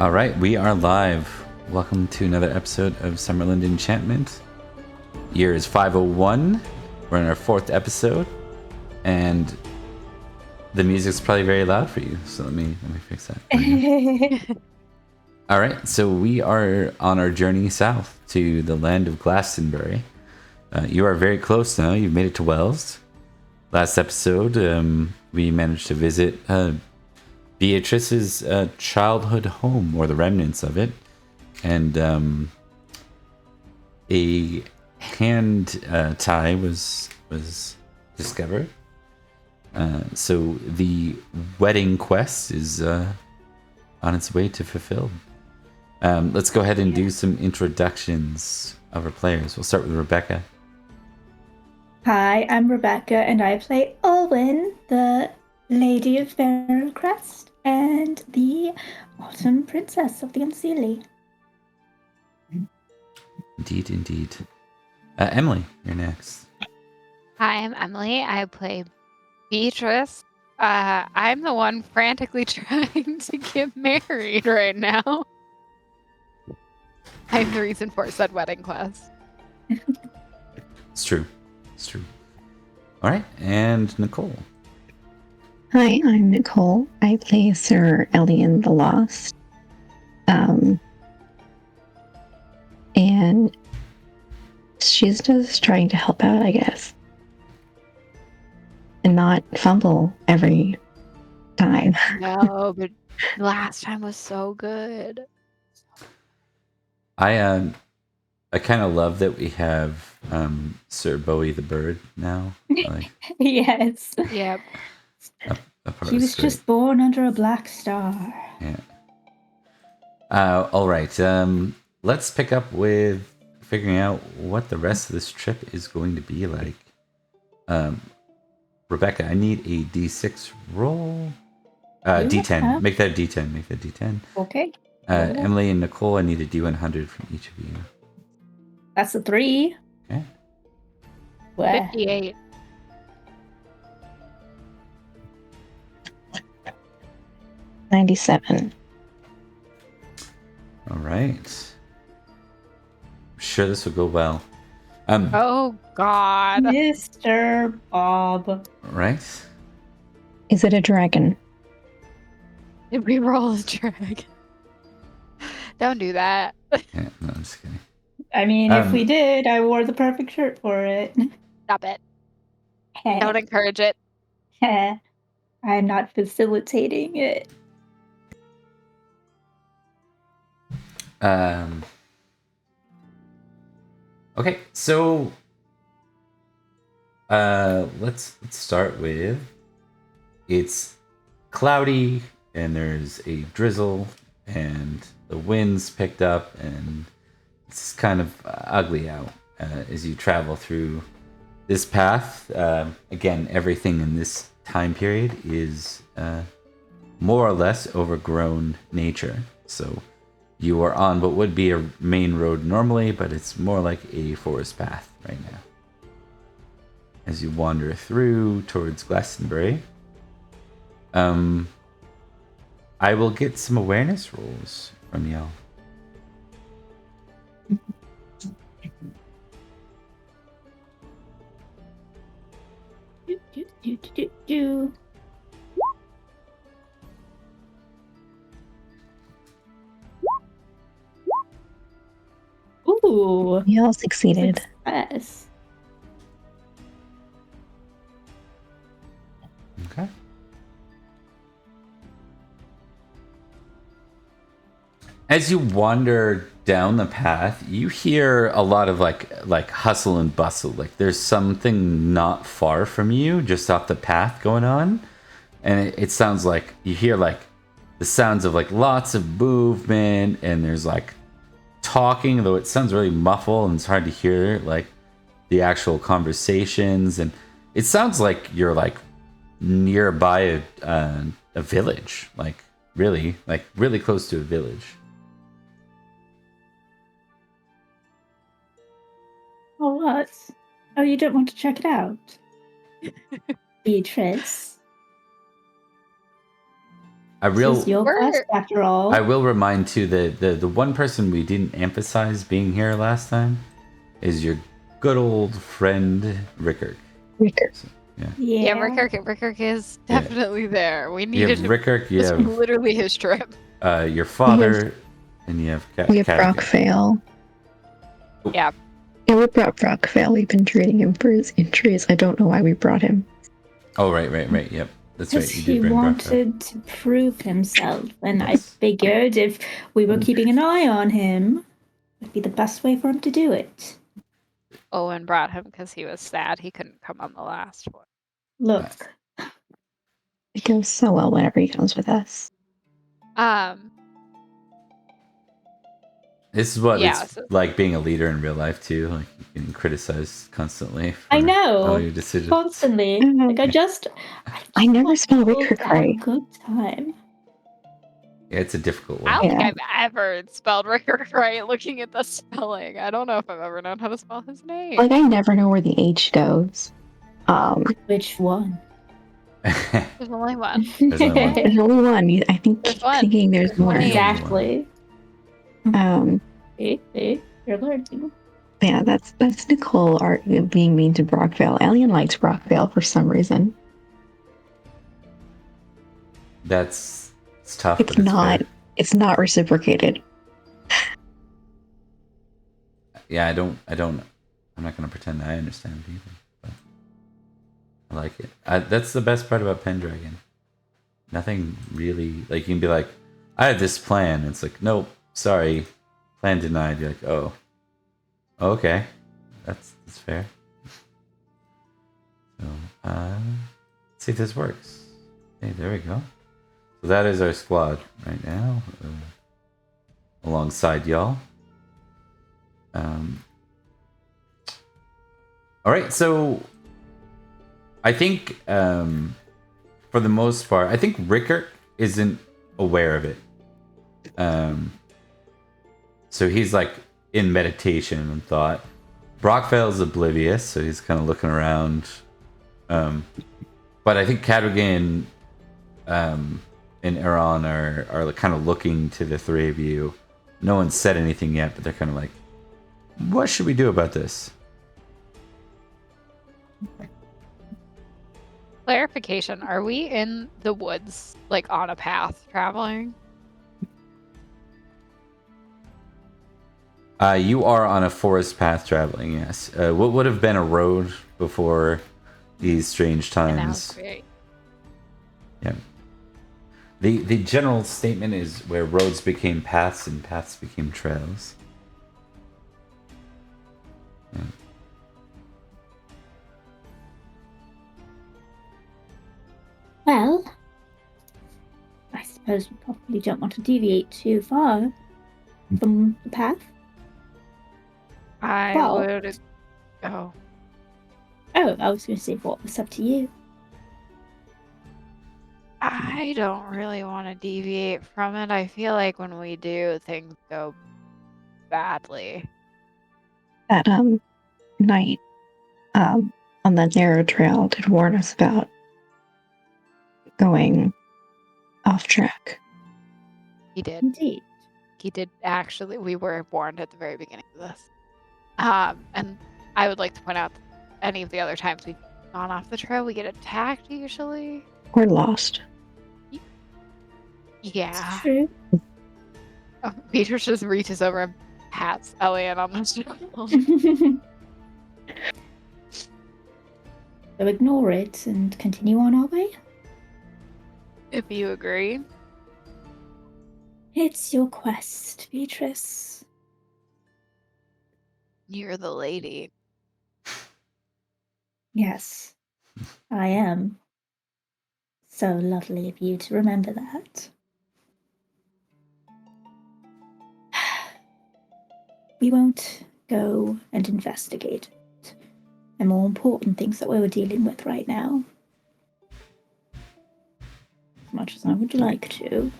All right, we are live. Welcome to another episode of Summerland Enchantment. Year is 501. We're in our 4th episode, and the music's probably very loud for you. So let me fix that for you. All right, so we are on our journey south to the land of Glastonbury. You are very close now. You've made it to Wells. Last episode, we managed to visit Beatrice's childhood home, or the remnants of it, and a hand tie was discovered. So the wedding quest is on its way to fulfill. Let's go ahead and do some introductions of our players. We'll start with Rebecca. Hi, I'm Rebecca, and I play Olwen, the Lady of Faircrest, and the Autumn Princess of the Unseelie. Indeed. Emily, you're next. Hi, I'm Emily. I play Beatrice. I'm the one frantically trying to get married right now. I'm the reason for said wedding quest. It's true. All right, and Nicole. Hi, I'm Nicole. I play Sir Elian the Lost. And she's just trying to help out, I guess. And not fumble every time. No, but last time was so good. I kind of love that we have Sir Bowie the Bird now. Yes. Yep. He was just born under a black star. Yeah. All right. Let's pick up with figuring out what the rest of this trip is going to be like. Rebecca, I need a D6 roll. D10. Make that a D10. Okay. Emily and Nicole, I need a D100 from each of you. That's a 3. Okay. Where? 58. $97. All right. I'm sure this will go well. Oh, God. Mr. Bob. Right. Is it a dragon? Did we roll a dragon? Don't do that. Yeah, no, I'm just kidding. I mean, if we did, I wore the perfect shirt for it. Stop it. Don't encourage it. I'm not facilitating it. Okay, so let's start with, it's cloudy and there's a drizzle and the wind's picked up and it's kind of ugly out as you travel through this path. Again, everything in this time period is more or less overgrown nature. So you are on what would be a main road normally, but it's more like a forest path right now. As you wander through towards Glastonbury, I will get some awareness rolls from y'all. Ooh. We all succeeded. Success. Okay. As you wander down the path, you hear a lot of like hustle and bustle. Like there's something not far from you, just off the path going on, and it sounds like you hear like the sounds of like lots of movement, and there's like talking, though it sounds really muffled and it's hard to hear like the actual conversations, and it sounds like you're like nearby a village, like really close to a village. Oh, what? Oh, you don't want to check it out? Beatrice. This is your We're- quest, after all. I will remind too that the one person we didn't emphasize being here last time is your good old friend Rickard. Rickard. Yeah, Rickard is Yeah. definitely there. We You needed have him. Rickard, you This was have literally his trip. your father, and you have We have Cadigan. Brockvale. Yeah. Yeah, we brought Brockvale. We've been treating him for his injuries. I don't know why we brought him. Oh, right. Yep. That's Because right. You he did bring Brockvale. wanted to prove himself, and I Yes. figured if we were keeping an eye on him, it would be the best way for him to do it. Owen brought him because he was sad he couldn't come on the last one. Look, It goes so well whenever he comes with us. This is what Yeah, it's so- like being a leader in real life too. Like you can criticize constantly. For I know, all your decisions. constantly. Like I never want spell people Rickard to have a right. good time. Yeah, it's a difficult I one. don't think Yeah. I've ever spelled Rickard right looking at the spelling. I don't know if I've ever known how to spell his name. Like, I never know where the H goes. Which one? There's only one. There's only one. There's only one. I think There's keep one. thinking there's There's more. one H. Exactly. See, you're learning. Yeah, that's Nicole being mean to Brockvale. Alien likes Brockvale for some reason. It's tough. It's but it's not. fair. It's not reciprocated. Yeah, I'm not gonna pretend I understand either. But I like it. That's the best part about Pendragon. Nothing really like you can be like, I had this plan. And it's like, nope, sorry, plan denied. You're like, oh, okay, that's fair. So let's see if this works. Hey, there we go. So that is our squad right now, alongside y'all. All right, so I think for the most part, I think Rickard isn't aware of it. So he's like in meditation and thought. Brockvale's oblivious, so he's kind of looking around. But I think Cadogan and Aaron are kind of looking to the three of you. No one's said anything yet, but they're kind of like, what should we do about this? Clarification, are we in the woods, like on a path traveling? You are on a forest path traveling, yes. What would have been a road before these strange And now times? it's great. Yeah. The general statement is where roads became paths and paths became trails. Yeah. Well, I suppose we probably don't want to deviate too far from the path. I Well- would go. Oh, I was going to say, what was up to you? I don't really want to deviate from it. I feel like when we do, things go badly. That night on the narrow trail did warn us about going off track. He did. Indeed. He did actually. We were warned at the very beginning of this. And I would like to point out that any of the other times we've gone off the trail, we get attacked usually. We're lost. Yeah. True. Peter just reaches over and pats Elliot on the shoulder. So ignore it and continue on our way. If you agree. It's your quest, Beatrice. You're the lady. Yes, I am. So lovely of you to remember that. We won't go and investigate it. There are more important things that we're dealing with right now. As much as I would like to.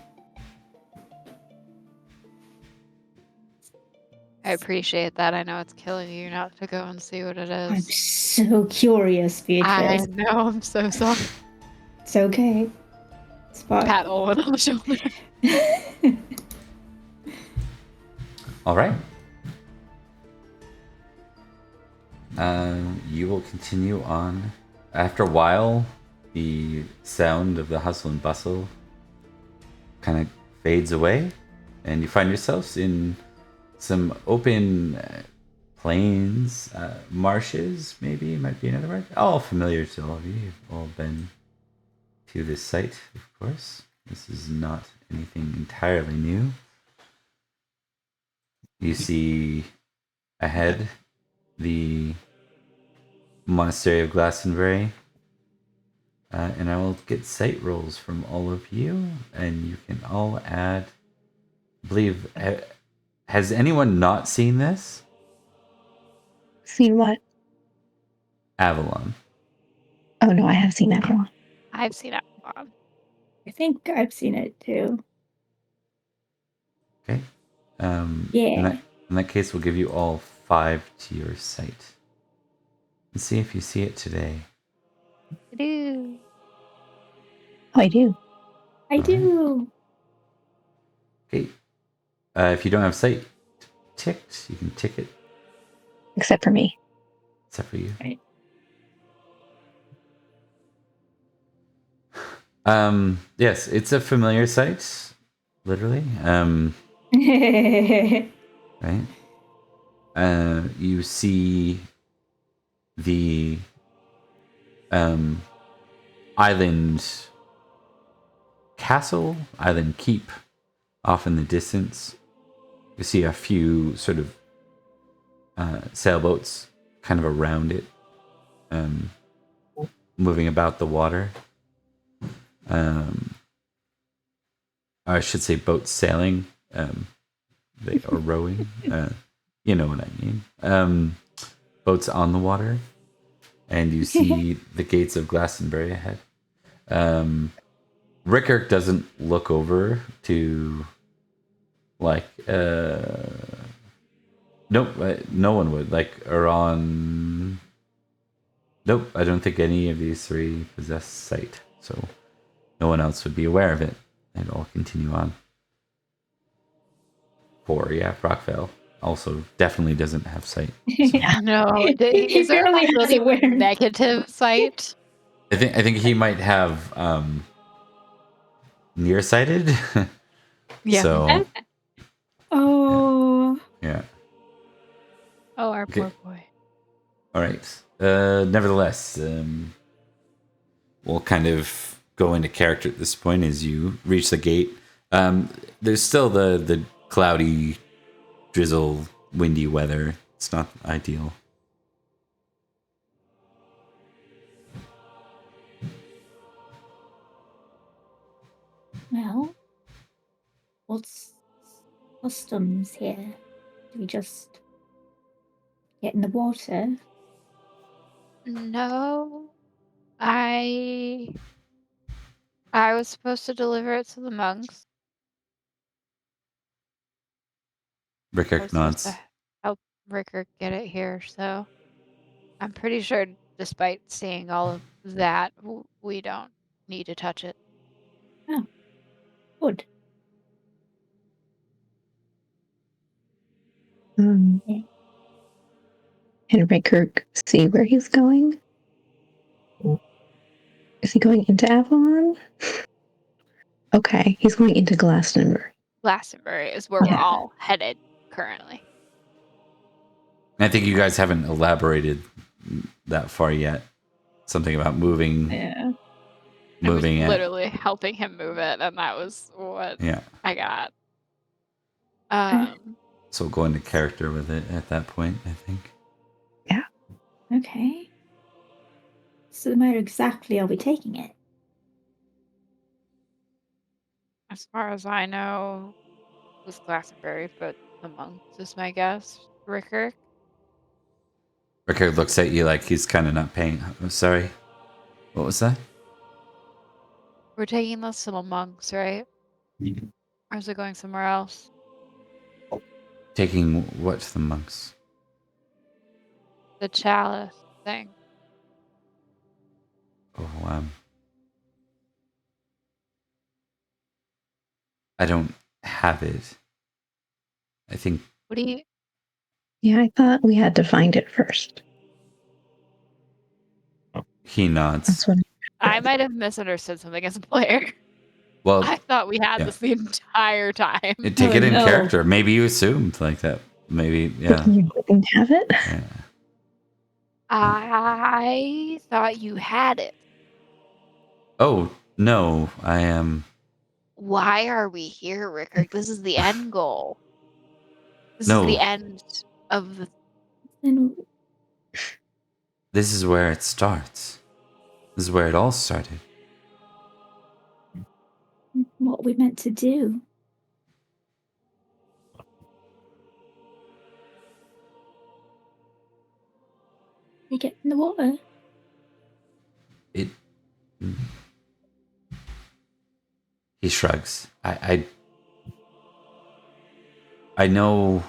I appreciate that. I know it's killing you not to go and see what it I'm is. so curious, I Beatrice. know. I'm so sorry. It's okay. Spot. Pat Owen on the shoulder. All right. You will continue on. After a while, the sound of the hustle and bustle kind of fades away, and you find yourselves in some open plains, marshes, maybe might be another word. All familiar to all of you. You've all been to this site, of course. This is not anything entirely new. You see ahead the Monastery of Glastonbury. And I will get sight rolls from all of you, and you can all add. I believe. Has anyone not seen this? Seen what? Avalon. Oh no, I have seen that one. I've seen Avalon. I think I've seen it too. Okay. Yeah. In that case, we'll give you all 5 to your sight. And see if you see it today. I do. Oh, I do. I Alright. do. Okay. If you don't have sight ticked, you can tick it. Except for me. Except for you. Right. Yes, it's a familiar sight. Literally. Right? You see the island castle, island keep off in the distance. You see a few sort of sailboats kind of around it, moving about the water. I should say boats sailing, or rowing. You know what I mean. Boats on the water, and you see the gates of Glastonbury ahead. Rickert doesn't look over to, like, nope, no one would. Like, Iran. Nope, I don't think any of these 3 possess sight, so no one else would be aware of it. And I'll continue on. 4, yeah, Rockvale also definitely doesn't have sight. So. No, is there a Barely has possibility of awareness. negative sight? I think he might have nearsighted. Yeah. So Oh. yeah. Oh, our Okay. poor boy. All right. Nevertheless, we'll kind of go into character at this point as you reach the gate. There's still the cloudy, drizzle, windy weather. It's not ideal. Well, what's customs here? Do we just get in the water? No, I was supposed to deliver it to the monks. I Rickard was supposed to nods. help Ricker get it here, so I'm pretty sure despite seeing all of that, we don't need to touch it. Oh, good. Yeah. Can Rickert see where he's going? Is he going into Avalon? Okay, he's going into Glastonbury. Glastonbury is where we're Yeah. all headed currently. I think you guys haven't elaborated that far yet. Something about moving. Yeah. Moving I was it. literally helping him move it, and that was what Yeah. I got. So we'll go into character with it at that point, I think. Okay. So where exactly are we taking it? As far as I know, it was Glastonbury, but the monks is my guess. Ricker. Rickard looks at you like he's kind of not paying. I'm sorry. What was that? We're taking this to the monks, right? Or is it going somewhere else? Taking what to the monks? The chalice thing. Oh, I don't have it. I think What do you? Yeah, I thought we had to find it first. he nods. That's what. I might have misunderstood something as a player. Well, I thought we had yeah. this the entire time. Take Oh, it in no. character. Maybe you assumed like that. Maybe, yeah. You didn't have it? Yeah. I thought you had it. Oh, no, I am. Why are we here, Rickard? This is the end goal. This is No, the end of the. And this is where it starts. This is where it all started. what we meant to do. We get in the water. It. He shrugs. I know.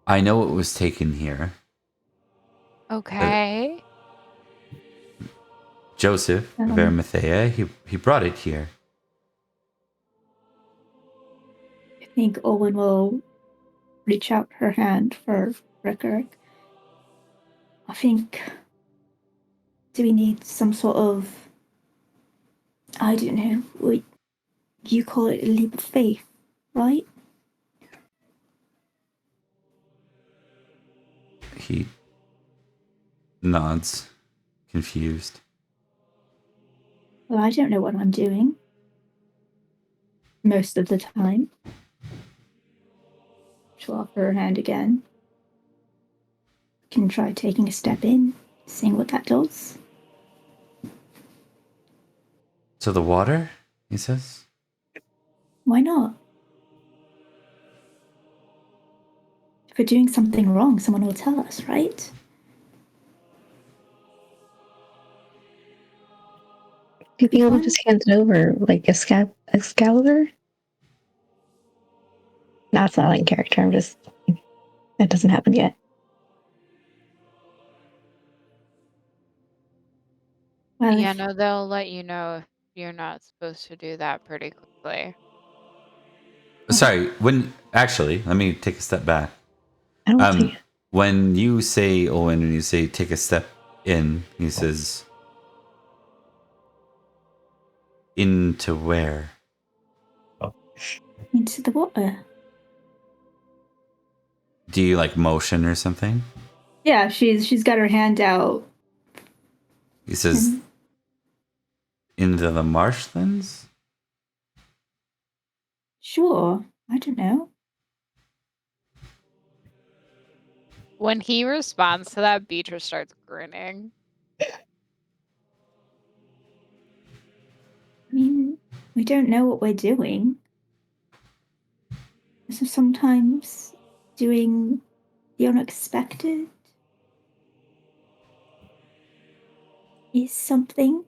I know it was taken here. Okay. Joseph Vermithea, he brought it here. I think Owen will reach out her hand for Rickard. I think. Do we need some sort of. I don't know. You call it a leap of faith, right? He nods, confused. Well, I don't know what I'm doing. Most of the time. She'll offer her hand again. Can try taking a step in, seeing what that does. To the water, he says. Why not? If we're doing something wrong, someone will tell us, right? Do you think we'll just hand it over like Excalibur? No, it's not in character. I'm just. That doesn't happen yet. Well, Yeah, no, they'll let you know if you're not supposed to do that pretty quickly. Sorry, let me take a step back. I don't see it. When you say, Owen, and you say take a step in, he says, into where? into the water. Do you like motion or something? Yeah, she's got her hand out. He says, into the marshlands? Sure. I don't know. When he responds to that, Beatrice starts grinning. I mean, we don't know what we're doing. So sometimes doing the unexpected is something.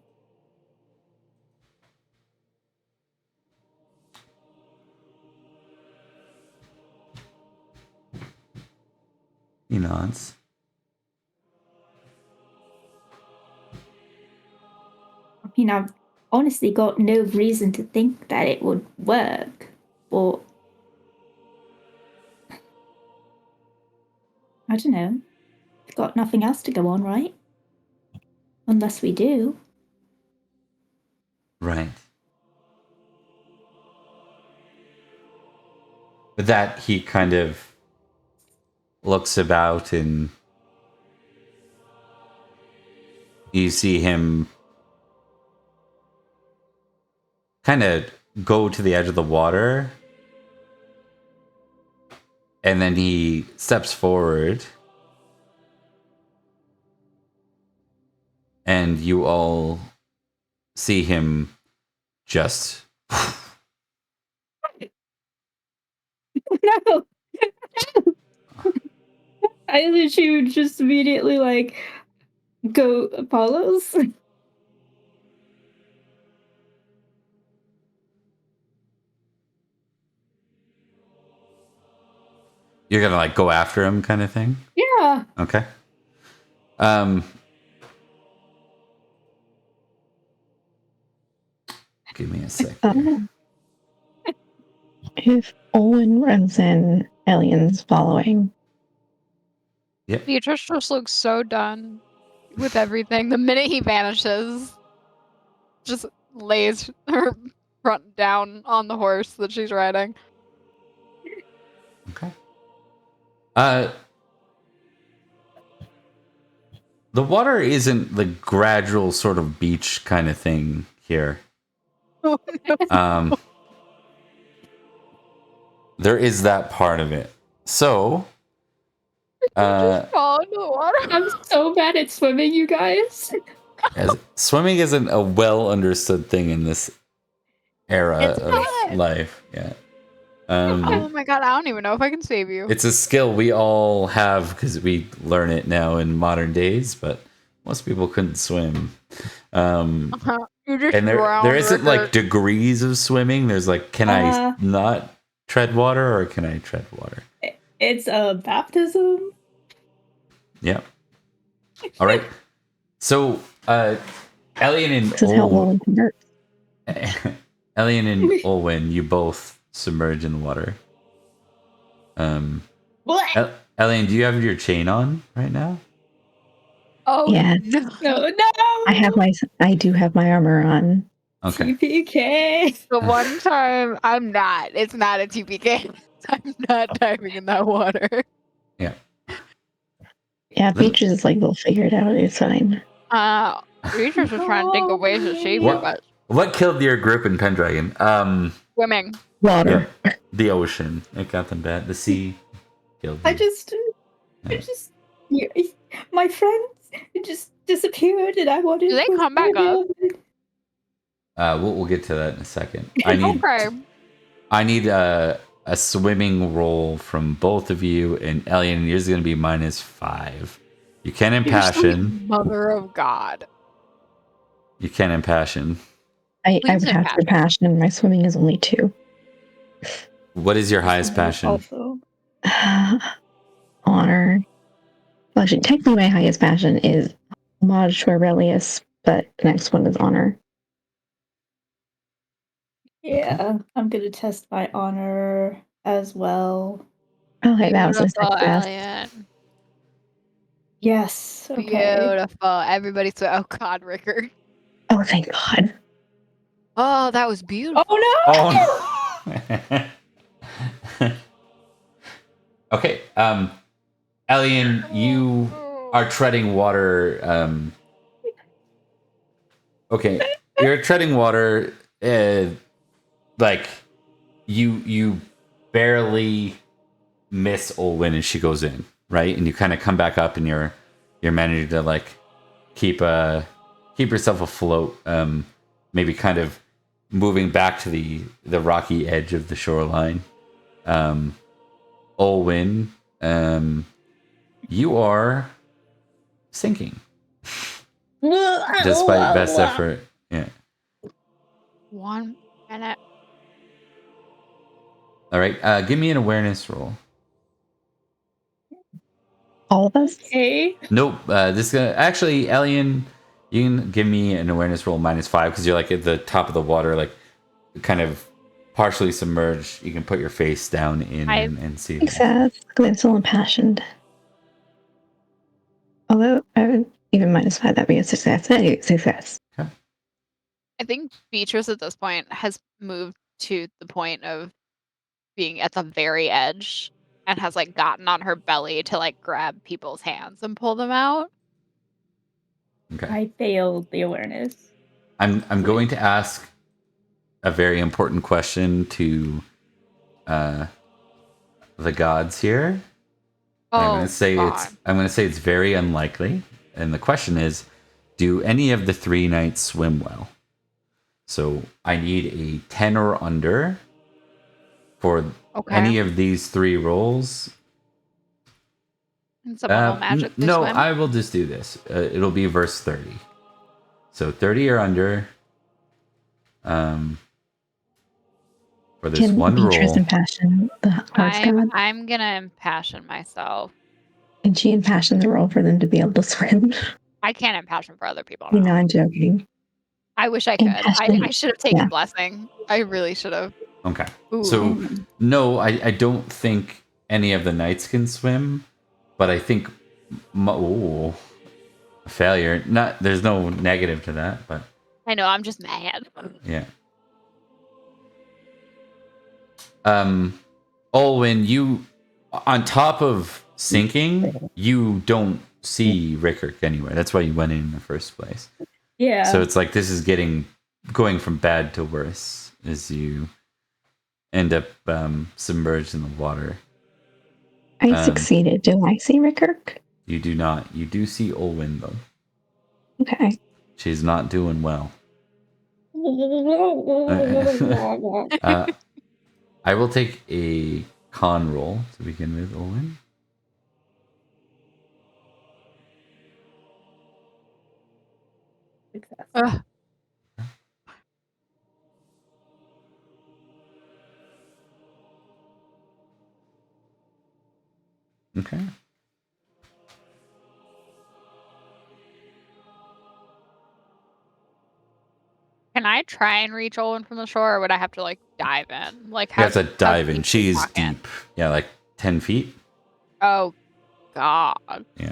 He nods. I mean, I've honestly got no reason to think that it would work, but I don't know. We've got nothing else to go on, right? Unless we do. Right. With that, he kind of looks about and you see him kind of go to the edge of the water. And then he steps forward. And you all see him just. No! I literally would just immediately, like, go Apollos. You're gonna like go after him kind of thing? Yeah. Okay. Give me a sec here. If Olwen runs in, Alien's following. Yep. Beatrice just looks so done with everything. The minute he vanishes, just lays her front down on the horse that she's riding. Okay. The water isn't the gradual sort of beach kind of thing here. Oh, no. There is that part of it. So, Just fall into the water. I'm so bad at swimming, you guys. as swimming isn't a well understood thing in this era It's of not. life. Yeah. Oh my god, I don't even know if I can save you. It's a skill we all have because we learn it now in modern days, but most people couldn't swim. You just And there drowned, isn't Rickard. like degrees of swimming. There's like, can I not tread water or can I tread water? It's a baptism. Yeah. All right. So, Elian and This is how Olwen converts. Elian and Olwen, you both submerge in the water. What? Elian, do you have your chain on right now? Oh Yes. no. No. I do have my armor on. Okay. TPK. The one time I'm not. It's not a TPK. I'm not diving in that water. Yeah. Yeah, Beatrice is like, we'll figure it out. It's fine. Beatrice was trying to think of ways to save you, but What killed your group in Pendragon? swimming. Water. The ocean. It got them bad. The sea killed them. My friends just disappeared, and I wanted. Do they to come back up? We'll get to that in a second. I need a swimming roll from both of you, and Elian, yours is going to be -5. You can impassion. Mother of God. You can impassion. I Please would have to passion. My swimming is only 2. What is your highest passion? Also, Honor. Well, actually, technically, my highest passion is homage to Aurelius, but the next one is honor. yeah, I'm gonna test my honor as well. Okay, that was a Beautiful, success. Elian. Yes. Okay. Beautiful. Everybody said, "Oh God, Rickard." Oh, thank God. Oh, that was beautiful. Oh no! Oh no. Okay. Elian, you are treading water. Okay, you're treading water. Like you barely miss Olwen and she goes in, right? And you kind of come back up and you're managing to like keep yourself afloat. Maybe kind of moving back to the rocky edge of the shoreline. Olwen, you are sinking despite best effort. Yeah. 1 minute. All right. Give me an awareness roll. All of us? Okay. Nope. This is gonna actually, Elian, you can give me an awareness roll -5 because you're like at the top of the water, like kind of partially submerged. You can put your face down in and see. Success. I'm still impassioned. Although I would even -5, that'd be a success. Anyway, success. Okay. I think Beatrice at this point has moved to the point of being at the very edge and has like gotten on her belly to like grab people's hands and pull them out. Okay. I failed the awareness. I'm going to ask a very important question to the gods here. I'm going to say it's very unlikely. And the question is, do any of the 3 knights swim well? So I need a 10 or under for any of these 3 rolls. And someone will magically no, swim. I will just do this. It'll be verse 30. So 30 or under. For this one roll. Impassion the horse god? I'm gonna impassion myself. And she impassioned the roll for them to be able to swim. I can't impassion for other people. No, I'm joking. I wish I could. I should have taken blessing. I really should have. Okay. Ooh. So, no, I don't think any of the knights can swim, but I think... a failure. There's no negative to that, but... I know, I'm just mad. Yeah. Olwen, you... On top of sinking, you don't see Rickert anywhere. That's why you went in the first place. Yeah. So it's like this is going from bad to worse as you end up submerged in the water. I succeeded. Do I see Rickert? You do not. You do see Olwen, though. Okay. She's not doing well. I will take a con roll to begin with, Olwen. Success. Okay. Can I try and reach Olwen from the shore, or would I have to like dive in? Like You have to dive deep in. is She's talking? deep. Yeah, like 10 feet. Oh God. Yeah.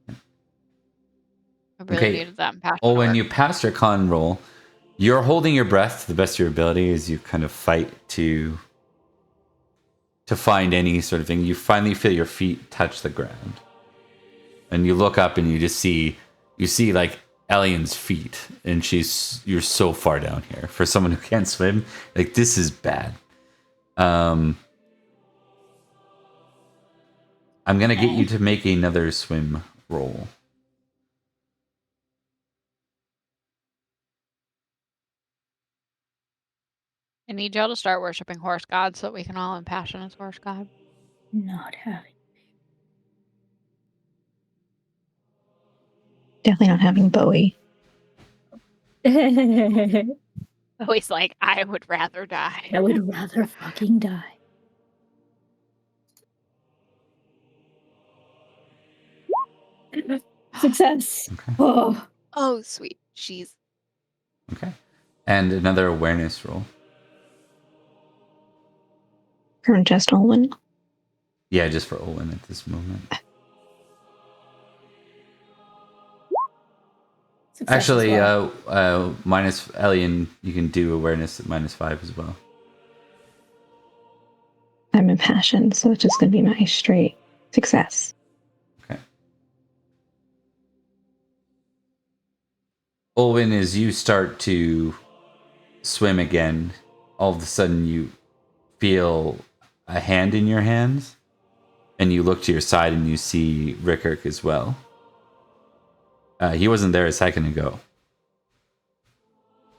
I really Okay. needed that passion. Olwen, you passed your con roll. You're holding your breath to the best of your ability as you kind of fight to find any sort of thing. You finally feel your feet touch the ground. And you look up and you see like Elian's feet, and you're so far down here. For someone who can't swim, like this is bad. I'm gonna get you to make another swim roll. I need y'all to start worshiping horse gods so that we can all impassion as horse god. Not having. Definitely not having Bowie. I Always like, I would rather die. would rather fucking die. Success. Okay. Oh. Oh, sweet. Jeez. Okay. And another awareness roll. From just Olwen. Yeah, just for Olwen at this moment. Success Actually, as well. minus Elian, you can do awareness at -5 as well. I'm impassioned, so it's just going to be my straight success. Okay. Olwen, as you start to swim again, all of a sudden you feel a hand in your hands, and you look to your side and you see Rickert as well. He wasn't there a second ago.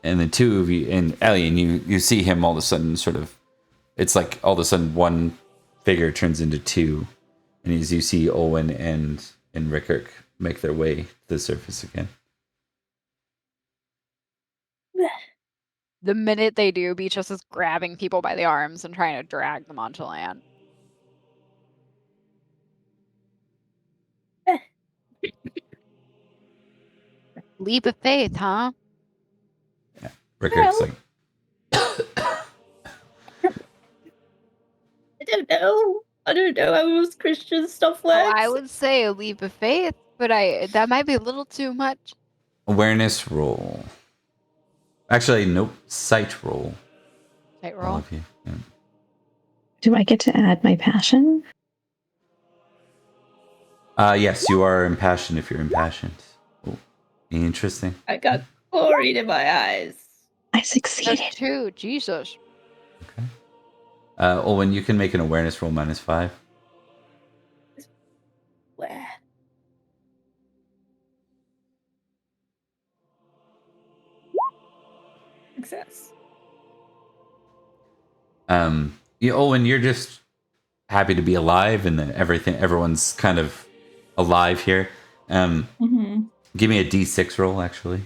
And the two of you, and Elian, you see him all of a sudden sort of, it's like all of a sudden one figure turns into two. And as you see Olwen and Rickert make their way to the surface again. The minute they do, Beatrice is grabbing people by the arms and trying to drag them onto land. Leap of faith, huh? Yeah. Rickert's like, I don't know. I was Christian stuff Oh, like. I would say a leap of faith, but that might be a little too much. awareness roll. Actually, nope. Sight roll. Sight All roll. of you. Yeah. Do I get to add my passion? Yes, you are impassioned if you're impassioned. Oh, interesting. I got chlorine in my eyes. I There's succeeded. two. Jesus. Okay. Olwen, you can make an awareness roll -5. Where? Success. Olwen, you're just happy to be alive and that everyone's kind of alive here. Give me a D6 roll, actually.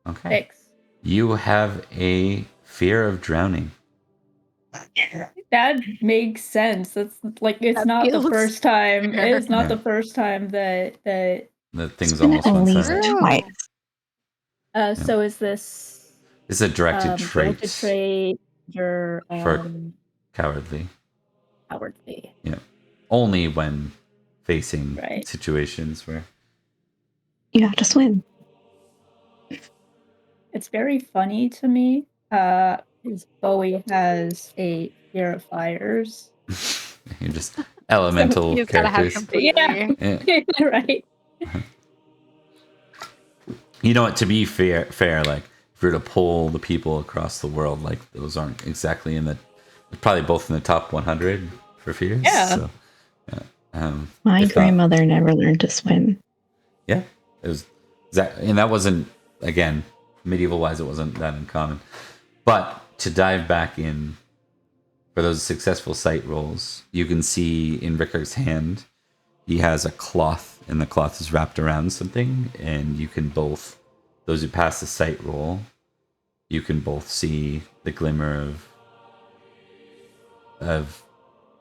Okay. 6. You have a fear of drowning. That makes sense. That's like it's That not the feels first time. fair. It's not Yeah. the first time that The thing's It's been almost at one least side. True. twice. So is this It's a directed trait directed trait your for cowardly. cowardly? Yeah. Only when facing Right. situations where You have to swim. It's very funny to me. Because Bowie has a fear of fires. you're just elemental He's gotta have characters. completely. Yeah. Right. You know what? To be fair, like if you were to pull the people across the world, like those aren't exactly in the, probably both in the top 100 for fears. Yeah. So, My if not- grandmother never learned to swim. yeah, it was that, and that wasn't, again, medieval wise, it wasn't that uncommon. But to dive back in for those successful sight rolls, you can see in Rickar's hand, he has a cloth, and the cloth is wrapped around something, and you can both, those who pass the sight roll, you can both see the glimmer of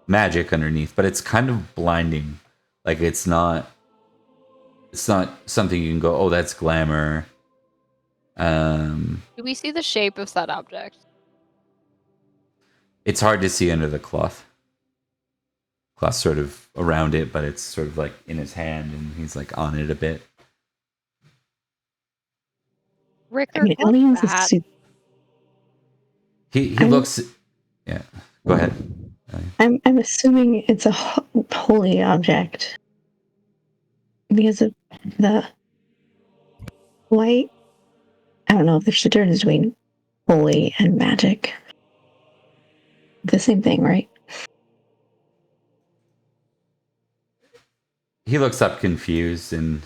magic underneath, but it's kind of blinding. Like it's not something you can go, oh, that's glamour. Do we see the shape of said object? It's hard to see under the cloth. Cloth sort of around it, but it's sort of like in his hand, and he's like on it a bit. Rickard, I mean, what's aliens that? is super. He I'm- looks. Yeah, go ahead. I'm assuming it's a holy object because of the light. I don't know if there's a difference between holy and magic. The same thing, right? He looks up confused, and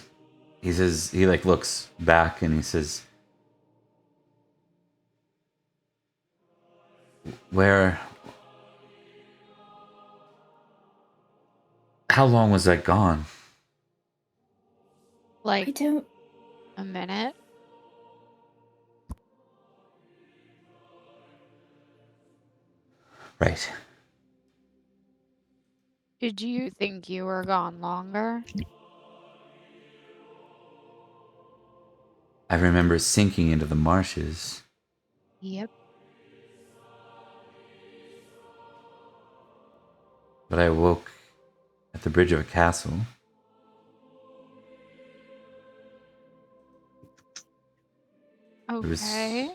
he says, he like looks back, and he says, "Where? How long was I gone?" I Like don't. a minute? Right. Did you think you were gone longer? I remember sinking into the marshes. Yep. But I awoke at the bridge of a castle. There was Okay.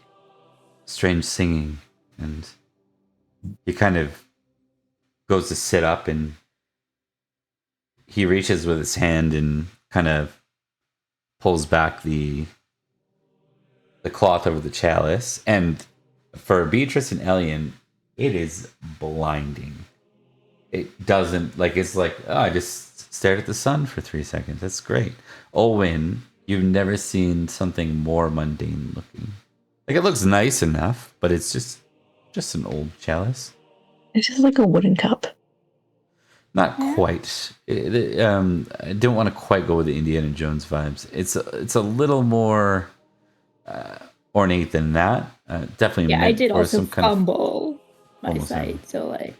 strange singing, and he kind of goes to sit up, and he reaches with his hand and kind of pulls back the cloth over the chalice. And for Beatrice and Elian, it is blinding. It doesn't, like, it's like, oh, I just stared at the sun for 3 seconds. That's great. Owen, you've never seen something more mundane looking. Like, it looks nice enough, but it's just an old chalice. It's just like a wooden cup. Not Yeah. quite. I don't want to quite go with the Indiana Jones vibes. It's a little more ornate than that. Definitely Yeah, I meant did for also some kind of fumble my almost sight, so like.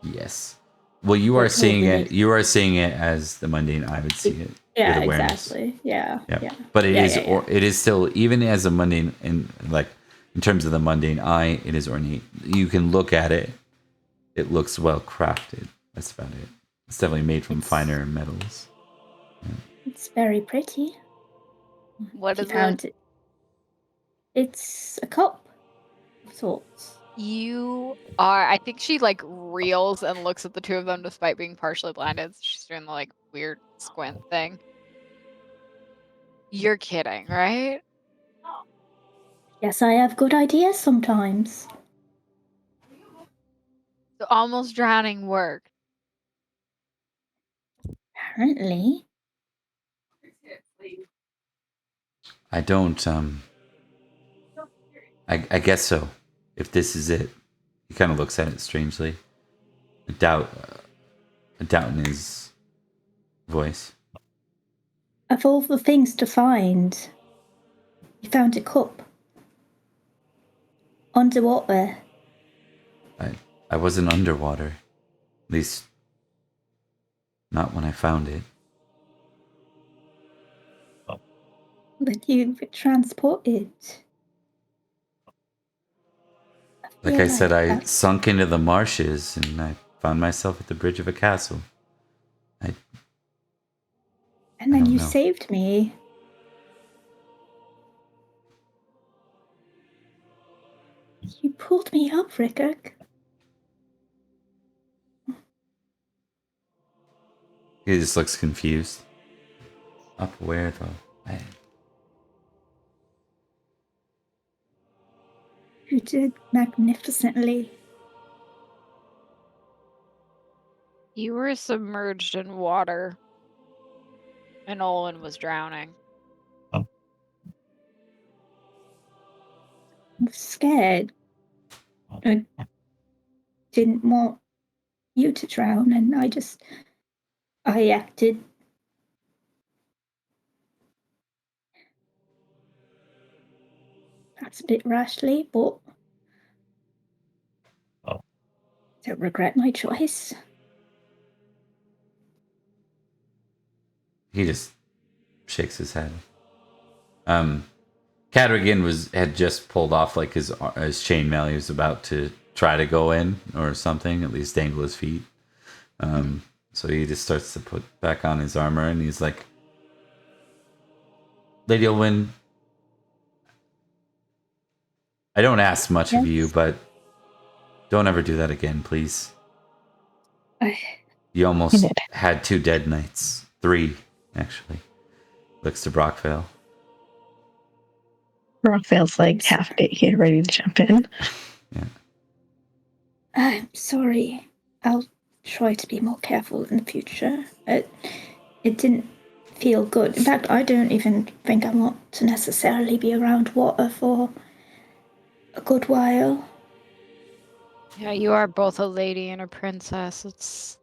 yes. Well, you But are seeing totally it. You are seeing it as the mundane eye would see it. Yeah, with awareness. exactly. Yeah. Yeah. But it Yeah, is, yeah, yeah. or it is still, even as a mundane, in terms of the mundane eye, it is ornate. You can look at it. It looks well crafted. That's about it. It's definitely made from finer metals. It's very pretty. What She is it? found it. It's a cup of sorts. You are. I think she like reels and looks at the two of them despite being partially blinded. She's doing the like weird squint thing. You're kidding, right? Yes, I have good ideas sometimes. So almost drowning worked. Apparently. I don't. I guess so. If this is it, he kind of looks at it strangely. A doubt in his voice. Of all the things to find, you found a cup. Underwater. I wasn't underwater. At least, not when I found it. Then you were transported. Like feel I said, I that's- sunk into the marshes and I found myself at the bridge of a castle. And I then don't you know. saved me. You pulled me up, Rickard. He just looks confused. Up where though? Man. You did magnificently. You were submerged in water, and Olin was drowning. I was scared. I didn't want you to drown, and I acted. That's a bit rashly, but don't regret my choice. He just shakes his head. Cadogan had just pulled off like his chainmail. He was about to try to go in or something, at least dangle his feet. So he just starts to put back on his armor, and he's like, "Lady Olwyn, I don't ask much of you, but don't ever do that again, please. You almost had 2 dead knights. 3, actually." Looks to Brockvale. Rockvale's like half naked, ready to jump in. Yeah. I'm sorry. I'll try to be more careful in the future. It didn't feel good. In fact, I don't even think I want to necessarily be around water for a good while. Yeah, you are both a lady and a princess. It's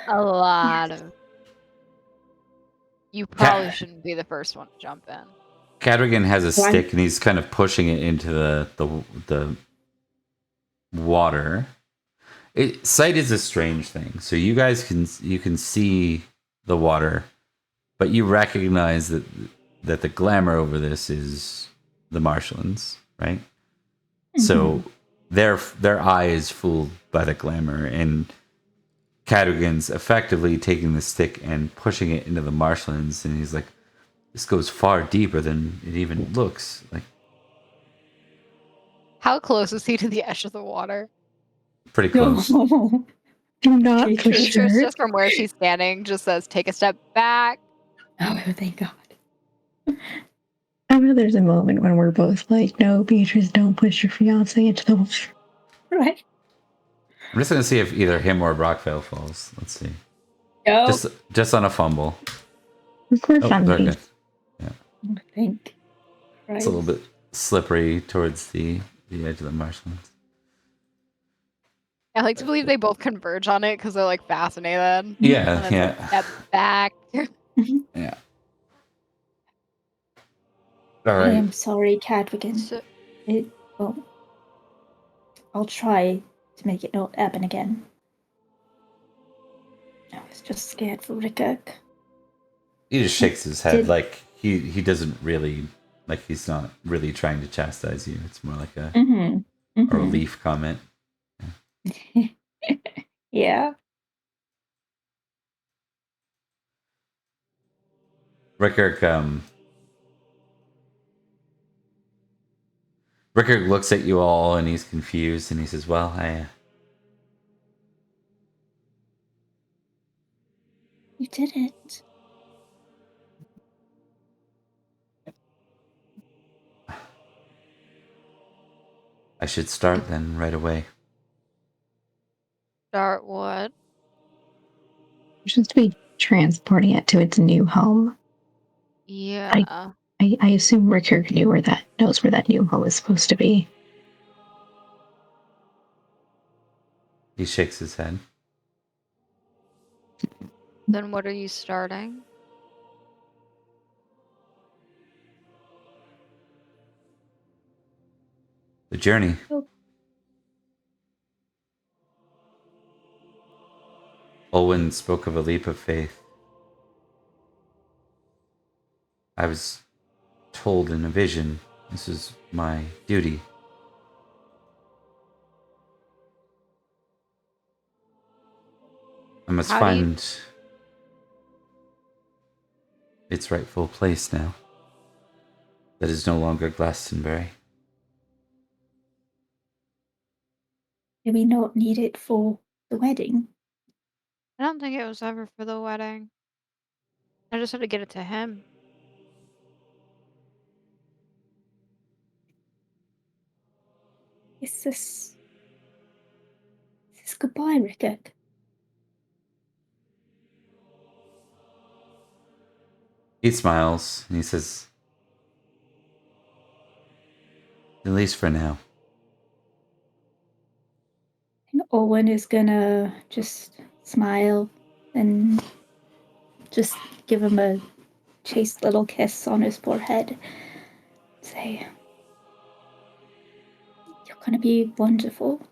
a lot of... You probably shouldn't be the first one to jump in. Cadogan has a stick, and he's kind of pushing it into the water. Sight is a strange thing. So you guys can see the water, but you recognize that the glamour over this is the marshlands, right? Mm-hmm. So their eye is fooled by the glamour, and Cadogan's effectively taking the stick and pushing it into the marshlands, and he's like, "This goes far deeper than it even looks." Like, how close is he to the edge of the water? Pretty close. Do not push her. Just from where she's standing, just says, "Take a step back." Oh, thank God. I know there's a moment when we're both like, "No, Beatrice, don't push your fiance into the water." Right. I'm just gonna see if either him or Brockvale falls. Let's see. No. Just on a fumble. We're funny. Good. Yeah. I think. Right. It's a little bit slippery towards the edge of the marshlands. I like to believe they both converge on it because they're like fascinated. Yeah, yeah. Like, step back. Yeah. All right. I am sorry, Cadwigan. I'll try to make it not happen again. I was just scared for Rickard. He just shakes his head like he doesn't really, like, he's not really trying to chastise you. It's more like a relief comment. Yeah. Rickard looks at you all and he's confused and he says, "Well, You did it. I should start then right away." Start what? Just to be transporting it to its new home. Yeah. I assume Rickard knows where that new home is supposed to be. He shakes his head. Then what are you starting? The journey. Olwen spoke of a leap of faith. I was told in a vision this is my duty. I must How do you- find its rightful place now. That is no longer Glastonbury. Do we not need it for the wedding? I don't think it was ever for the wedding. I just had to get it to him. Is this goodbye, Rickard? He smiles and he says, at least for now. And Owen is gonna just smile and just give him a chaste little kiss on his forehead. Say, you're gonna be wonderful.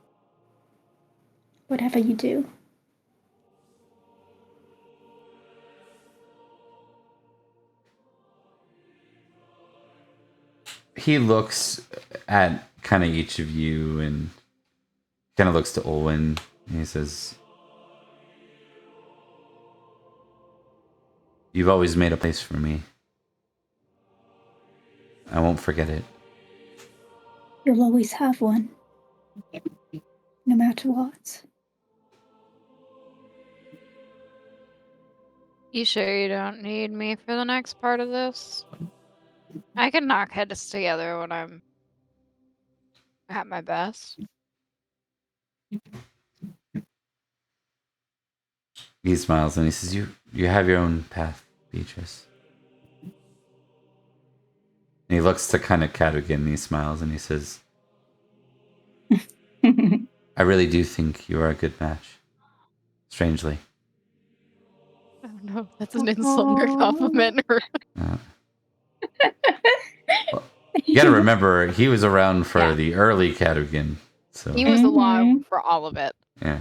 Whatever you do. He looks at kind of each of you and kind of looks to Olwen and he says, you've always made a place for me. I won't forget it. You'll always have one. No matter what. You sure you don't need me for the next part of this? I can knock heads together when I'm at my best. He smiles and he says, you have your own path, Beatrice. And he looks to kind of Cadogan and he smiles and he says, I really do think you are a good match. Strangely. I don't know if that's an insult or compliment. Or... Well, you gotta remember, he was around for Yeah. the early Cadogan. So He was along for all of it. yeah.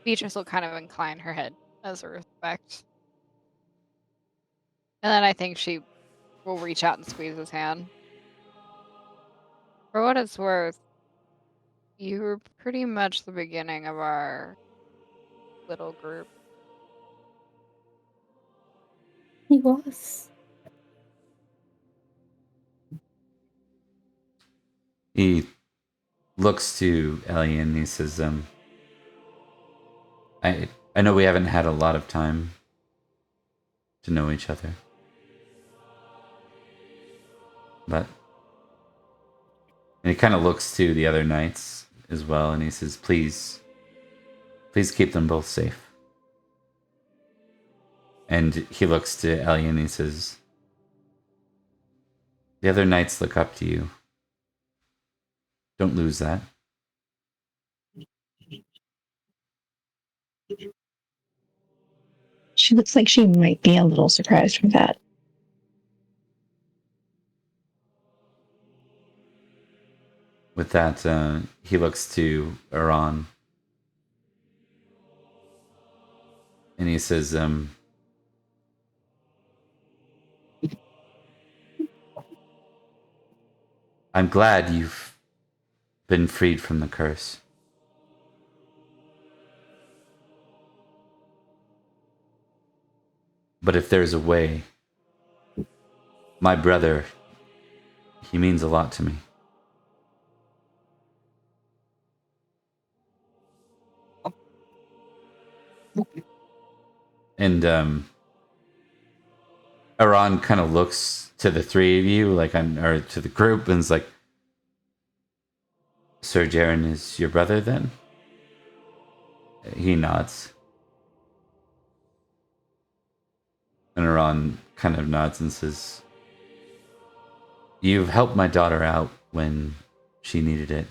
Beatrice will kind of incline her head as a respect. And then I think she will reach out and squeeze his hand. For what it's worth, you were pretty much the beginning of our little group. He was. He looks to Ellie and he says, I know we haven't had a lot of time to know each other. But and he kind of looks to the other knights as well and he says, please keep them both safe. And he looks to Ellie and he says, the other knights look up to you. Don't lose that. She looks like she might be a little surprised from that. With that, he looks to Iran and he says, I'm glad you've been freed from the curse. But if there's a way, my brother, he means a lot to me. And Iran kind of looks to the three of you, or to the group, and is like, Sir Jaren is your brother then? He nods. And Iran kind of nods and says, you've helped my daughter out when she needed it.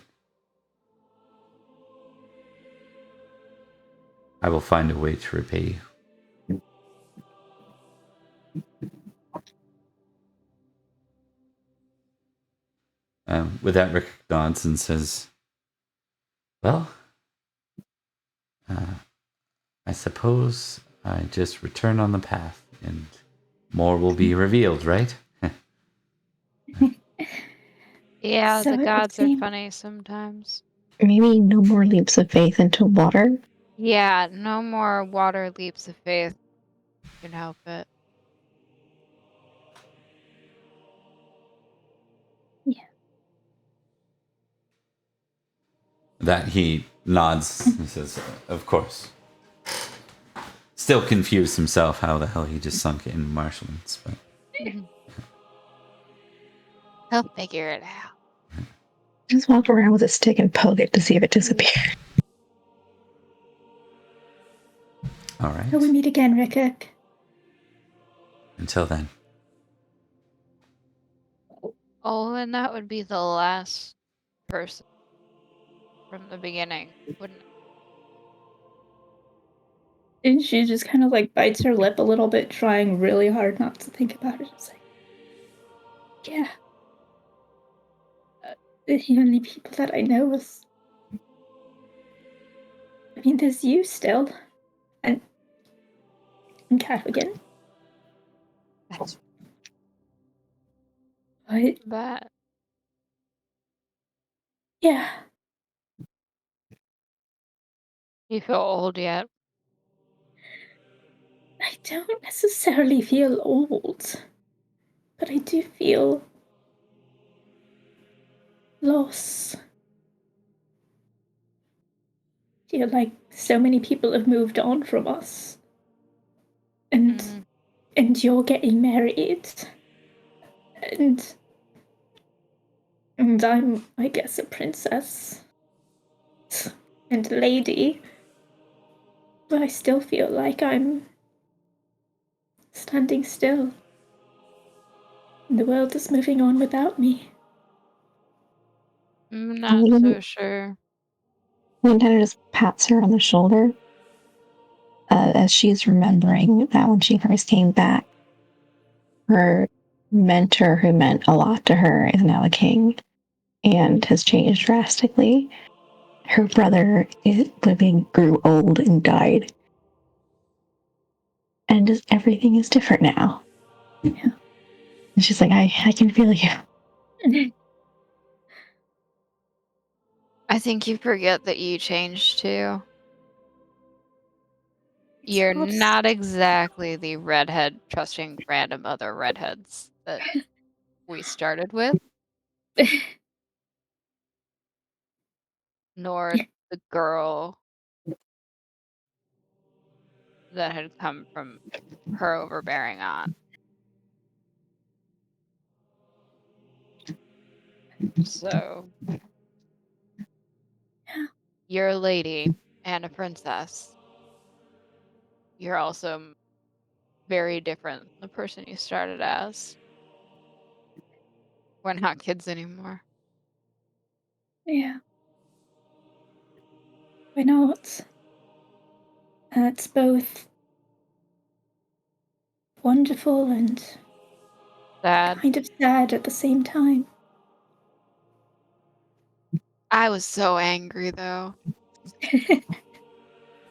I will find a way to repay you. With that, Rick nods and says, well, I suppose I just return on the path and more will be revealed, right? Yeah, So the it would gods are seem. funny sometimes. Maybe no more leaps of faith into water. Yeah, no more water leaps of faith. You can help it. Yeah. That he nods. He says, "Of course." Still confused himself how the hell he just sunk in marshlands, but He'll figure it out. Just walk around with a stick and poke it to see if it disappears. all right. Till we meet again, Rickert. Until then. Oh, and that would be the last person from the beginning, wouldn't it? And she just kind of like bites her lip a little bit, trying really hard not to think about it. It's like, yeah. The only people that I know is. I mean, there's you still. And Carrigan. That's But bad. yeah. You feel old yet? I don't necessarily feel old. But I do feel loss. I feel like so many people have moved on from us. And you're getting married. And I'm, I guess, a princess. And a lady. But I still feel like I'm standing still. And the world is moving on without me. I'm not so sure. Lynn just pats her on the shoulder as she's remembering that when she first came back, her mentor, who meant a lot to her, is now a king and has changed drastically. Her brother grew old and died. And just everything is different now. Yeah. And she's like, I can feel you. I think you forget that you changed too. You're not exactly the redhead trusting random other redheads that we started with. Nor the girl that had come from her overbearing aunt. So you're a lady and a princess. You're also very different than the person you started as. We're not kids anymore. Yeah. We're not. It's both wonderful and Sad. kind of sad at the same time. I was so angry though.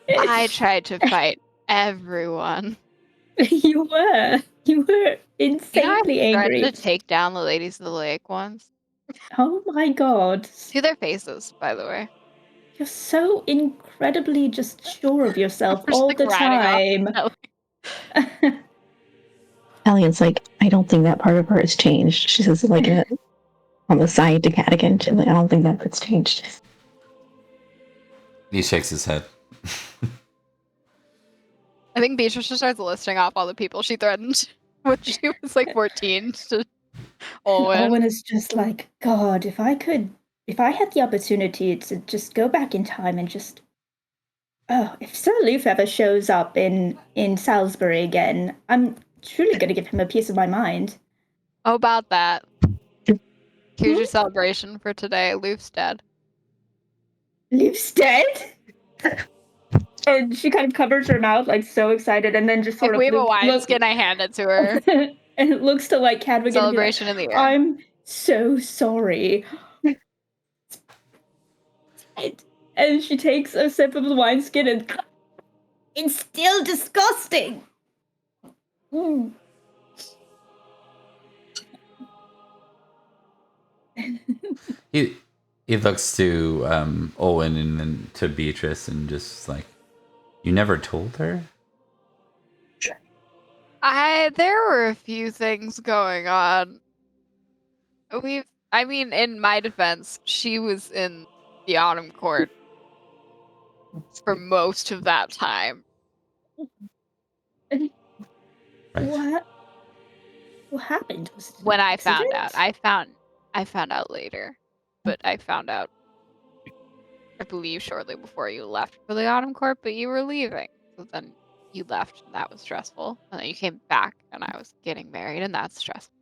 I tried to fight everyone. You were insanely I angry. threatened to take down the ladies of the lake once. Oh my god. To their faces, by the way. You're so incredibly just sure of yourself Just, all like, the riding time. off. Elian's like, I don't think that part of her has changed. She says, like, on the side to Cadigan. She's like, I don't think that part's changed. He shakes his head. I think Beatrice just starts listing off all the people she threatened when she was like 14 to Olwen. Olwen is just like, God, if I had the opportunity to just go back in time and just if Sir Loof ever shows up in Salisbury again, I'm truly gonna give him a piece of my mind. How about that? Here's your celebration for today. Loof's dead. Loof's dead? And she kind of covers her mouth, like so excited, and then just sort If of we have a wineskin, I hand it to her. and it looks to like Cadwigan Celebration and be in like, the air. I'm so sorry. And she takes a sip of the wineskin and it's still disgusting. He looks to Owen and then to Beatrice and just like, you never told her? There were a few things going on. I mean, in my defense, she was in the Autumn Court for most of that time. And Right. what happened? Was it an When I found out, accident? I found out later, but I found out, I believe, shortly before you left for the Autumn Court, but you were leaving. So then you left, and that was stressful. And then you came back, and I was getting married, and that's stressful.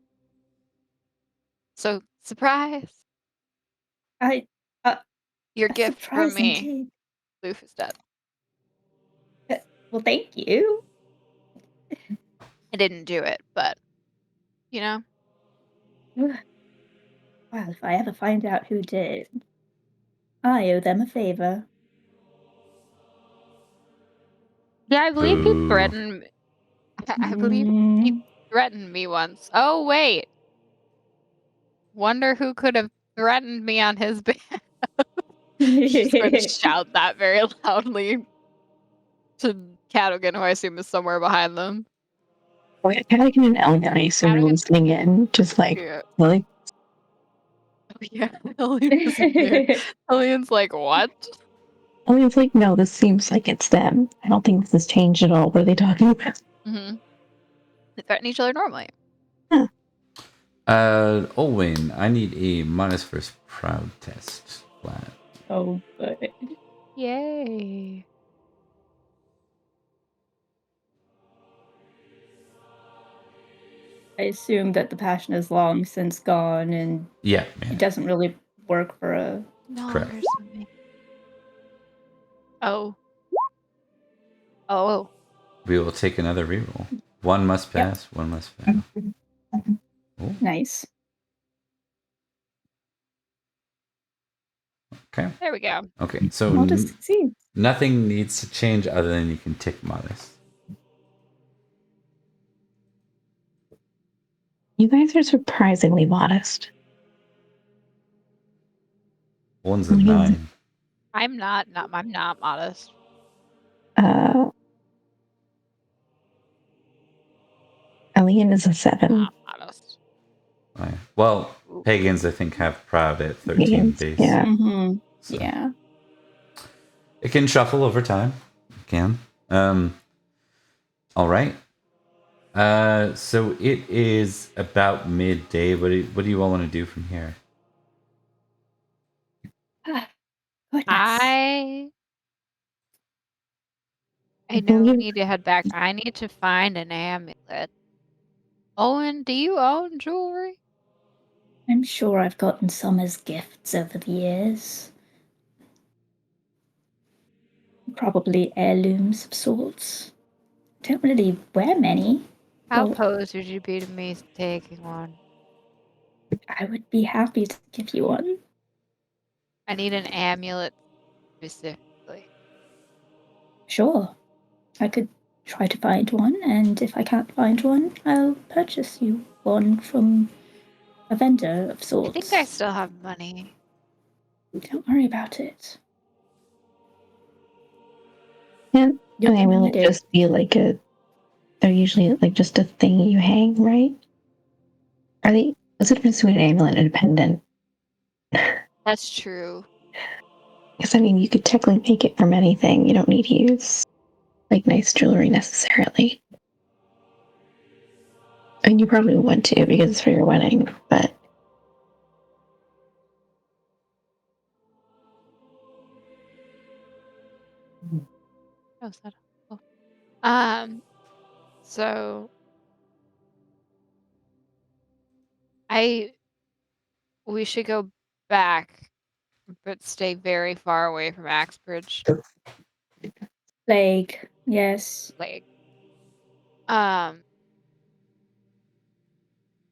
So, surprise! I Your a gift for surprise me, indeed. Loof is dead. Well, thank you. I didn't do it, but, you know. Well, if I ever find out who did, I owe them a favor. Yeah, I believe he Boo. threatened. I believe he threatened me once. Oh wait, wonder who could have threatened me on his behalf. She's going to shout that very loudly to Cadogan, who I assume is somewhere behind them. Oh, yeah, Cadogan and Ellen, I assume, are Cadogan- listening in, just like, Yeah. really? Oh yeah, Elliot isn't there. Elliot's like, what? Ellen's like, no, this seems like it's them. I don't think this has changed at all. What are they talking about? Mm-hmm. They threaten each other normally. Owen, I need a minus first proud test flat. Oh, good. Yay. I assume that the passion is long since gone, and Yeah. it doesn't really work for a. No Correct. longer swimming. Oh. Oh. We will take another reroll. One must pass, one must fail. Oh, Nice. okay. There we go. Okay, so Modest succeeds. nothing needs to change other than you can tick modest. You guys are surprisingly modest. One's a Mhm. 9. I'm not modest. Elian is a 7. Not modest. Right. Well, pagans, I think, have proud at 13 Pagans, base. yeah. Mm-hmm. So Yeah. it can shuffle over time. It can. All right. So it is about midday. What do you all want to do from here? Goodness. I know we believe- need to head back. I need to find an amulet. Owen, do you own jewelry? I'm sure I've gotten some as gifts over the years. Probably heirlooms of sorts. Don't really wear many. How Well, opposed would you be to me taking one? I would be happy to give you one. I need an amulet specifically. Sure. I could try to find one, and if I can't find one, I'll purchase you one from a vendor of I sorts. think I still have money. Don't worry about it. Can't You're an gonna amulet need it. just be like a... They're usually like just a thing you hang, right? Are they... What's the difference between an amulet and a pendant? That's true. Because, I mean, you could technically make it from anything. You don't need to use, like, nice jewelry necessarily. And you probably want to because it's for your wedding, but... Oh, is that cool? So we should go back, but stay very far away from Axbridge Plague, yes. Lake. And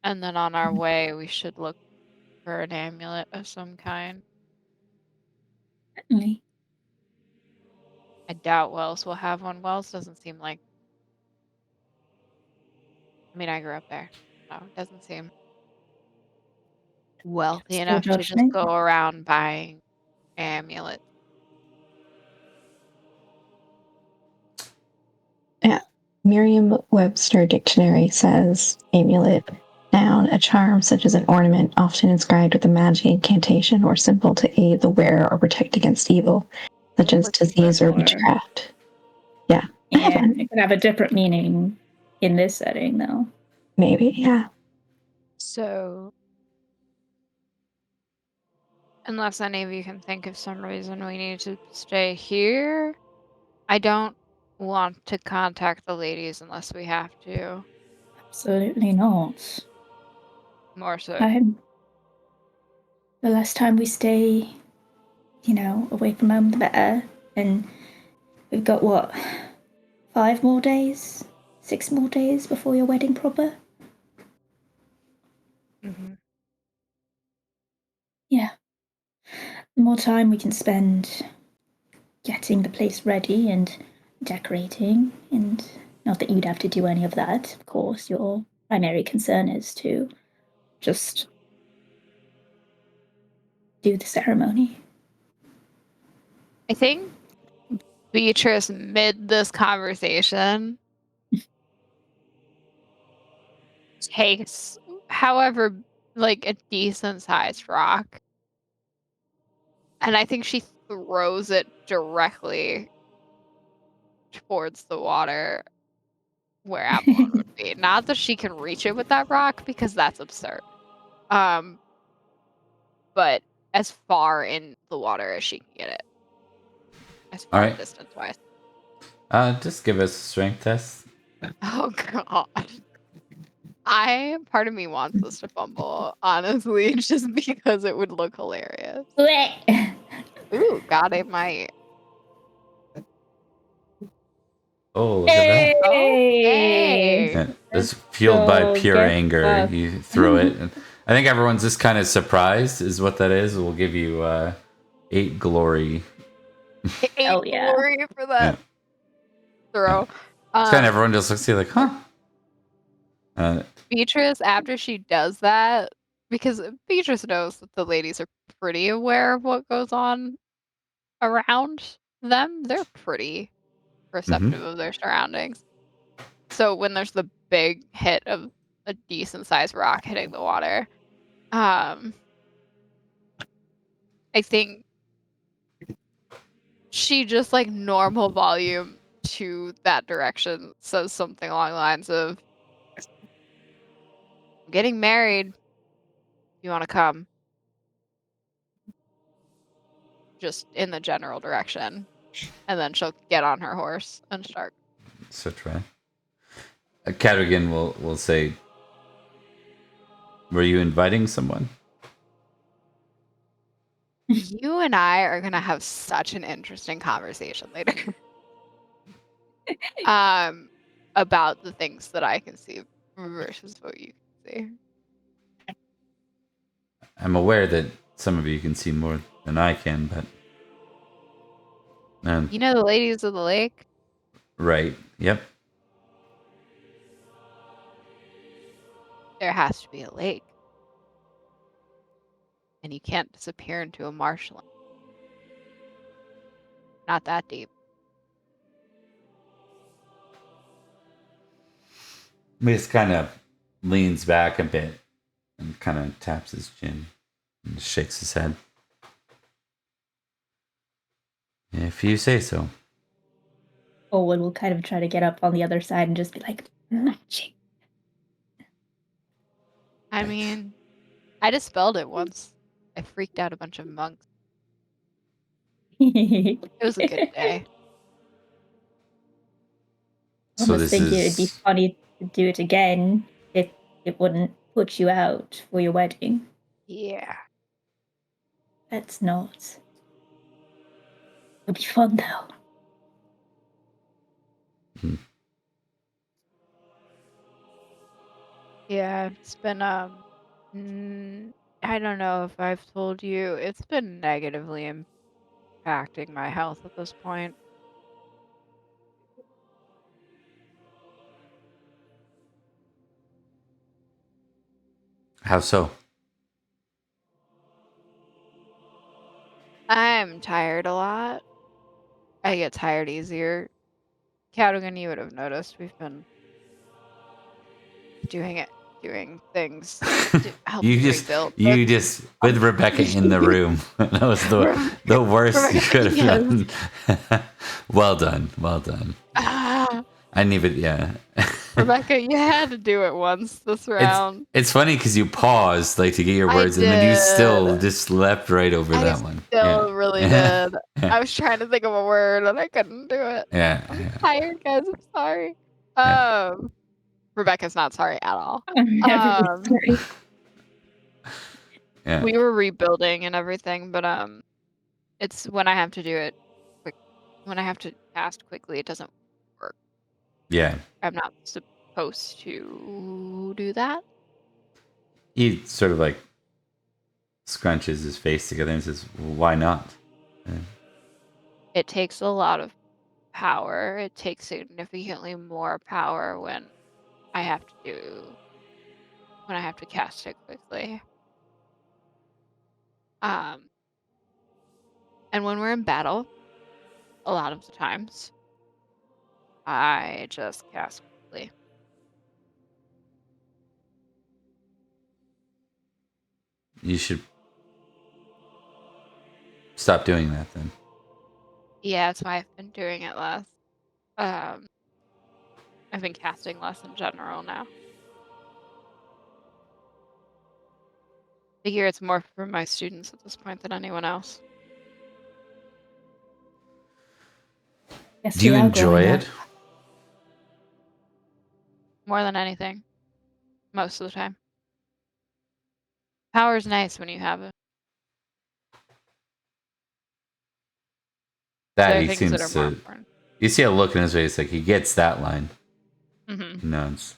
then on our way, we should look for an amulet of some kind. Certainly. I doubt Wells will have one. Wells doesn't seem like. I mean, I grew up there. No, it doesn't seem. wealthy Still enough to judge just me? go around buying amulets. Yeah. Merriam-Webster dictionary says amulet, noun, a charm such as an ornament often inscribed with a magic incantation or symbol to aid the wearer or protect against evil, such as disease or witchcraft. Yeah. Yeah, it could have a different meaning in this setting, though. Maybe, yeah. So, unless any of you can think of some reason we need to stay here, I don't want to contact the ladies unless we have to. Absolutely not. More so. The less time we stay, away from home, the better. And we've got, what, 5 more days? 6 more days before your wedding proper? Mm-hmm. Yeah. The more time we can spend getting the place ready and decorating, and not that you'd have to do any of that, of course. Your primary concern is to just do the ceremony. I think Beatrice, mid this conversation, takes, however, like a decent sized rock, and I think she throws it directly towards the water where Avalon would be. Not that she can reach it with that rock, because that's absurd. But as far in the water as she can get it. As far Alright. distance wise. Just give us a strength test. Oh god. Part of me wants us to fumble, honestly, just because it would look hilarious. Ooh, God, it might. Oh, look at that. Okay. Yeah, it's fueled by So pure guess anger. what? You throw it. And I think everyone's just kind of surprised, is what that is. We'll give you 8 glory. 8 Hell yeah. glory for that throw. It's kind of everyone just looks at you like, huh? Beatrice, after she does that, because Beatrice knows that the ladies are pretty aware of what goes on around them. They're pretty receptive of their surroundings. So when there's the big hit of a decent sized rock hitting the water, I think she just like normal volume to that direction says something along the lines of, I'm getting married. You want to come? Just in the general direction. And then she'll get on her horse and start. So try. Cadogan will say, were you inviting someone? You and I are gonna have such an interesting conversation later. About the things that I can see versus what you can see. I'm aware that some of you can see more than I can, but You know the ladies of the lake? right. Yep. There has to be a lake. And you can't disappear into a marshland. Not that deep. He just kind of leans back a bit and kind of taps his chin and shakes his head. If you say so. Owen will kind of try to get up on the other side and just be like, magic. I mean, I dispelled it once. I freaked out a bunch of monks. It was a good day. I So almost this think it'd be is funny to do it again if it wouldn't put you out for your wedding. Yeah. Let's not. It'll be fun though. Yeah, it's been I don't know if I've told you, it's been negatively impacting my health at this point. how so? been tired a lot. I get tired easier. Cadogan, you would have noticed we've been doing things to help you you just rebuild. you just with Rebecca in the room. That was the worst you could have done. Well done. Ah, I didn't even yeah. Rebecca, you had to do it once this round. It's funny because you paused like to get your I words, and then you still did. just leapt right over I that one. still really Yeah. did. I was trying to think of a word and I couldn't do it. Yeah. I'm tired, guys. I'm sorry. Yeah. Rebecca's not sorry at all. I'm never Sorry. Yeah. We were rebuilding and everything, but it's when I have to do it quick. When I have to cast quickly, it doesn't work. Yeah. I'm not supposed to do that. He sort of like scrunches his face together and says, "Why not?" It takes a lot of power. It takes significantly more power when I have to cast it quickly. Um, and when we're in battle, a lot of the times, I just cast quickly. You should stop doing that then. Yeah, that's why I've been doing it less. Um, I've been casting less in general now. Figure it's more for my students at this point than anyone else. Yes, Do you we are enjoy growing up. it? More than anything, most of the time. Power's nice when you have it. That There are he things that are seems more to. important. You see a look in his face like he gets that line. Hmm. He nods.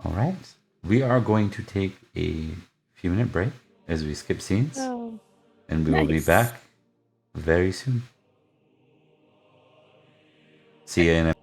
All right. We are going to take a few-minute break as we skip scenes, Oh. and we will be Nice. back very soon. See you in a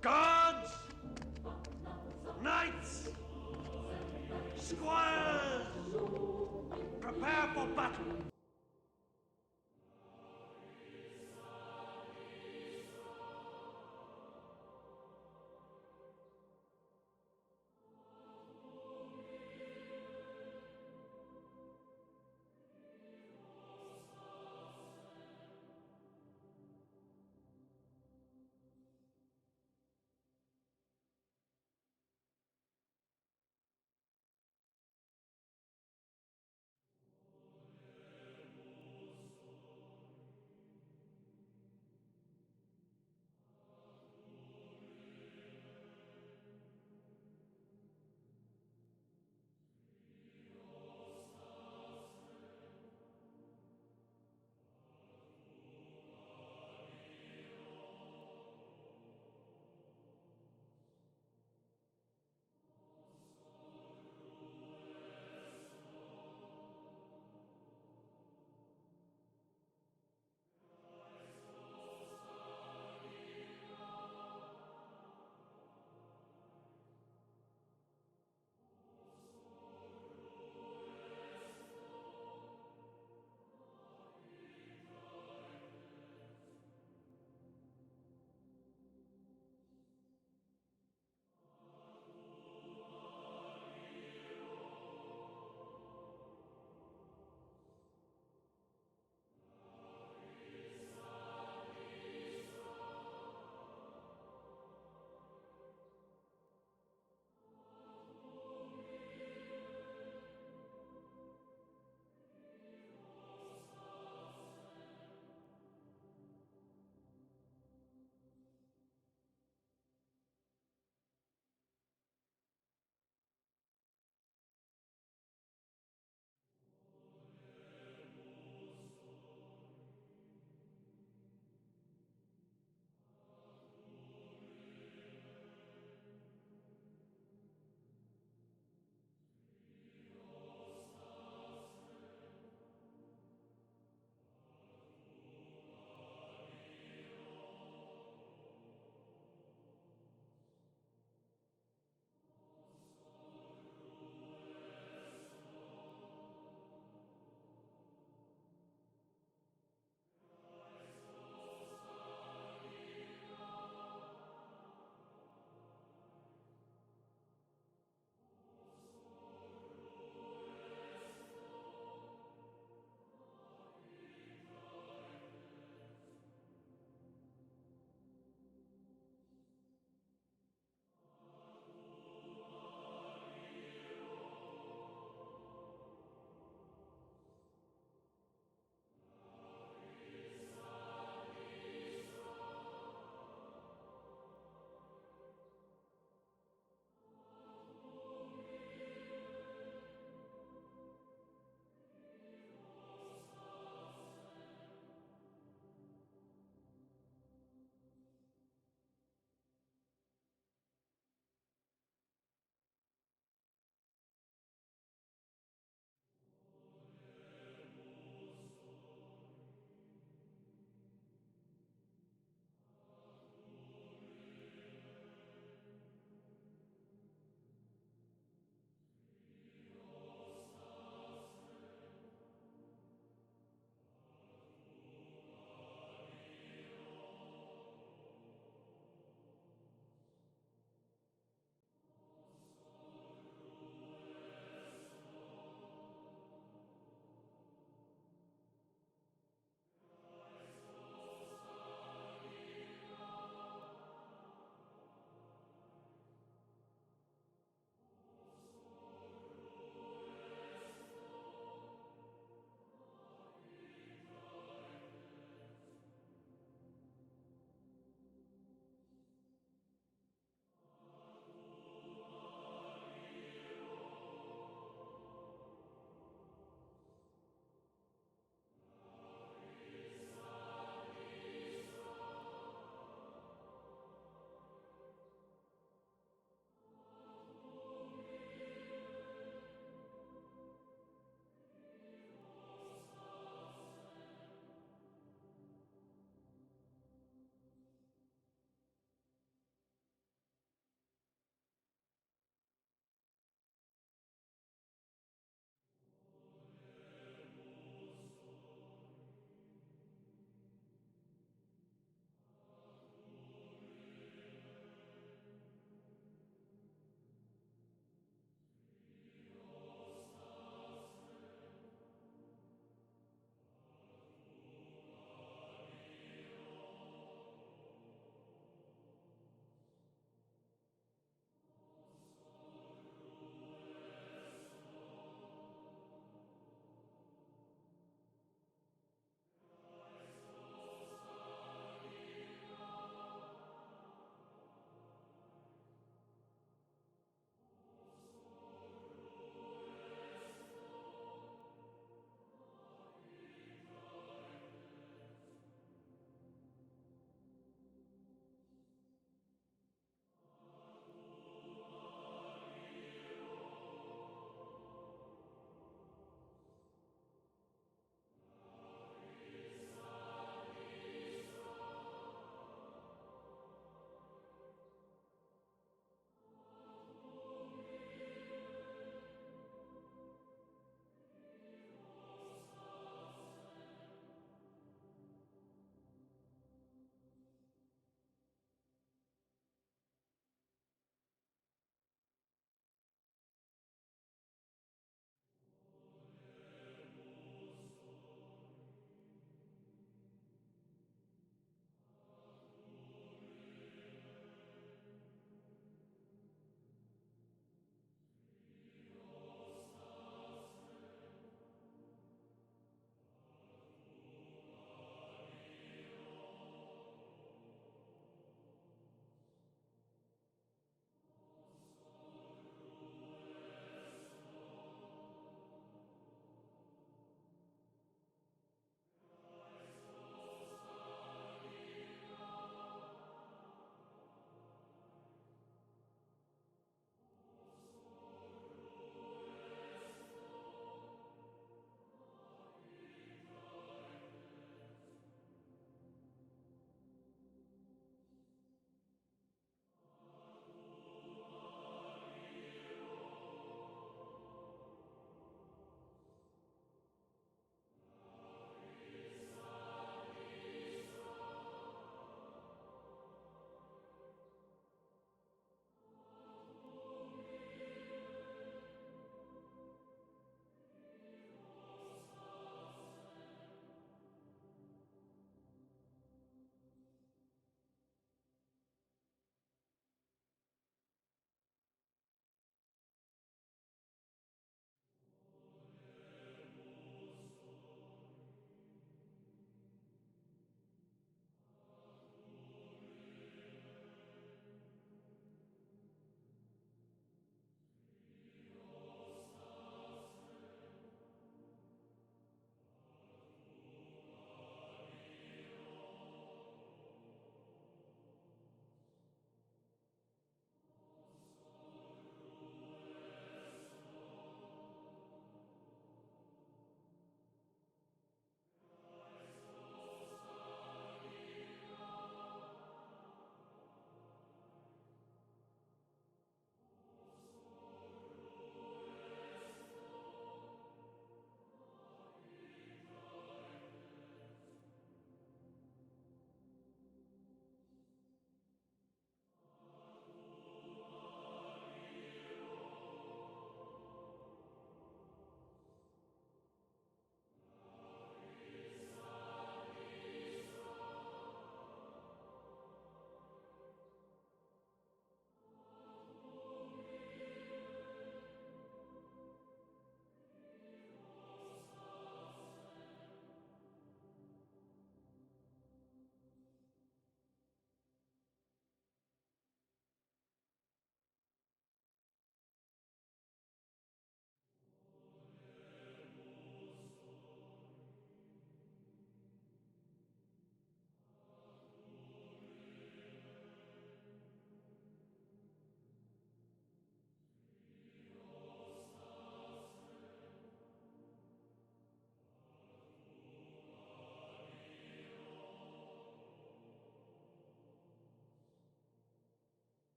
Guards! Knights! Squires! Prepare for battle!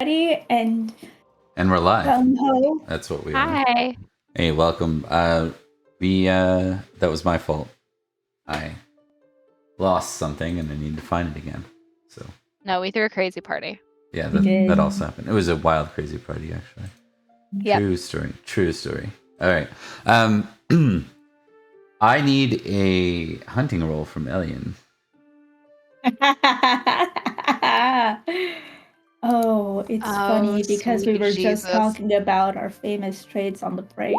ready and we're live. gung ho. That's what we are. Hi. Hey, welcome. That was my fault. I lost something and I need to find it again. So No, we threw a crazy party. yeah, did. that also happened. It was a wild, crazy party, actually. Yep. True story. True story. All right. I need a hunting roll from Elian. Oh, it's funny because we sweet were just Jesus. talking about our famous traits on the break.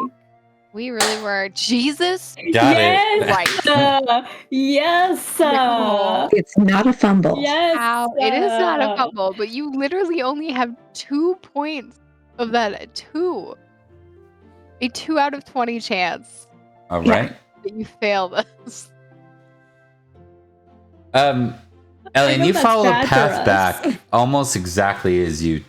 We really were. Jesus. Got yes! it. Right. Yes! No. It's not a fumble. Yes! Ow. It is not a fumble, but you literally only have 2 points of that. 2. A 2 out of 20 chance All right. that you fail this. Elian, know you that's follow the bad for path us. back almost exactly as you'd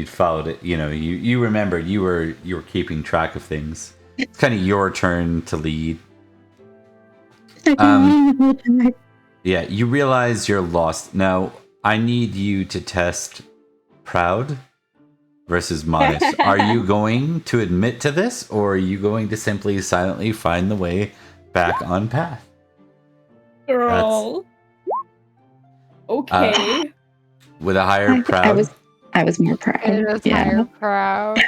followed it. You know, you remember you were keeping track of things. It's kind of your turn to lead. Yeah, you realize you're lost. Now, I need you to test proud versus modest. Are you going to admit to this, or are you going to simply silently find the way back on path? Girl. Okay. With a higher proud, I was more proud. It is higher proud.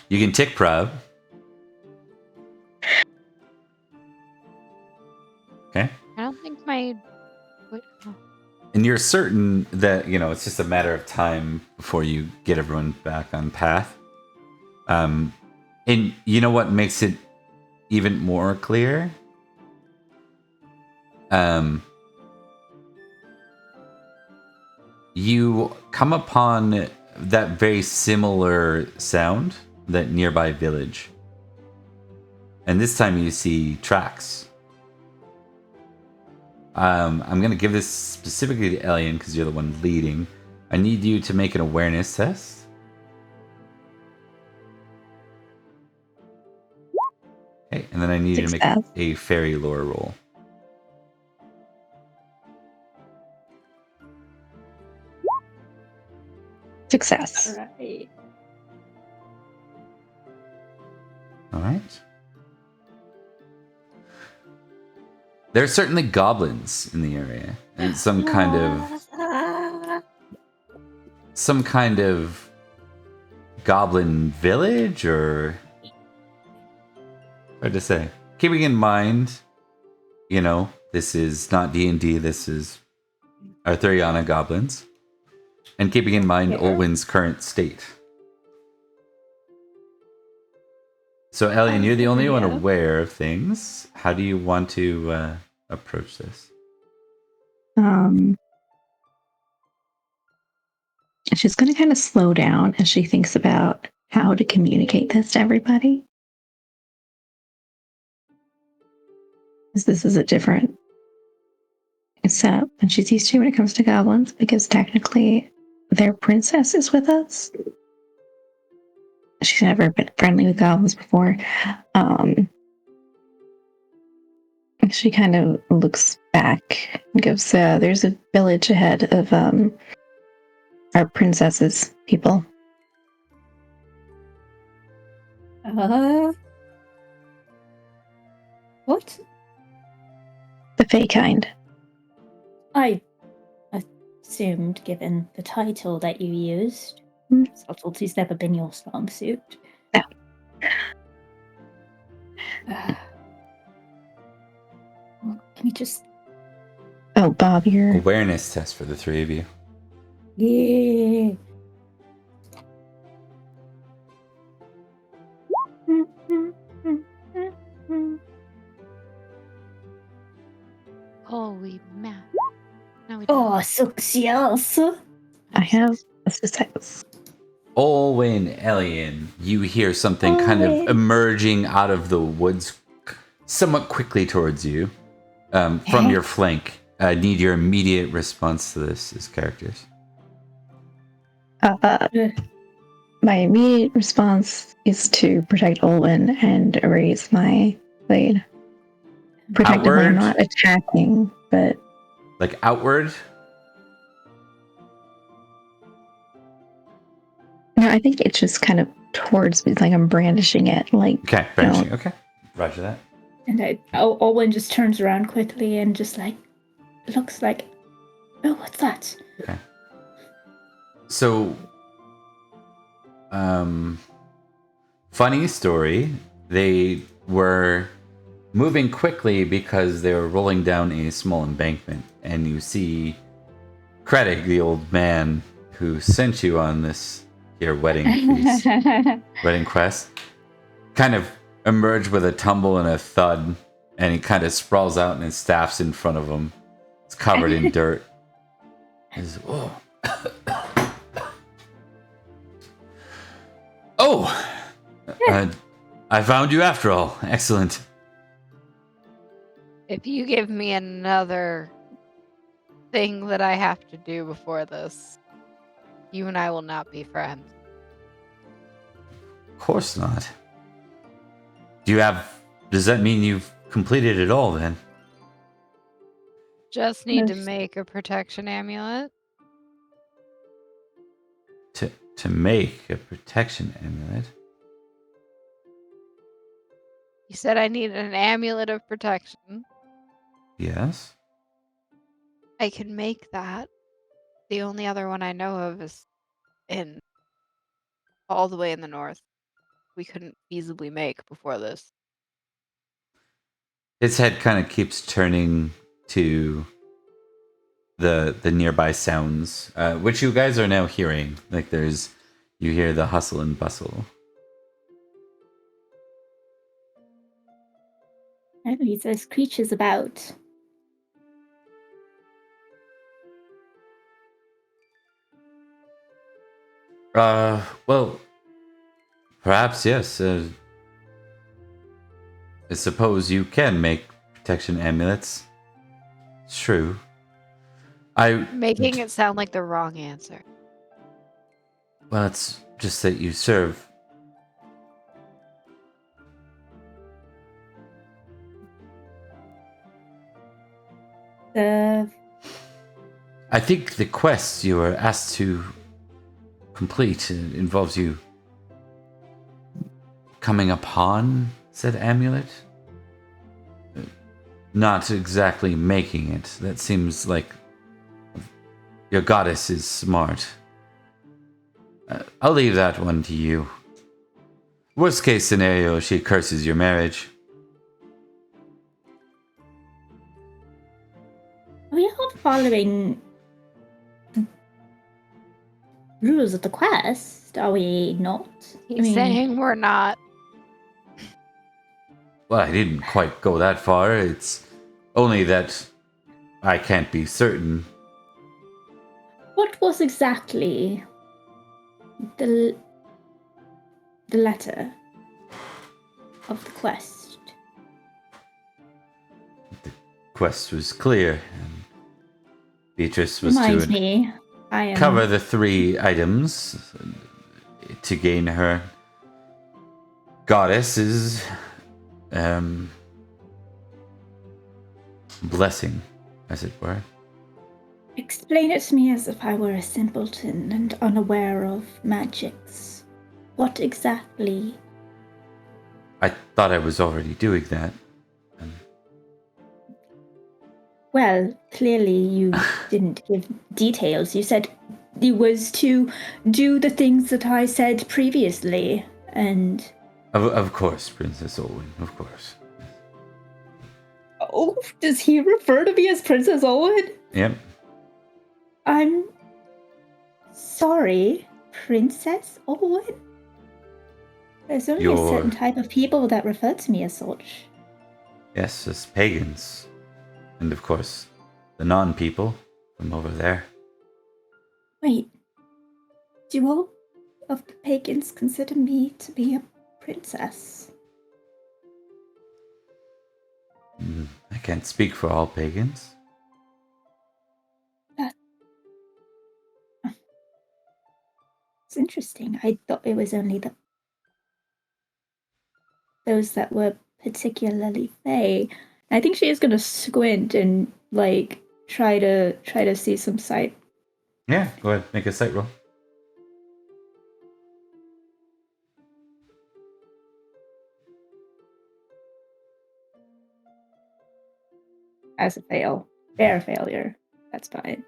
you can tick proud. Okay. I don't think my. And you're certain that, you know, it's just a matter of time before you get everyone back on path. And you know what makes it even more clear? You come upon that very similar sound, that nearby village. And this time you see tracks. I'm going to give this specifically to Elian because you're the one leading. I need you to make an awareness test. Okay, and then I need you to make a fairy lore roll. Success. Right. All right. There are certainly goblins in the area, and some kind of goblin village, or hard to say. Keeping in mind, you know, this is not D&D. This is Arthuriana goblins, and keeping in mind Olwen's current state. So, Elian, you're the only one aware of things. How do you want to approach this? She's going to kind of slow down as she thinks about how to communicate this to everybody. Because this is a different setup than she's used to when it comes to goblins, because technically their princess is with us. She's never been friendly with goblins before. She kind of looks back and goes, there's a village ahead of our princess's people. What? The Fae kind. I assumed, given the title that you used, subtlety's never been your strong suit. No. Can you just... Oh, Bob, you're... Awareness test for the three of you. Yeah. Holy man. No, we Oh, success! I have a success. Olwen, Elian, you hear something kind of emerging out of the woods somewhat quickly towards you from your flank. I need your immediate response to this as characters. My immediate response is to protect Olwen and raise my blade. Protect him when I'm not attacking, but... Like outward? No, I think it's just kind of towards me, like I'm brandishing it. Like, Okay, brandishing. Okay, roger that. And Owen just turns around quickly and just like looks like, oh, what's that? Okay. So, funny story. They were moving quickly because they were rolling down a small embankment, and you see Credit, the old man who sent you on this your wedding feast, wedding quest, kind of emerge with a tumble and a thud, and he kind of sprawls out, and his staff's in front of him. It's covered in dirt. He's, whoa. Oh, I found you after all. Excellent. If you give me another thing that I have to do before this, you and I will not be friends. Of course not. Does that mean you've completed it all then? Just need to Yes. make a protection amulet. To make a protection amulet? You said I need an amulet of protection. Yes. I can make that. The only other one I know of is all the way in the north. We couldn't feasibly make before this. His head kind of keeps turning to the nearby sounds, which you guys are now hearing. Like you hear the hustle and bustle. Apparently there's creatures about. Well, perhaps yes. I suppose you can make protection amulets. It's true. Making it sound like the wrong answer. Well, it's just that you serve. The I think the quest you were asked to complete involves you coming upon said amulet. Not exactly making it. That seems like your goddess is smart. I'll leave that one to you. Worst case scenario, she curses your marriage. we are following rules of the quest, are we not? He's saying we're not. Well, I didn't quite go that far. It's only that I can't be certain. What was exactly the letter of the quest? Quest was clear, and Beatrice was Reminds to me, I am cover the 3 items to gain her goddess's blessing, as it were. Explain it to me as if I were a simpleton and unaware of magics. What exactly? I thought I was already doing that. Well, clearly you didn't give details. You said it was to do the things that I said previously, and... Of course, Princess Olwen, of course. Oh, does he refer to me as Princess Owen? Yep. I'm sorry, Princess Owen? There's only a certain type of people that refer to me as such. Yes, as pagans. And of course, the non-people from over there. Wait, do all of the pagans consider me to be a princess? I can't speak for all pagans. It's interesting. I thought it was only those that were particularly fey. I think she is gonna squint and like try to see some sight. Yeah, go ahead, make a sight roll. as a fail. Fair failure. That's fine.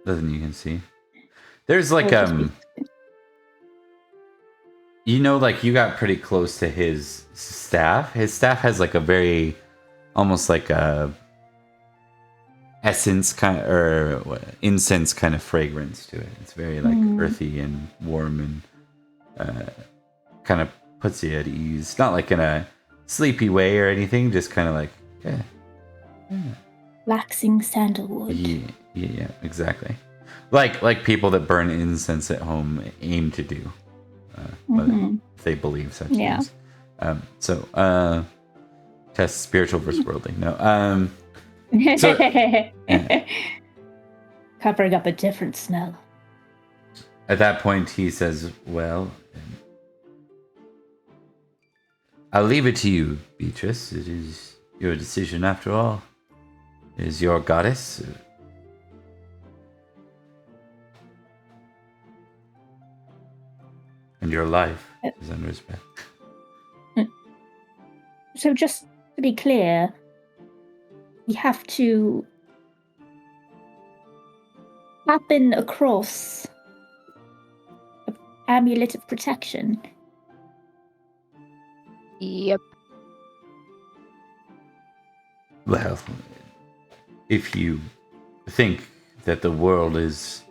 Nothing you can see. There's like It'll just be- you know, like you got pretty close to his staff. His staff has like a very, almost like a essence kind of, or incense kind of fragrance to it. It's very like earthy and warm and kind of puts you at ease. Not like in a sleepy way or anything. Just kind of like Waxing sandalwood. yeah, exactly. Like people that burn incense at home aim to do. But if they believe such things. Test spiritual versus worldly. No. Covering up a different smell. At that point, he says, well, I'll leave it to you, Beatrice. It is your decision after all. It is your goddess. And your life is under respect. So just to be clear, we have to happen across an amulet of protection. Yep. Well, if you think that the world is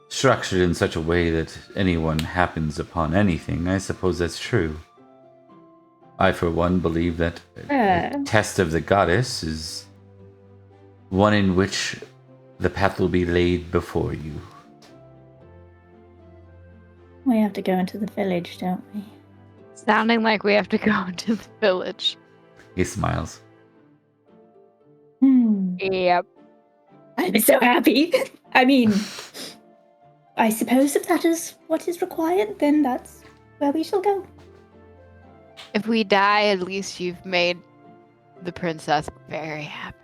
structured in such a way that anyone happens upon anything, I suppose that's true. I, for one, believe that the test of the goddess is one in which the path will be laid before you. We have to go into the village, don't we? Sounding like we have to go to the village. He smiles. Yep. I'm so happy. I mean, I suppose if that is what is required, then that's where we shall go. If we die, at least you've made the princess very happy.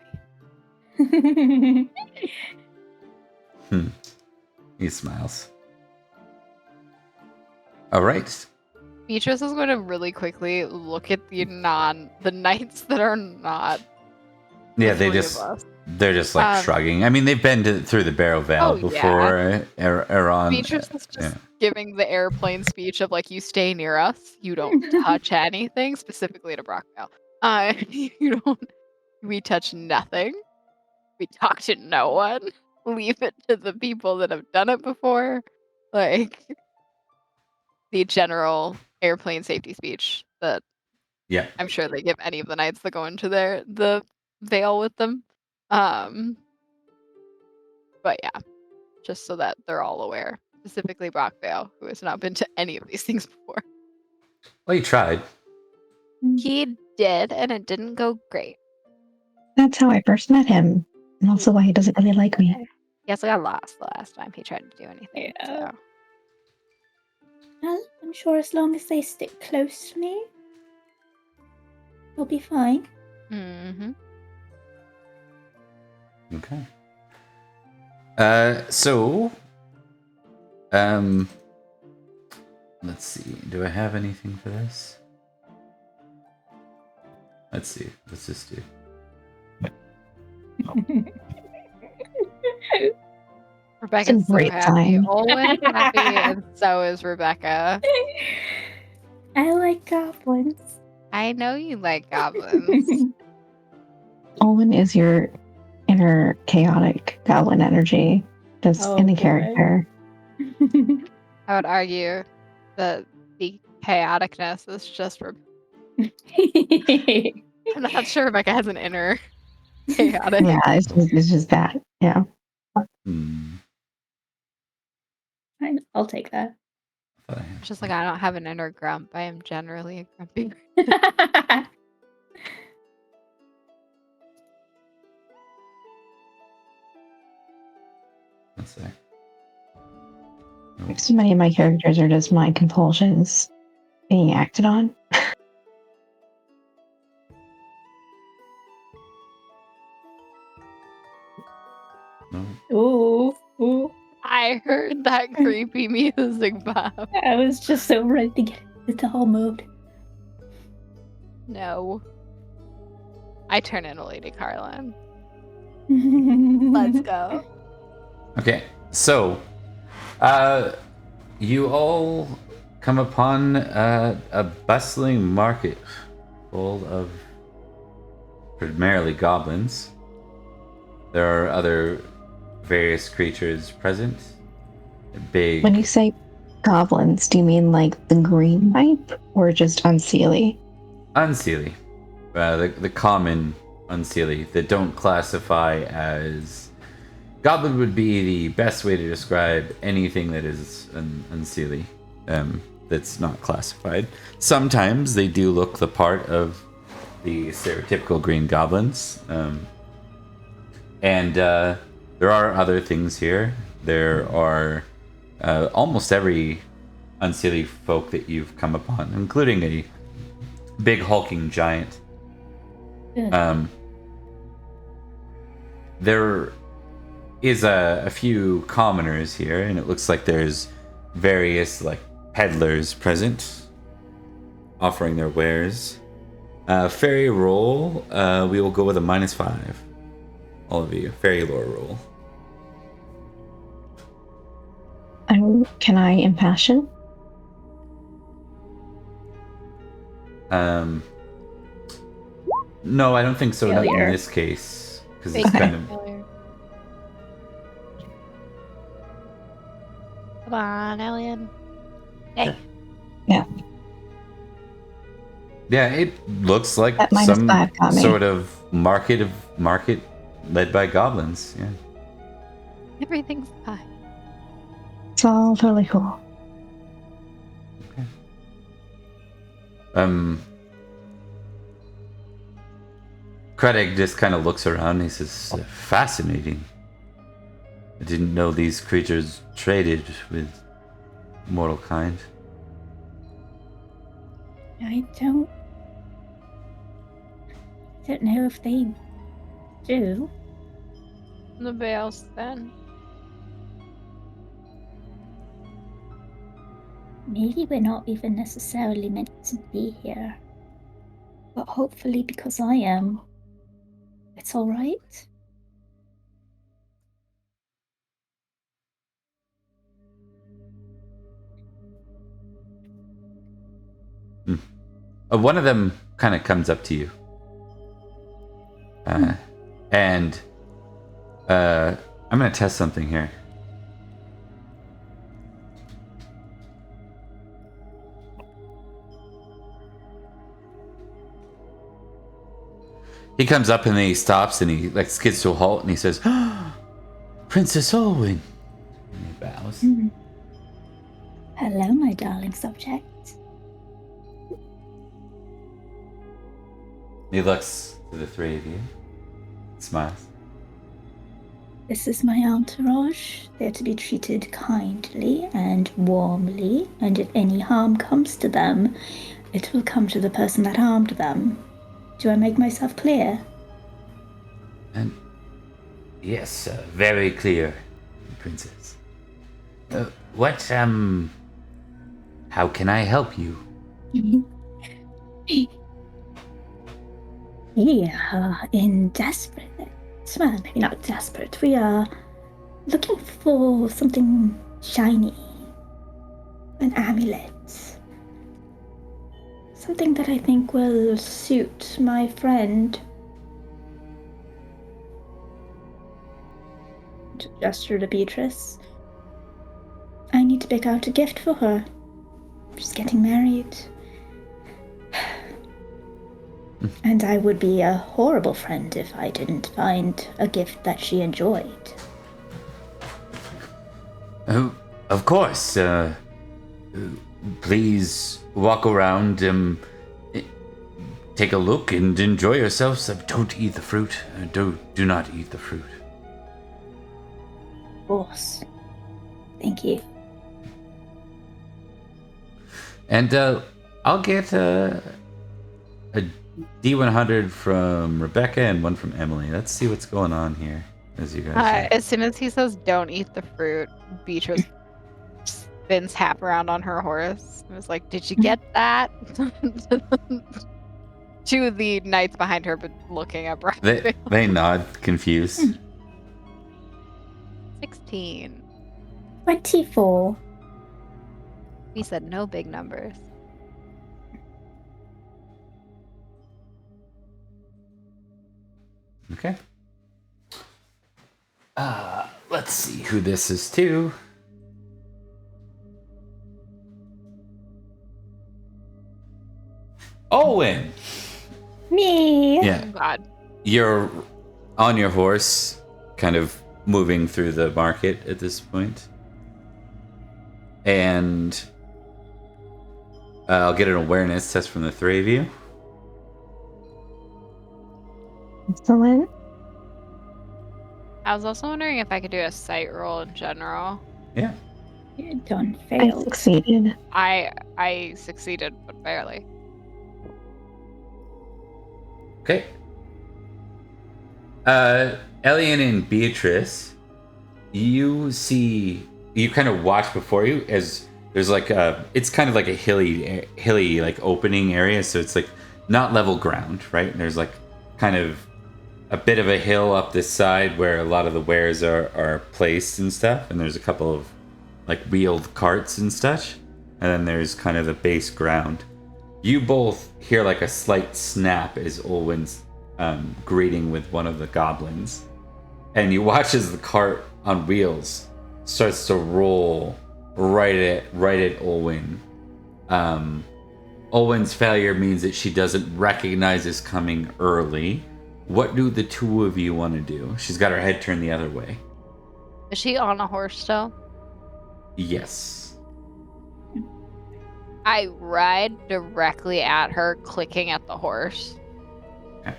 He smiles. All right. Beatrice is going to really quickly look at the knights that are not. Yeah, the three of us. they're just like shrugging. I mean, they've been through the Barrow Vale before. Aaron. Beatrice is just giving the airplane speech of like, you stay near us, you don't touch anything, specifically to Brockvale. We touch nothing. We talk to no one. Leave it to the people that have done it before. Like the general airplane safety speech that I'm sure they give any of the knights that go into the Vale with them. But yeah, just so that they're all aware. Specifically Brockvale, who has not been to any of these things before. Well, he tried. He did, and it didn't go great. That's how I first met him, and also why he doesn't really like me. He also got lost the last time he tried to do anything. Yeah. So. Well, I'm sure as long as they stick close to me, we'll be fine. Mm-hmm. Okay. Let's see. Do I have anything for this? Let's see. Let's just do. Rebecca's so great happy. sign. Always happy, and so is Rebecca. I like goblins. I know you like goblins. Olwen is your inner chaotic goblin energy, just in the character. I would argue that the chaoticness is just. I'm not sure Rebecca has an inner chaotic. Yeah, it's just that. Yeah. I'll take that. Just like I don't have an inner grump. I am generally a grumpy. Let's see. So many of my characters are just my compulsions being acted on. Ooh. I heard that creepy music, Bob. I was just so ready to get into doll mode. No. I turn into Lady Carlin. Let's go. Okay, so you all come upon a bustling market full of primarily goblins. There are other various creatures present. Big. When you say goblins, do you mean like the green type or just unseelie? Unseelie. The common unseelie that don't classify as. Goblin would be the best way to describe anything that is unseelie, that's not classified. Sometimes they do look the part of the stereotypical green goblins. And there are other things here. There are almost every unseelie folk that you've come upon, including a big hulking giant. Good. There is a few commoners here, and it looks like there's various like peddlers present, offering their wares. Fairy roll, we will go with a -5. All of you, fairy lore roll. Can I impassion? No, I don't think so. Not in Failure. this case, because Fake it's kind of. failure. Come on, Alien. Hey. Yeah. Yeah, it looks like That some -5 got me. sort of market led by goblins. Yeah. Everything's fine. It's all totally cool. Kredek just kind of looks around and he says, fascinating. I didn't know these creatures traded with mortal kind. I don't know if they do. Nobody else then. Maybe we're not even necessarily meant to be here. But hopefully, because I am, it's alright. One of them kind of comes up to you. And I'm going to test something here. He comes up and then he stops and he like skids to a halt and he says, Princess Olwyn. And he bows. Hello, my darling subject. He looks to the three of you, smiles. This is my entourage. They're to be treated kindly and warmly, and if any harm comes to them, it will come to the person that harmed them. Do I make myself clear? And yes, very clear, Princess. How can I help you? We are in desperate. Well, maybe not desperate. We are looking for something shiny. An amulet. Something that I think will suit my friend. Gesture to Beatrice. I need to pick out a gift for her. She's getting married. And I would be a horrible friend if I didn't find a gift that she enjoyed. Oh, of course. Please walk around, take a look and enjoy yourselves. Don't eat the fruit. Do not eat the fruit. Of course. Thank you. And I'll get a D100 from Rebecca and one from Emily. Let's see what's going on here. As you guys. As soon as he says don't eat the fruit, Beatrice spins half around on her horse and was like, did you get that? to the knights behind her, but looking at Brian. They nod, confused. 16. 24. We said no big numbers. Okay. Let's see who this is to. Owen! Me. Yeah. Oh God. You're on your horse, kind of moving through the market at this point. And I'll get an awareness test from the three of you. Excellent. I was also wondering if I could do a sight roll in general. Yeah. You done I failed. succeeded. I succeeded, but barely. Okay. Elian and Beatrice, you kind of watch before you as there's like it's kind of like a hilly like opening area, so it's like not level ground, right? There's like kind of a bit of a hill up this side where a lot of the wares are placed and stuff, and there's a couple of like wheeled carts and such, and then there's kind of the base ground. You both hear like a slight snap as Olwen's greeting with one of the goblins, and you watch as the cart on wheels starts to roll right at Olwen. Olwen's failure means that she doesn't recognize us coming early. What do the two of you want to do? She's got her head turned the other way. Is she on a horse still? Yes. I ride directly at her, clicking at the horse.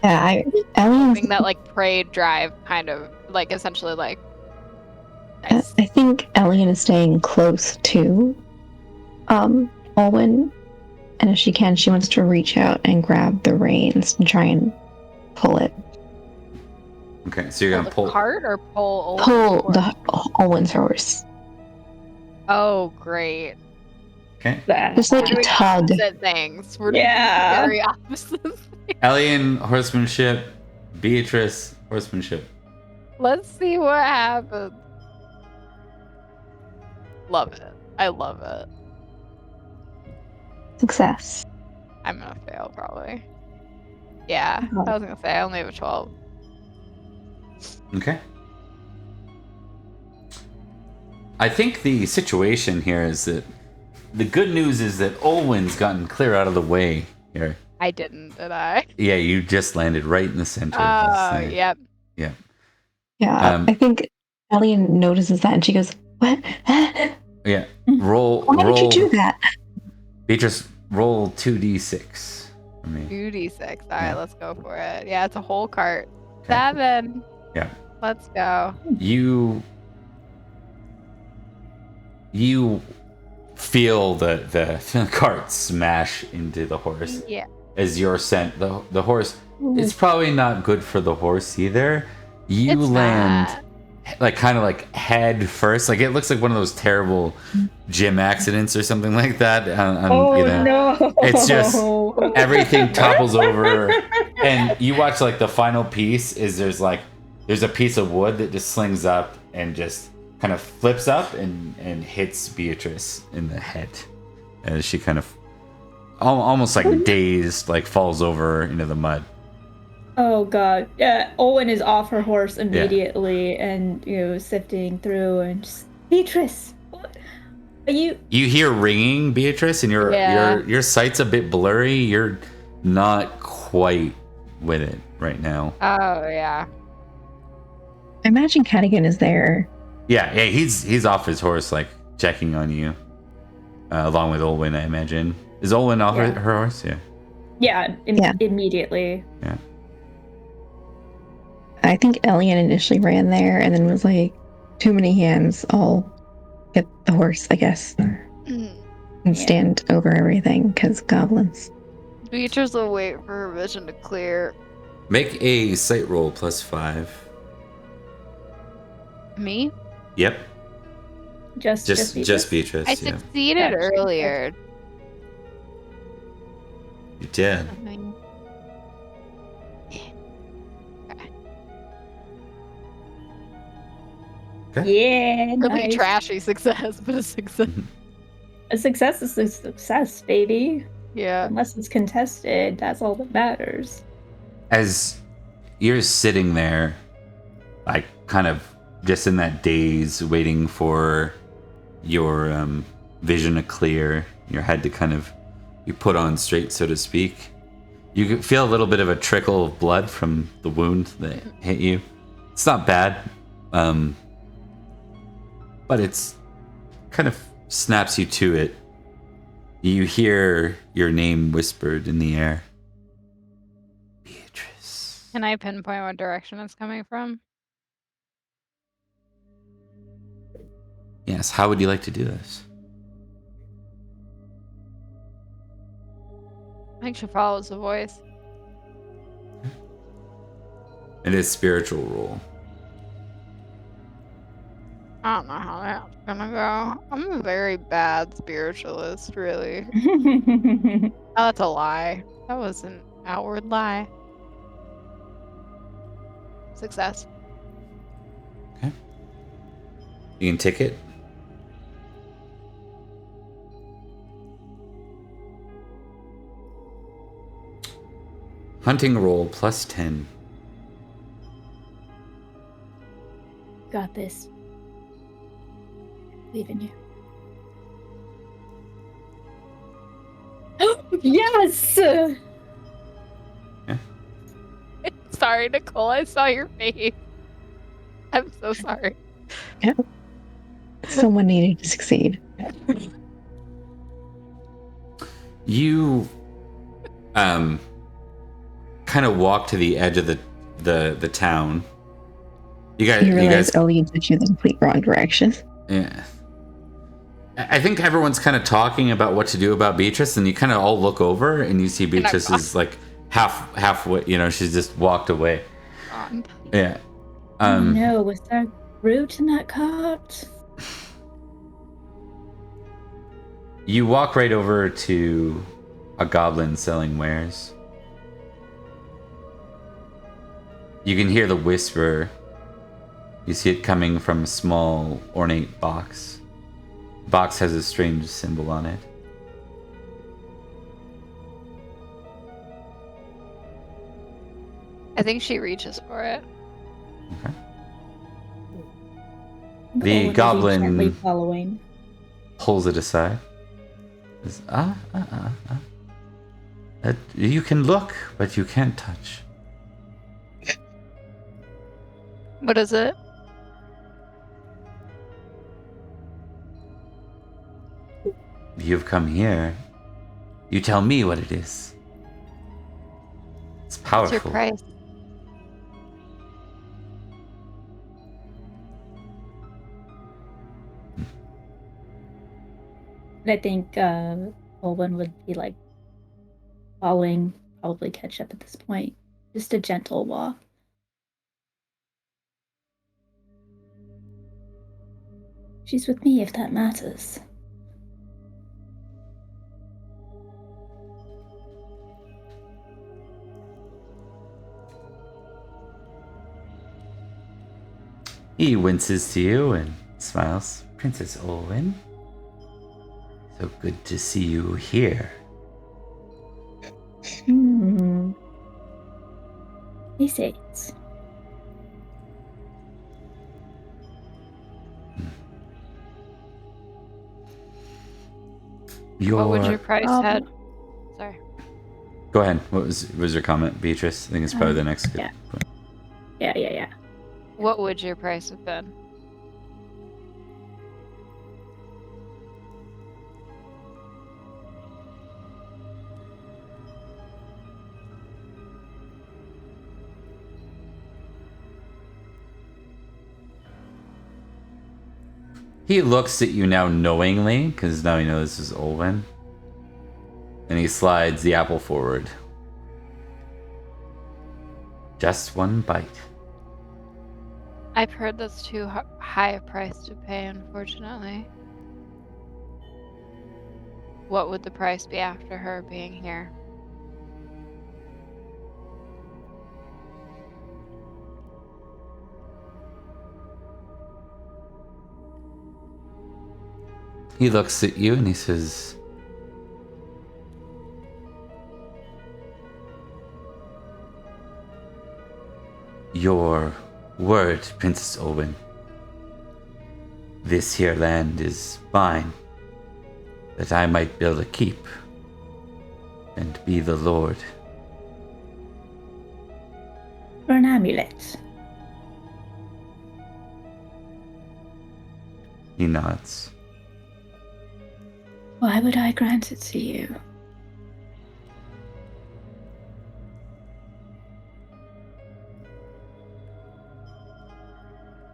Yeah, Elian's, Doing that like parade drive kind of like essentially like I think Elian is staying close to Olwen, and if she can, she wants to reach out and grab the reins and try and pull it. Okay, so you're pull gonna the pull. cart or pull Pull horse? the Olwen's horse. Oh, great. Okay. Just like We're a doing tug. opposite things. We're doing Yeah. very opposite things. Elian, horsemanship. Beatrice, horsemanship. Let's see what happens. Love it. I love it. Success. I'm gonna fail probably. Yeah, I was gonna say I only have a 12. Okay. I think the situation here is that the good news is that Olwen's gotten clear out of the way here. I didn't, did I? Yeah, you just landed right in the center of this Oh, thing. yep. Yeah. Yeah, I think Elian notices that and she goes, "What? Yeah. Roll. Why did you do that?" Beatrice, roll 2d6 for me. 2d6. All Yeah. right, let's go for it. Yeah, it's a whole cart. Okay. 7. Yeah. Let's go. You feel the cart smash into the horse Yeah. as you're sent. The horse, it's probably not good for the horse either. You It's land not. like kind of like head first. Like it looks like one of those terrible gym accidents or something like that. No. It's just everything topples over, and you watch like the final piece is there's a piece of wood that just slings up and just kind of flips up and hits Beatrice in the head as she kind of almost like dazed, like falls over into the mud. Oh god. Yeah, Olwen is off her horse immediately and sifting through and just Beatrice, what are you? You hear ringing, Beatrice, and your sight's a bit blurry. You're not quite with it right now. Oh, yeah. I imagine Cadigan is there. Yeah, he's off his horse, like checking on you, along with Olwen. I imagine is Olwen off her horse? Yeah. Yeah, immediately. Yeah. I think Elian initially ran there and then was like, "Too many hands. I'll get the horse, I guess, and stand over everything because goblins." Beatrice will wait for her vision to clear. Make a sight roll +5. Me? Yep. Just Beatrice. I Yeah. succeeded earlier. You did. Yeah, Really nice. trashy success, but a success. A success is a success, baby. Yeah. Unless it's contested, that's all that matters. As you're sitting there, like kind of just in that daze, waiting for your vision to clear, your head to kind of be put on straight, so to speak. You can feel a little bit of a trickle of blood from the wound that hit you. It's not bad, but it's kind of snaps you to it. You hear your name whispered in the air. Beatrice. Can I pinpoint what direction it's coming from? Yes, how would you like to do this? I think she follows the voice. It is spiritual roll. I don't know how that's gonna go. I'm a very bad spiritualist, really. Oh, that's a lie. That was an outward lie. Success. Okay. You can tick it. Hunting roll plus 10. Got this. Believe in you. Yes! Sorry, Nicole. I saw your face. I'm so sorry. Someone needed to succeed. You kind of walk to the edge of the town. You You realize guys Ellie took you the complete wrong direction. yeah. I think everyone's kind of talking about what to do about Beatrice, and you kind of all look over and you see Beatrice is like halfway, she's just walked away. Yeah. Oh no, was there root in that cart? You walk right over to a goblin selling wares. You can hear the whisper. You see it coming from a small, ornate box. The box has a strange symbol on it. I think she reaches for it. Okay. Owen The will be goblin gently following. pulls it aside. Says, you can look, but you can't touch. What is it? You've come here. You tell me what it is. It's What's powerful. your price? I think Owen would be like following, probably catch up at this point. Just a gentle walk. She's with me if that matters. He winces to you and smiles. Princess Owen, so good to see you here. He says. What would your price head? Sorry. Go ahead. What was your comment, Beatrice? I think it's probably the next good. Yeah. What would your price have been? He looks at you now knowingly, because now he knows this is Olwen. And he slides the apple forward. Just one bite. I've heard that's too high a price to pay, unfortunately. What would the price be after her being here? He looks at you and he says, "Your word, Princess Owen. This here land is mine, that I might build a keep and be the lord." For an amulet. He nods. Why would I grant it to you?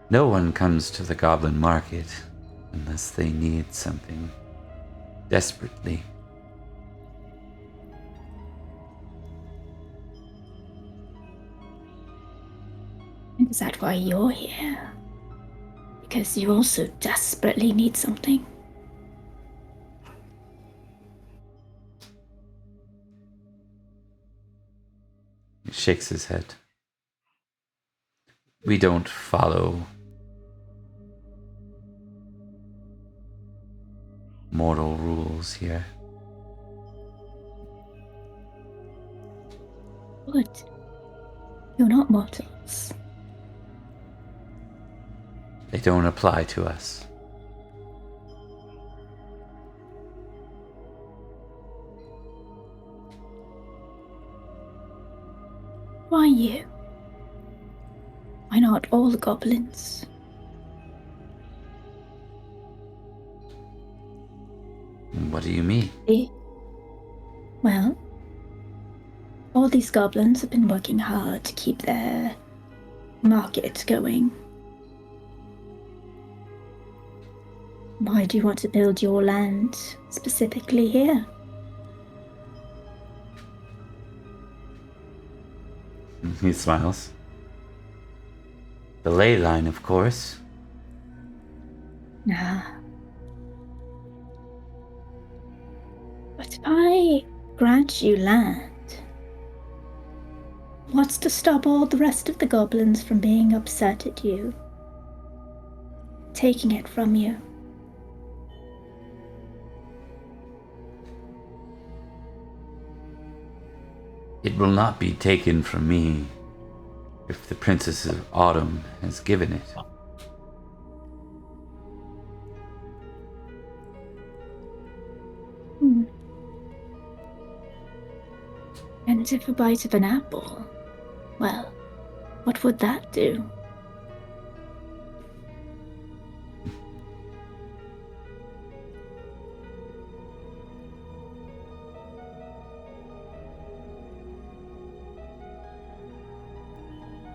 No one comes to the goblin market unless they need something desperately. And is that why you're here? Because you also desperately need something? He shakes his head. We don't follow mortal rules here. What? You're not mortals. They don't apply to us. Why you? Why not all the goblins? What do you mean? Well, all these goblins have been working hard to keep their market going. Why do you want to build your land specifically here? He smiles. The ley line, of course. Nah. But if I grant you land, what's to stop all the rest of the goblins from being upset at you? Taking it from you? It will not be taken from me if the Princess of Autumn has given it. And if a bite of an apple, well, what would that do?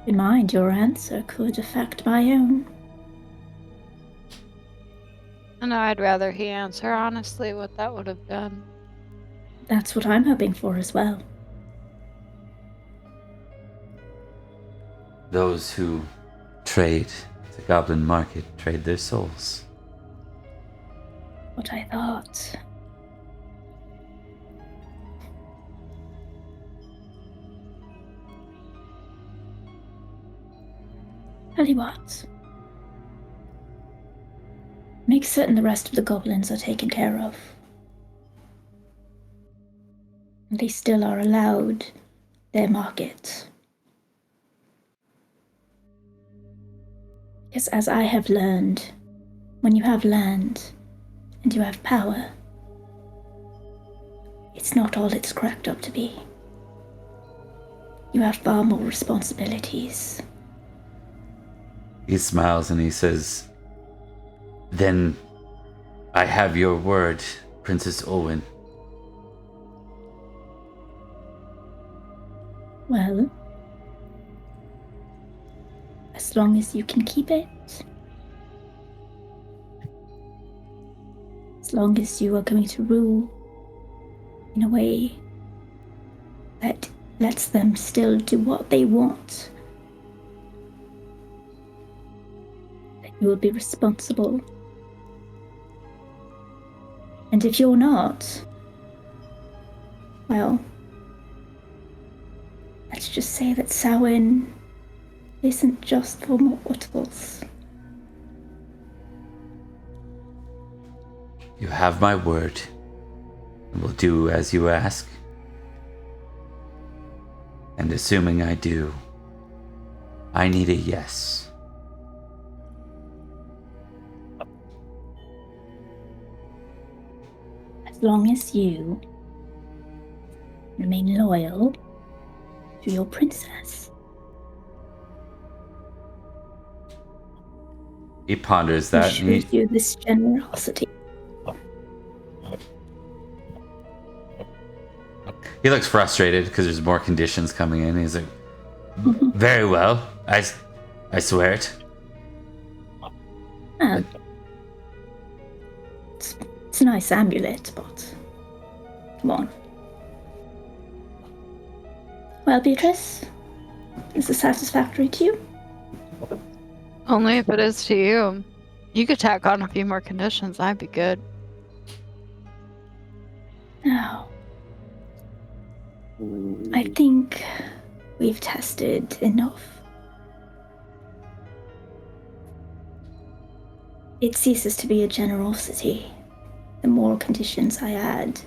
In mind, your answer could affect my own. And I'd rather he answer honestly what that would have done. That's what I'm hoping for as well. Those who trade the goblin market trade their souls. What I thought. Tell you what. Make certain the rest of the goblins are taken care of. And they still are allowed their market. Because as I have learned, when you have land and you have power, it's not all it's cracked up to be. You have far more responsibilities. He smiles and he says, "Then I have your word, Princess Owen." Well, as long as you can keep it, as long as you are going to rule in a way that lets them still do what they want, that you will be responsible. And if you're not, well, let's just say that Samhain isn't just for mortals. You have my word. I will do as you ask. And assuming I do, I need a yes. As long as you remain loyal to your princess. He ponders Who that. And shows you this generosity. he looks frustrated because there's more conditions coming in. He's like, very well. I swear it. It's a nice amulet, but come on. Well, Beatrice, is this satisfactory to you? Only if it is to you. You could tack on a few more conditions. I'd be good. No. I think we've tested enough. It ceases to be a generosity the more conditions I add.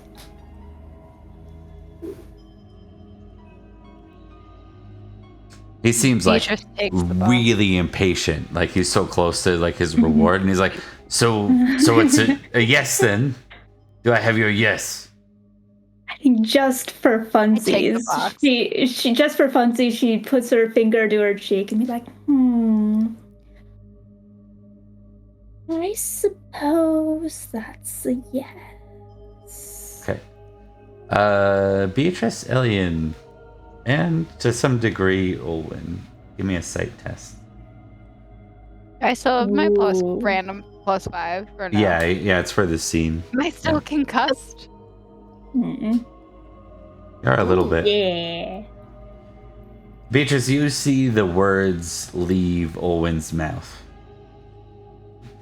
He seems like Beatrice takes the box. really impatient. Like he's so close to like his reward, and he's like, so it's a yes then. Do I have your yes? I think just for funsies, the box. she just for funsies, she puts her finger to her cheek and be like, I suppose that's a yes. Okay. Beatrice, Elian, and to some degree, Olwen. Give me a sight test. I still have my Ooh. random +5 for now. Yeah, it's for the scene. Am I still concussed? Mm-mm. You are a little bit. Yeah. Beatrice, you see the words leave Olwen's mouth.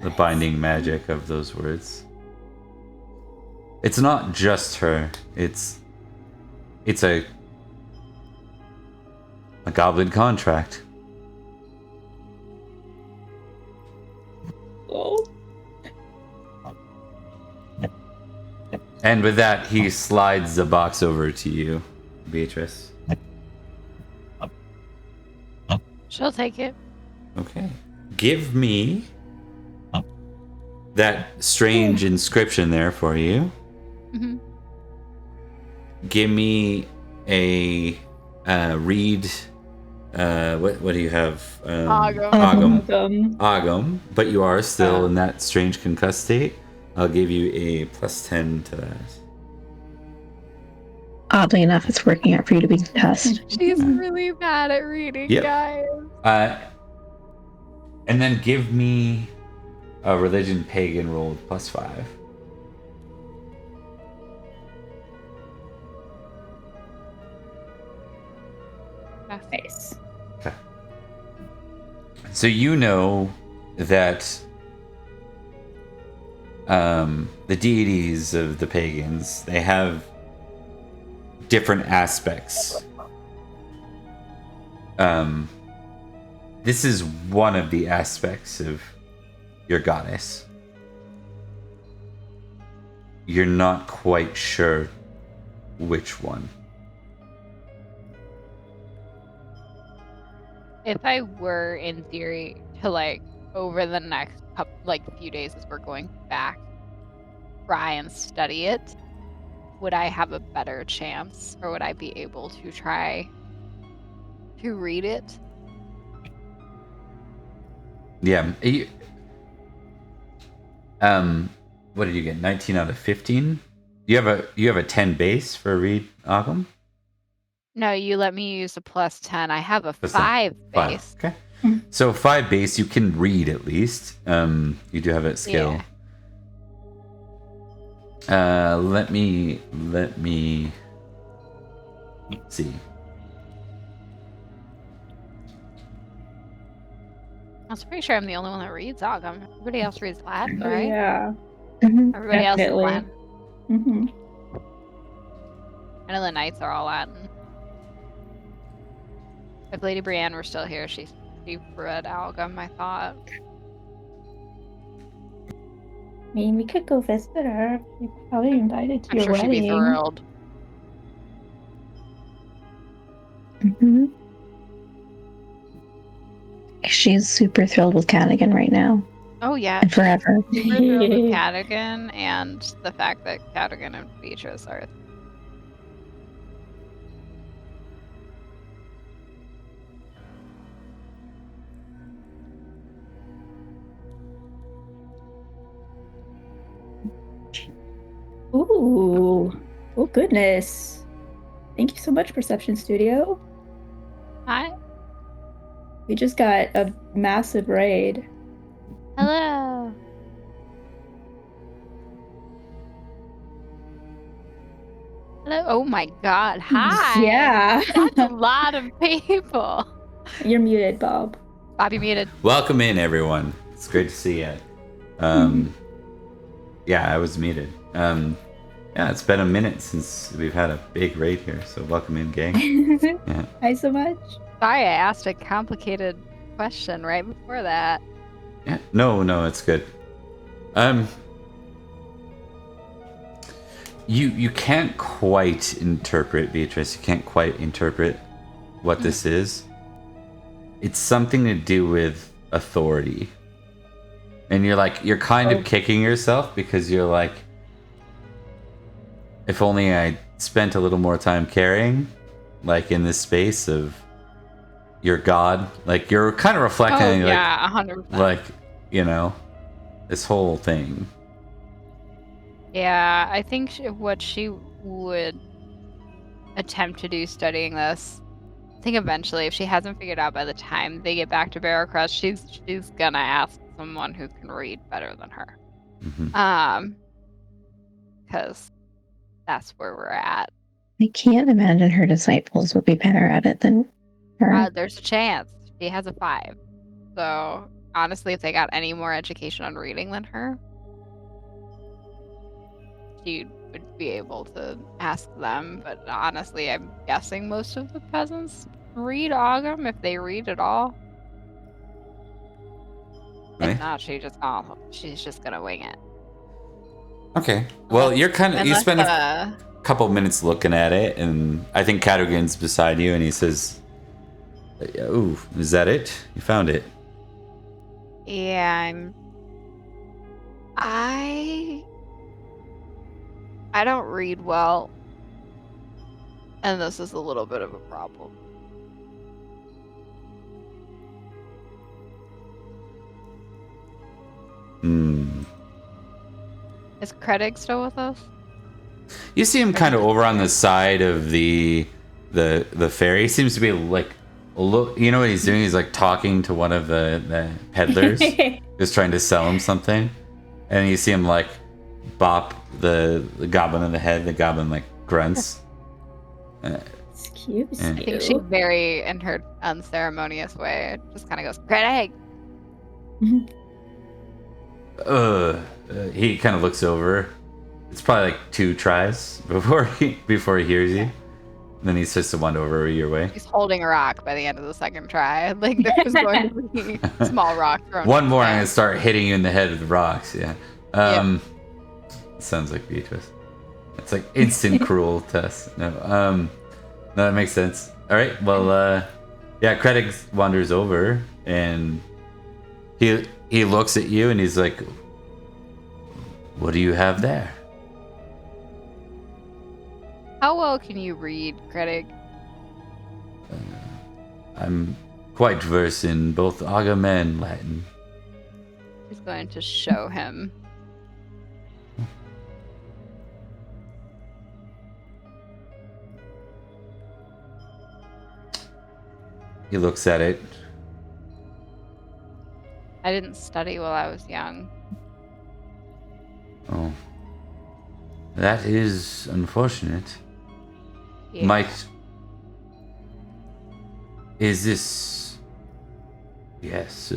The binding magic of those words. It's not just her. It's a goblin contract. Oh. And with that, he slides the box over to you, Beatrice. She'll take it. Okay. Give me that strange inscription there for you. Mm-hmm. Give me a read. What do you have? Agum. But you are still in that strange concussed state. I'll give you a +10 to that. Oddly enough, it's working out for you to be concussed. She's really bad at reading, Yep. guys. And then give me a religion pagan roll with +5. Nice. Okay. So you know that the deities of the pagans, they have different aspects. This is one of the aspects of your goddess. You're not quite sure which one. If I were, in theory, to over the next few days as we're going back, try and study it, would I have a better chance, or would I be able to try to read it? Yeah. What did you get? 19 out of 15? You have a 10 base for read Agum? No, you let me use a +10. I have a 5 base. Okay. So 5 base, you can read at least. You do have that skill. Yeah. Let me see. I was pretty sure I'm the only one that reads Agum. Everybody else reads Latin, right? Yeah. Everybody else is Definitely. Latin. Mm-hmm. I know the knights are all Latin. If Lady Brienne were still here, she read Agum, I thought. mean, we could go visit her. We're probably invited to I'm your sure she'd be wedding. thrilled. Hmm. She's super thrilled with Cadigan right now Oh yeah, and forever. super thrilled with Cadogan and the fact that Cadogan and Beatrice are. Ooh. Oh, goodness. Thank you so much, Perception Studio. Hi. We just got a massive raid. Hello. Hello. Oh my God. Hi. Yeah. That's a lot of people. You're muted, Bob. Bobby muted. Welcome in, everyone. It's great to see you. Yeah, I was muted. Yeah, it's been a minute since we've had a big raid here, so welcome in, gang. Yeah. Hi so much. Sorry, I asked a complicated question right before that. Yeah. No, it's good. You can't quite interpret, Beatrice. You can't quite interpret what this is. It's something to do with authority. And you're kind of kicking yourself because you're like, if only I spent a little more time caring, like in this space of your God. Like you're kind of reflecting, Oh yeah, 100%. like, you know, this whole thing. Yeah, I think what she would attempt to do studying this, I think eventually, if she hasn't figured out by the time they get back to Barrow Crest, she's gonna ask someone who can read better than her. Because that's where we're at. I can't imagine her disciples would be better at it than her. There's a chance. She has a 5. So honestly, if they got any more education on reading than her, she would be able to ask them. But honestly, I'm guessing most of the peasants read Ogham, if they read at all. Right. If not, she's just gonna wing it. Okay. Well, you spend a uh, couple minutes looking at it, and I think Cadogan's beside you, and he says, "Ooh, is that it? You found it?" Yeah, I don't read well, and this is a little bit of a problem. Is Kredig still with us? You see him kind of over on the side of the ferry. He seems to be like, look. You know what he's doing? He's like talking to one of the peddlers, just trying to sell him something. And you see him like bop the goblin on the head. The goblin like grunts. Excuse I think you. she very, in her unceremonious way, just kind of goes, Kredig! He kind of looks over. It's probably like 2 tries before he hears you. And then he starts to wander over your way. He's holding a rock by the end of the second try. Like there's going to be a small rock thrown. One more, I'm gonna start hitting you in the head with rocks. Yeah. Sounds like Beatrice. It's like instant cruel test. No, that makes sense. All right. Well, yeah. Kredig wanders over and he looks at you and he's like, "What do you have there?" How well can you read, Kredig? I'm quite versed in both Ogham and Latin. He's going to show him. He looks at it. I didn't study while I was young. Oh, that is unfortunate. Yeah. Is this? Yes.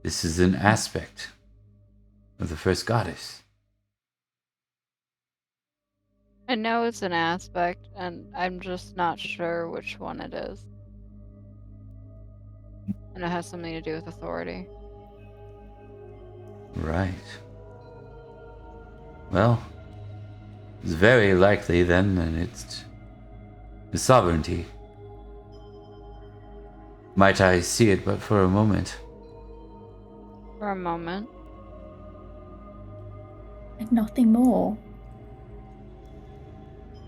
This is an aspect of the first goddess. I know it's an aspect, and I'm just not sure which one it is. And it has something to do with authority. Right. Well, it's very likely then that it's the sovereignty. Might I see it but for a moment? For a moment. And nothing more.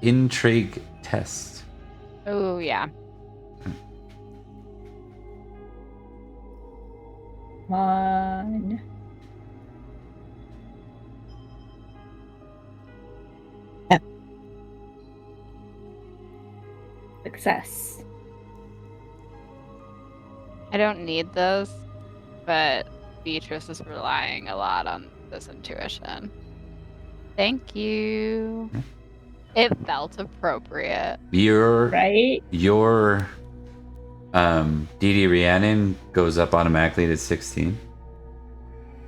Intrigue test. Oh, yeah. Come on. Yep. Success. I don't need this, but Beatrice is relying a lot on this intuition. Thank you. It felt appropriate. Your Right? DD Rhiannon goes up automatically to 16.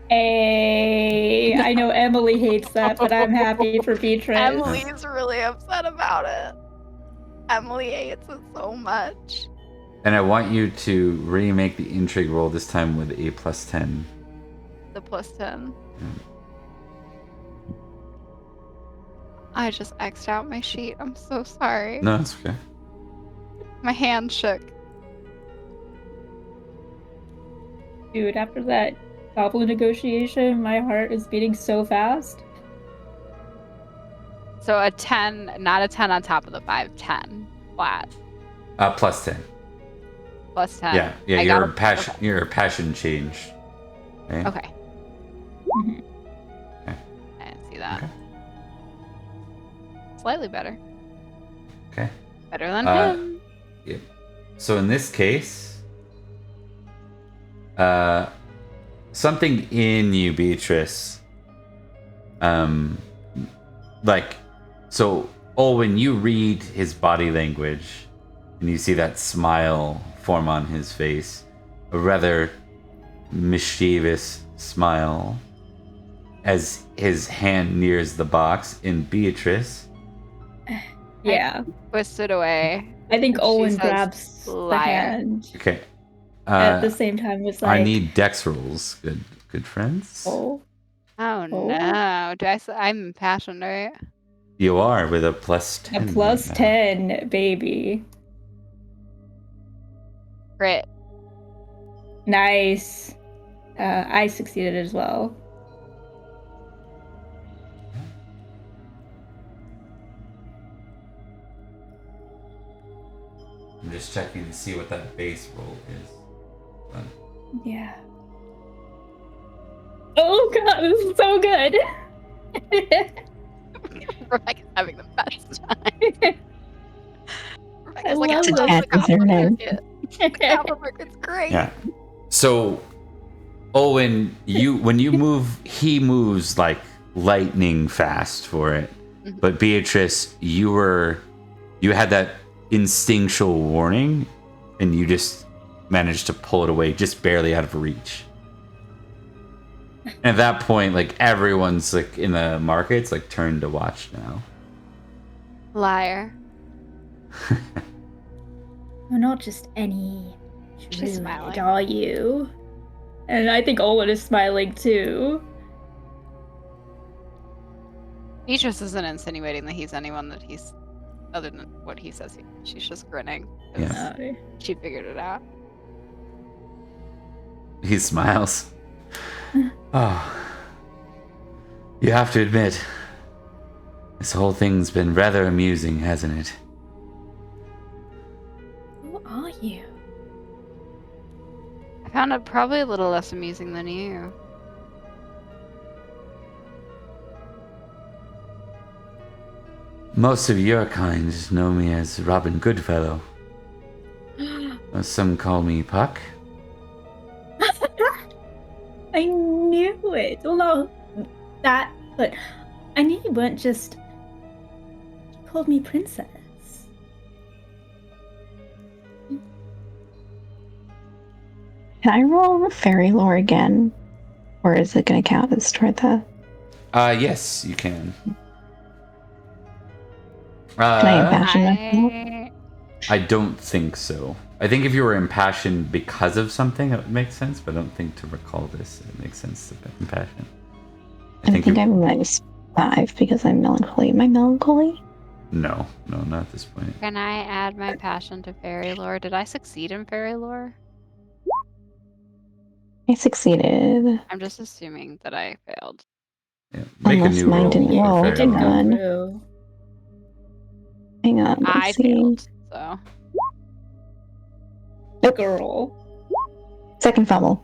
Hey, I know Emily hates that, but I'm happy for Beatrice. Emily's really upset about it. Emily hates it so much. And I want you to remake the intrigue roll this time with a +10. The +10. I just X'd out my sheet. I'm so sorry. No, it's okay. My hand shook. Dude, after that goblin negotiation, my heart is beating so fast. So a 10, not a 10 on top of the 5, 10 flat. +10. +10. Yeah, I your got a- passion, your passion change. Right? Okay. Mhm. I didn't see that. Okay. Slightly better. Okay. Better than him. Yeah. So in this case, something in you, Beatrice, when you read his body language and you see that smile form on his face, a rather mischievous smile, as his hand nears the box in Beatrice. Yeah. Twist it away. I think She Owen says, grabs the "Liar." hand Okay. at the same time was like, I need dex rolls. Good friends. oh, Oh, Oh. no. I'm impassioned, right? You are with a a +10. plus right now. 10, baby. Crit. Nice. I succeeded as well. I'm just checking to see what that base roll is. Yeah. Oh god, this is so good. Rebecca's having the best time. I Rebecca's like, I love love this. the Is her Goblin name. Market. The Goblin Market's great. Yeah. So, Owen, when you move, he moves like lightning fast for it. Mhm. But Beatrice, you had that instinctual warning, and you just managed to pull it away, just barely out of reach. And at that point, like everyone's like in the markets, like turned to watch now. Liar. You're not just any She's druid, smiling. are you? And I think Owen is smiling too. Beatrice isn't insinuating that he's anyone that he's other than what he says. She's just grinning. 'Cause Yeah. She figured it out. He smiles. Oh. You have to admit, this whole thing's been rather amusing, hasn't it? Who are you? I found it probably a little less amusing than you. Most of your kind know me as Robin Goodfellow. Some call me Puck. I knew it. Well, no, that, but I knew you weren't just. You called me princess. Can I roll fairy lore again? Or is it going to count as toward the... Yes, you can. Can I impassion myself? I don't think so. I think if you were impassioned because of something, it would make sense, but I don't think to recall this, it makes sense to be impassioned. I think I'm -5 because I'm melancholy. Am I melancholy? No, not at this point. Can I add my passion to fairy lore? Did I succeed in fairy lore? I succeeded. I'm just assuming that I failed. Yeah. Make Unless a new mine roll. didn't for roll. fairy Didn't lore. go on. through. Hang on. I Let's see. failed, so. Nope. Girl. Second fumble.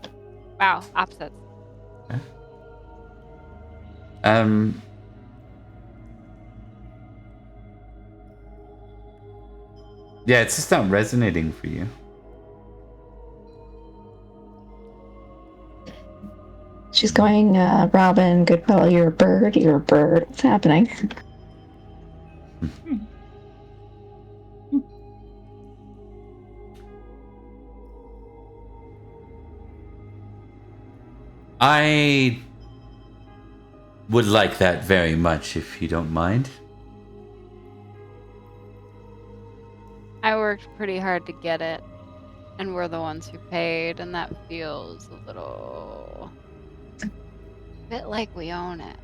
Wow, opposites. Yeah, it's just not resonating for you. She's going, Robin, Goodfellow, you're a bird, you're a bird. What's happening? I would like that very much, if you don't mind. I worked pretty hard to get it, and we're the ones who paid, and that feels a little bit like we own it.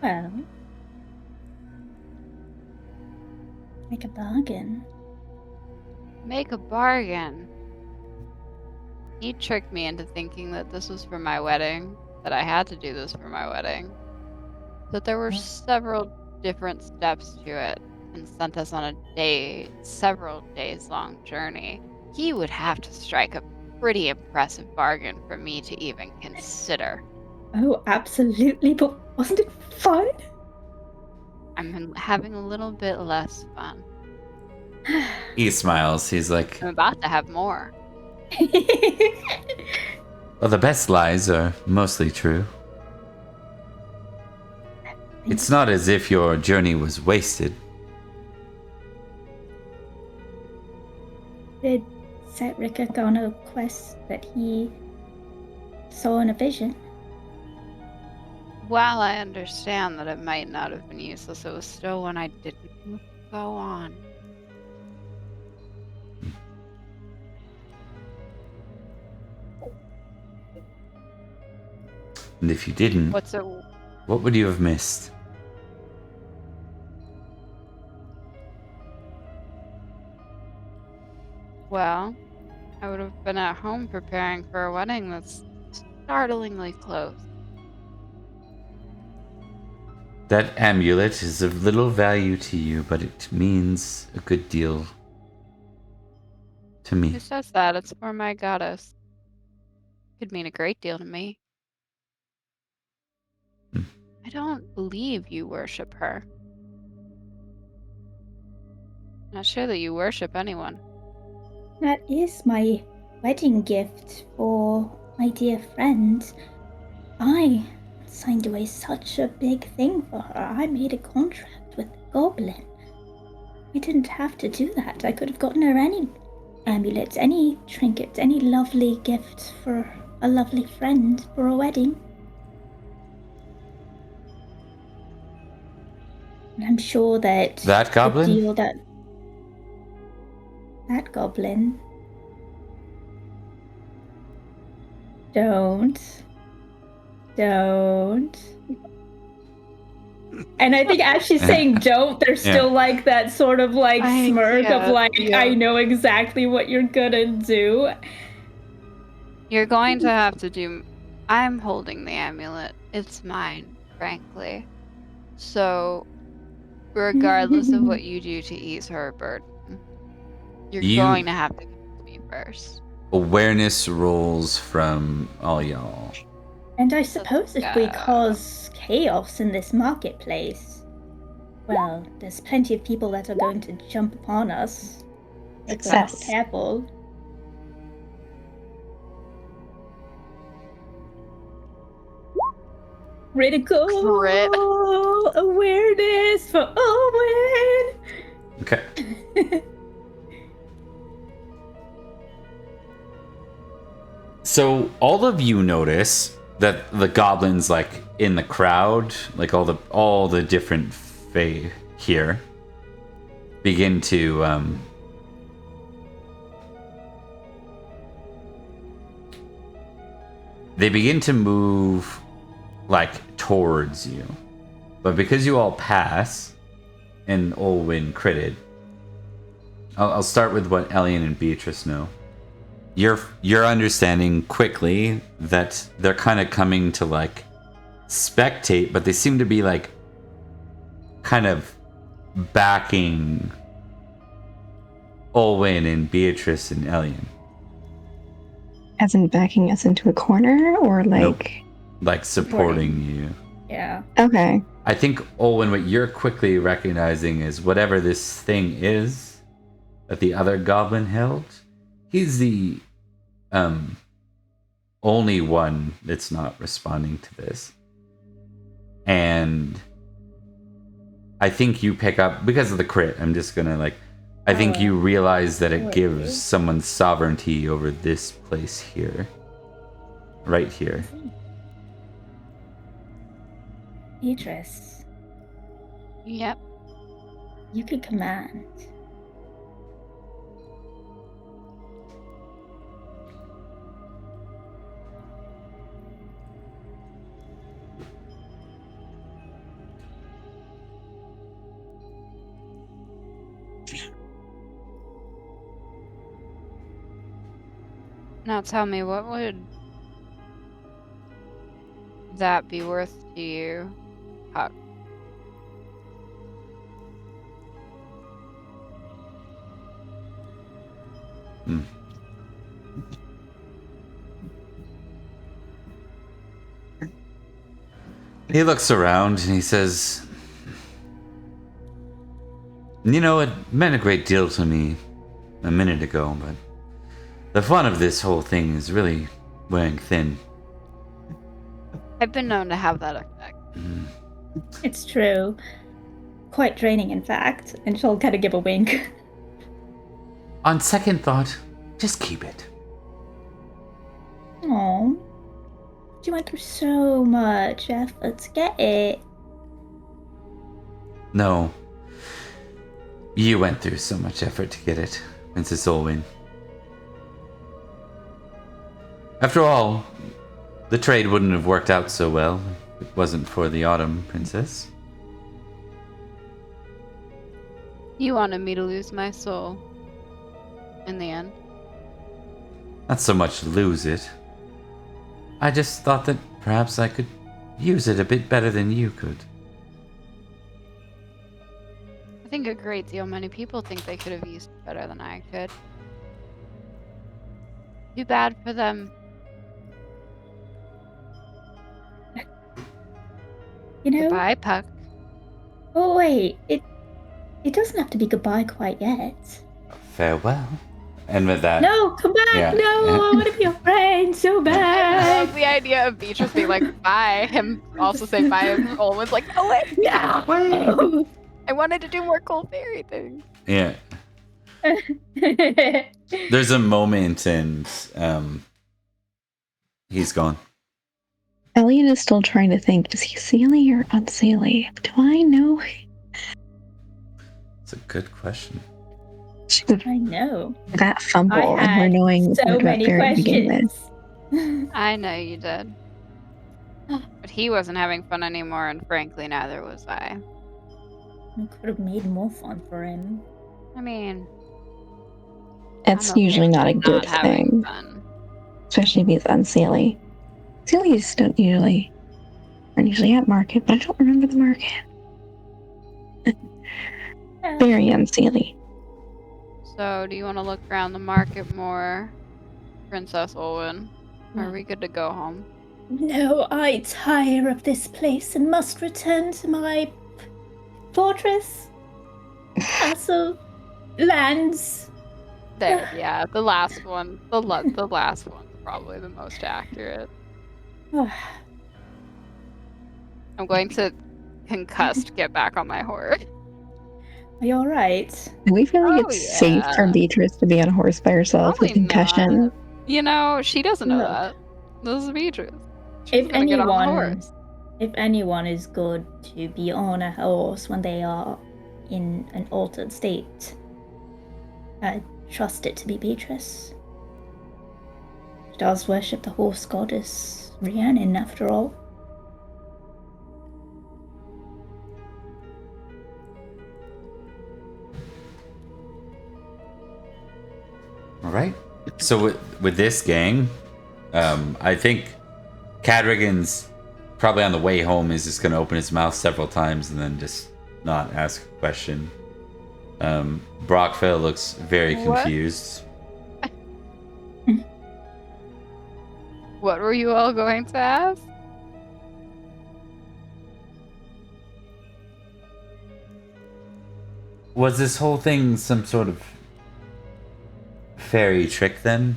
Well, make a bargain. Make a bargain. He tricked me into thinking that this was for my wedding, that I had to do this for my wedding, that there were several different steps to it, and sent us on several days long journey. He would have to strike a pretty impressive bargain for me to even consider. Oh, absolutely, but wasn't it fun? I'm having a little bit less fun. He smiles. He's like, I'm about to have more. well, the best lies are mostly true. It's not as if your journey was wasted. Did set Rickard on a quest that he saw in a vision? While I understand that it might not have been useless, it was still one I didn't go on. And if you didn't, what would you have missed? Well, I would have been at home preparing for a wedding that's startlingly close. That amulet is of little value to you, but it means a good deal to me. Who says that? It's for my goddess. Could mean a great deal to me. I don't believe you worship her. Not sure that you worship anyone. That is my wedding gift for my dear friend. I signed away such a big thing for her. I made a contract with the goblin. I didn't have to do that. I could have gotten her any amulets, any trinkets, any lovely gift for a lovely friend for a wedding. And I'm sure that That goblin? the deal that goblin. Don't. And I think as she's saying don't, there's still like that sort of like smirk of like, I know exactly what you're gonna do. You're going to have to do... I'm holding the amulet. It's mine, frankly. So, regardless of what you do to ease her burden, you're going to have to come to me first. Awareness rolls from all y'all. And I suppose if we cause chaos in this marketplace, well, there's plenty of people that are going to jump upon us. If we're not careful. Critical awareness for Owen. Okay. So all of you notice that the goblins, like in the crowd, like all the different fae here, begin to move like towards you. But because you all pass and Olwyn critted, I'll start with what Elian and Beatrice know. You're understanding quickly that they're kind of coming to like spectate, but they seem to be like kind of backing Olwyn and Beatrice and Elian. As in backing us into a corner, or like... Nope. Like supporting you. Yeah. Okay. I think, Olwyn, what you're quickly recognizing is whatever this thing is that the other goblin held, he's the only one that's not responding to this. And I think you pick up, because of the crit, I'm just gonna like, I think you realize that it gives someone sovereignty over this place here. Right here. Beatrice, Yep. you could command. Now tell me, what would that be worth to you, Huck? He looks around and he says, you know, it meant a great deal to me a minute ago, but the fun of this whole thing is really wearing thin. I've been known to have that effect. It's true. Quite draining, in fact. And she'll kind of give a wink. On second thought, just keep it. Aww. You went through so much effort to get it. No. You went through so much effort to get it, Princess Olwyn. After all, the trade wouldn't have worked out so well if it wasn't for the Autumn Princess. You wanted me to lose my soul. In the end. Not so much lose it. I just thought that perhaps I could use it a bit better than you could. I think a great deal many people think they could have used it better than I could. Too bad for them. You know? Goodbye, Puck. Oh, wait. It doesn't have to be goodbye quite yet. Farewell. And with that... No, come back! Yeah. No, I want to be your friend so I bad! love the idea of Beatrice being like, bye. Him also saying bye, and Olwen's like, no way! No! I wanted to do more cool fairy things. Yeah. There's a moment and he's gone. Elian is still trying to think, is he Seelie or unseelie? Do I know? It's a good question. I know. That fumble I and her had knowing so what many Faerie to begin with. questions. I know you did. But he wasn't having fun anymore, and frankly, neither was I. We could have made more fun for him. I mean, It's I'm okay usually with not a him good having thing, fun. especially if he's unseelie. Sealies aren't usually at market, but I don't remember the market. Very unseelie. So, do you want to look around the market more, Princess Olwen? Or are we good to go home? No, I tire of this place and must return to my fortress, castle, lands. There, yeah, the last one. The last one's probably the most accurate. I'm going to concussed get back on my horse. Are you alright? Do we feel like Oh, it's safe yeah. for Beatrice to be on a horse by herself with Probably concussion? not. You know, she doesn't know No. that. This is Beatrice. She's If gonna get on the anyone, horse. if anyone is good to be on a horse when they are in an altered state. I trust it to be Beatrice. She does worship the horse goddess Rhiannon, after all. All right. So with this gang, I think Cadragon's probably on the way home is just going to open his mouth several times and then just not ask a question. Brockville looks very What? confused. What were you all going to ask? Was this whole thing some sort of fairy trick then?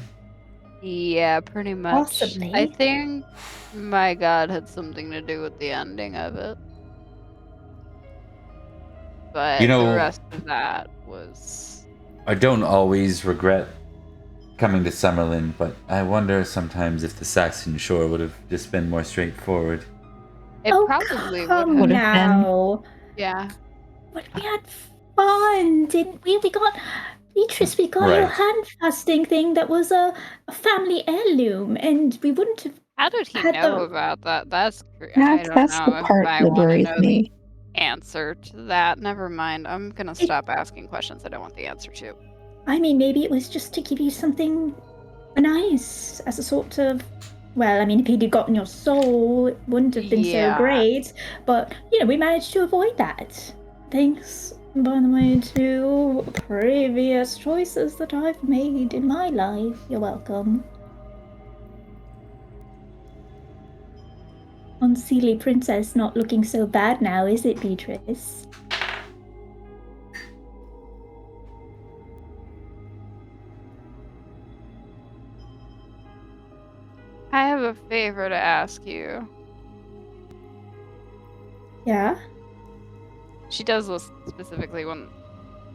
Yeah, pretty much. Possibly. I think my god had something to do with the ending of it. But You know, the rest of that was... I don't always regret coming to Summerland, but I wonder sometimes if the Saxon shore would have just been more straightforward. It probably would come have. Would have been. now. Yeah. But we had fun, didn't we? We got Beatrice, we got your Right. hand fasting thing that was a family heirloom, and we wouldn't have. How did he Had know the- about that? I don't That's know the if part I that want to worries know the me. answer to that. Never mind. I'm gonna stop asking questions I don't want the answer to. I mean, maybe it was just to give you something nice as a sort of. Well, I mean, if he'd have gotten your soul, it wouldn't have been so Yeah. great. But, we managed to avoid that. Thanks, by the way, to previous choices that I've made in my life. You're welcome. Unseelie princess not looking so bad now, is it, Beatrice? I have a favor to ask you. Yeah? She does list specifically when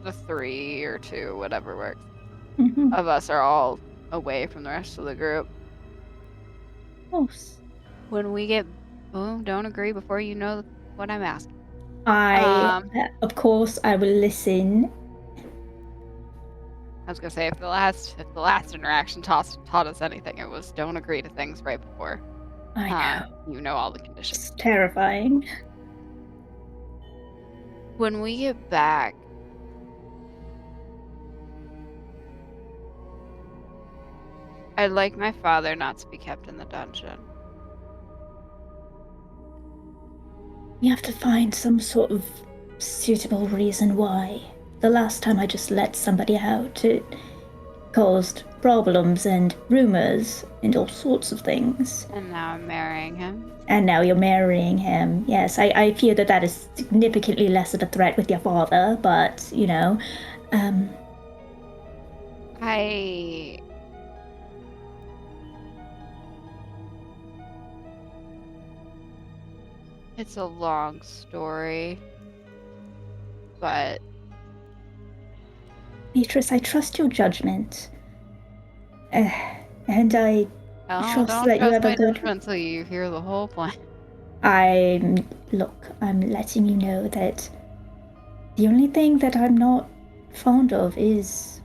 the 3 or 2, whatever works, Mm-hmm. of us are all away from the rest of the group. Of course. When we get... Oh, don't agree before you know what I'm asking. Of course, I will listen. I was gonna say, if the last interaction taught us anything, it was don't agree to things right before. I know. You know all the conditions. It's terrifying. When we get back, I'd like my father not to be kept in the dungeon. We have to find some sort of suitable reason why. The last time I just let somebody out, it caused problems and rumors and all sorts of things. And now I'm marrying him. And now you're marrying him. Yes, I fear that is significantly less of a threat with your father, but, It's a long story, but... Beatrice, I trust your judgment. And I trust don't that you trust have my a good... judgment until you hear the whole plan. I'm letting you know that the only thing that I'm not fond of is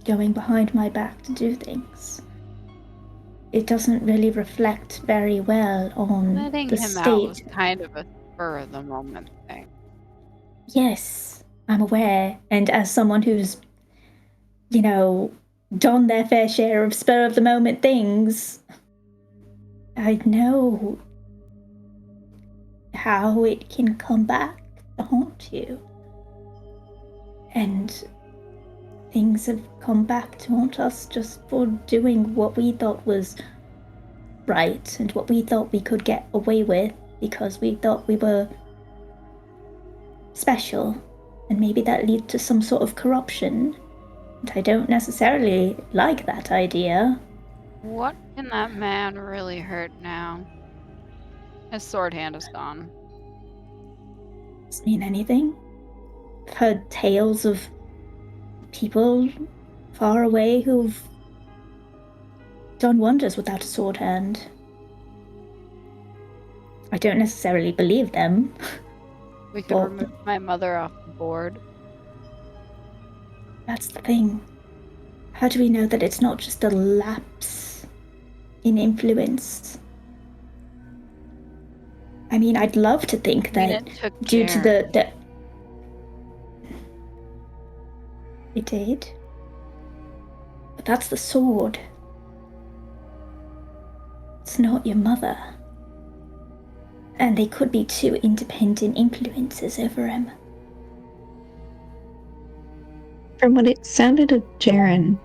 going behind my back to do things. It doesn't really reflect very well on Letting the him out was state. kind of a spur of the moment thing. Yes, I'm aware, and as someone who's, done their fair share of spur of the moment things, I know how it can come back to haunt you. And things have come back to haunt us just for doing what we thought was right and what we thought we could get away with because we thought we were special. And maybe that leads to some sort of corruption. And I don't necessarily like that idea. What can that man really hurt now? His sword hand is gone. Doesn't mean anything. I've heard tales of people far away who've done wonders without a sword hand. I don't necessarily believe them. We could Well- remove my mother off the board. That's the thing. How do we know that it's not just a lapse in influence? I mean, I'd love to think I mean, that it took due to Jaren. the it did. But that's the sword. It's not your mother. And they could be two independent influences over him. From what it sounded of Jaren,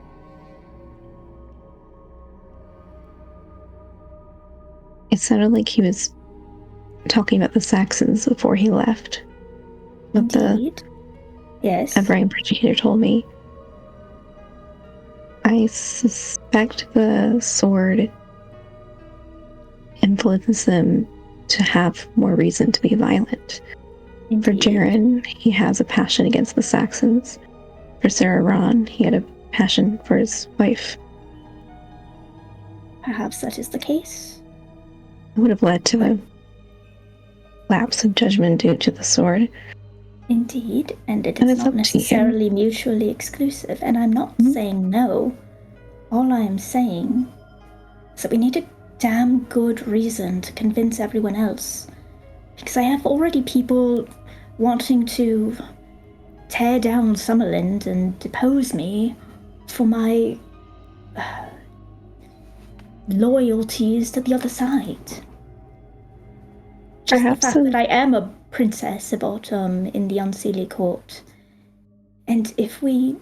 it sounded like he was talking about the Saxons before he left. What Indeed. Yes. a brain particular told me. I suspect the sword influences them to have more reason to be violent. For Indeed. Jaren, he has a passion against the Saxons. For Sarah Ron, he had a passion for his wife. Perhaps that is the case. It would have led to a lapse of judgment due to the sword. Indeed, and it And is it's not up to you. necessarily mutually exclusive, and I'm not saying no. All I am saying is that we need a damn good reason to convince everyone else. Because I have already people wanting to tear down Summerland and depose me for my loyalties to the other side. Just Perhaps the fact that I am a princess of Autumn in the Unseelie Court. And if we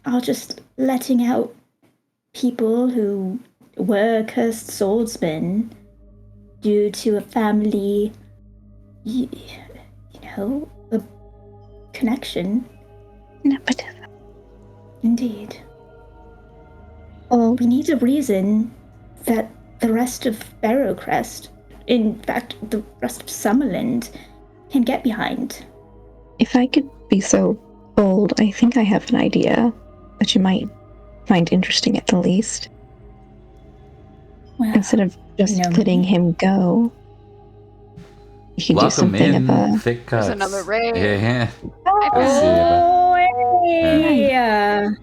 are just letting out people who were cursed swordsmen due to a family, you know, a connection. nepotism. Indeed. Well, We need a reason that the rest of Barrowcrest, in fact, the rest of Summerland, can get behind. if I could be so bold, I think I have an idea that you might find interesting at the least. Well, Instead of just you know letting me. him go, you could do Welcome something in, of a. thick cuts. There's another raid. Yeah. I Good to see you, bud. Oh, hey!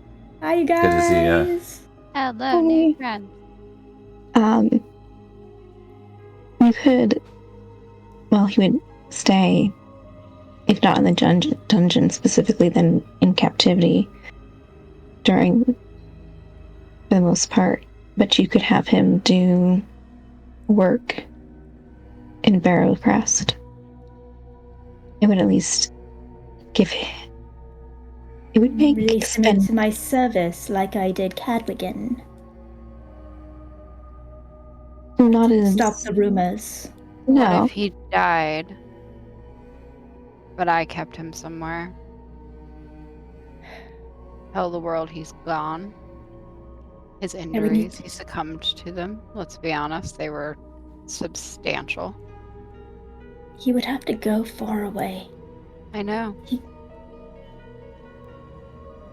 Hi, you guys. Good to see ya. Hello, Hey. new friend. You could. Well, he would stay, if not in the dungeon specifically, then in captivity during, for the most part. But you could have him do work in Barrowcrest. It would at least give. It would make Release him spend. into my service like I did Cadwigan. Not as Stop the rumors. What no. if he died, but I kept him somewhere? Tell the world he's gone. His we need injuries, to- he succumbed to them. Let's be honest, they were substantial. He would have to go far away. I know. He-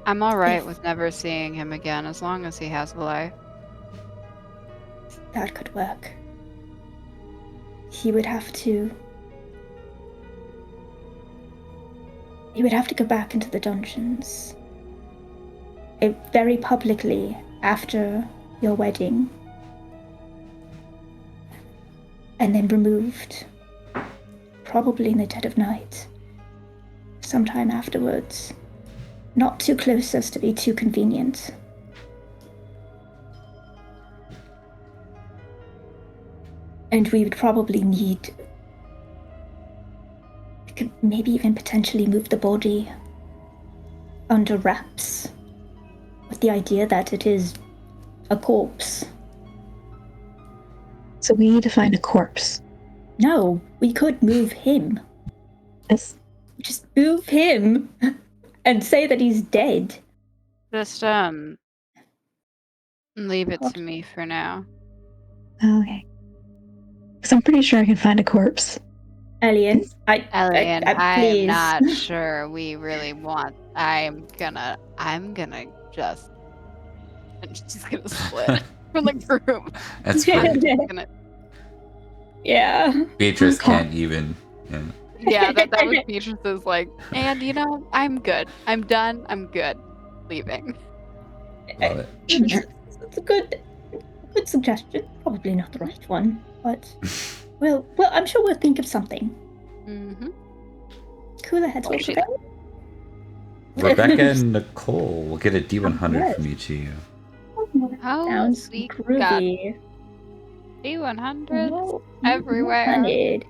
I'm alright If- with never seeing him again as long as he has a life. That could work. He would have to go back into the dungeons. Very publicly after your wedding. And then removed. Probably in the dead of night. Sometime afterwards. Not too close as to be too convenient. And we would probably need... We could maybe even potentially move the body under wraps. With the idea that it is a corpse. So we need to find a corpse. No, we could move him. Yes. Just move him and say that he's dead. Just, leave it What? to me for now. Okay. Because I'm pretty sure I can find a corpse. Alien, Elian, I'm please. not sure we really want. I'm gonna just. I'm just gonna split from the group. That's Yeah. pretty. I'm just gonna, Yeah. Beatrice Okay. can't even. Yeah. Yeah, that was Beatrice's like, and I'm good. I'm done. I'm good. Leaving. Love it. It's a good suggestion. Probably not the right one, but well, I'm sure we'll think of something. Mm-hmm. Cooler heads will She- prevail. Rebecca and Nicole will get a D100 Yes. from each of you. How Sounds we groovy. D100s everywhere. 100.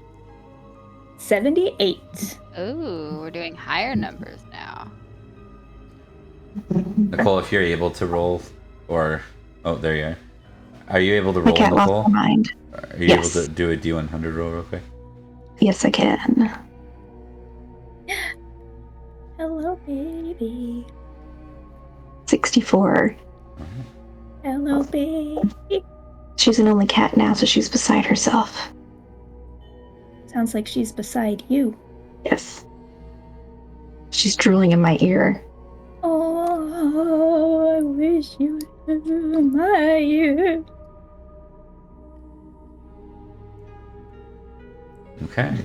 78. Ooh, we're doing higher numbers now. Nicole, if you're able to roll, or there you are. Are you able to My roll, cat lost Nicole? her mind. Are you Yes. able to do a D100 roll real quick? Yes, I can. Hello, baby. 64. Hello, baby. She's an only cat now, so she's beside herself. Sounds like she's beside you. Yes. She's drooling in my ear. Oh, I wish you were in my ear. Okay.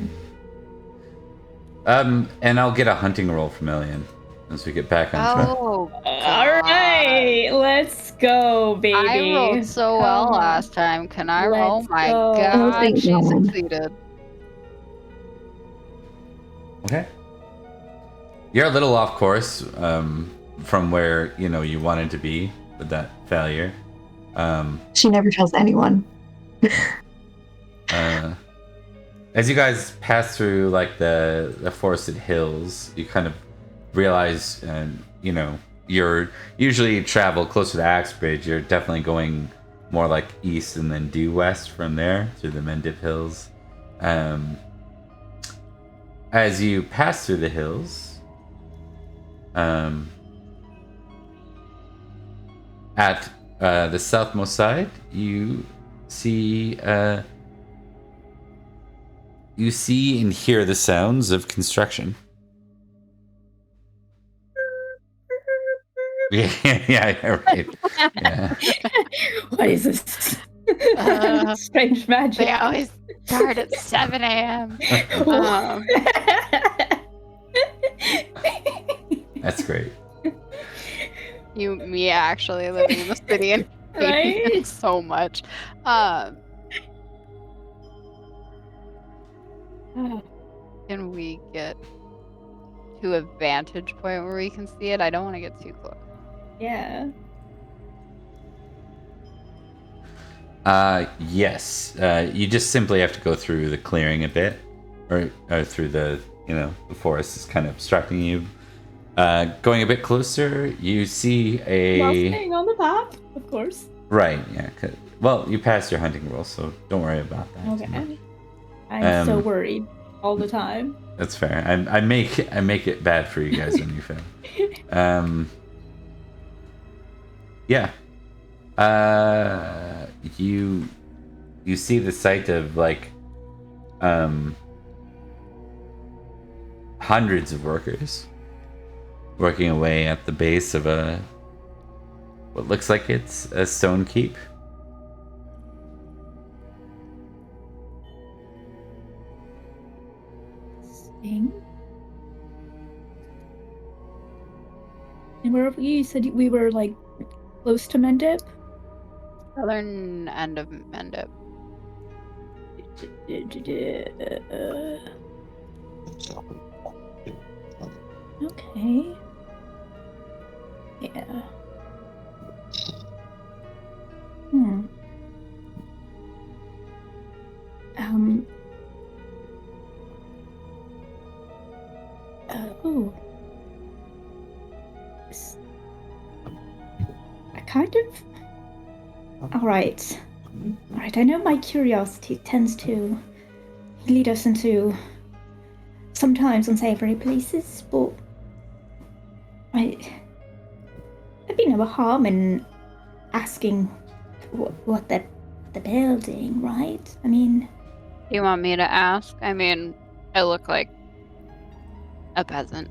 And I'll get a hunting roll from Elian as we get back on track. Oh, All right, let's go, baby. I rolled so well Come on. last time. Can I roll? Let's My go. God, Thank she God. succeeded. Okay. You're a little off course from where you wanted to be with that failure. She never tells anyone. As you guys pass through like the forested hills, you kind of realize, you're usually travel closer to Axbridge. You're definitely going more like east and then due west from there through the Mendip Hills. As you pass through the hills, at the southmost side, you see and hear the sounds of construction. Yeah, right. Yeah. What is this? Strange magic. They always start at 7 a.m. That's great. Me actually living in the city and hating Right? it so much. Can we get to a vantage point where we can see it? I don't want to get too close. Yeah. Yes. You just simply have to go through the clearing a bit, or through the the forest is kind of obstructing you. Going a bit closer, you see While staying on the path, of course. Right. Yeah. Well, you passed your hunting roll, so don't worry about that. Okay. I'm so worried all the time. That's fair. I make it bad for you guys when you fail. Yeah. You see the sight of like hundreds of workers working away at the base of what looks like it's a stone keep. And where you said we were like close to Mendip? Southern end of Mendip. Okay. Yeah. Oh. I kind of... Alright. I know my curiosity tends to lead us into sometimes unsavory places, but there'd be no harm in asking what they're building, right? I mean... You want me to ask? I mean, I look like a peasant.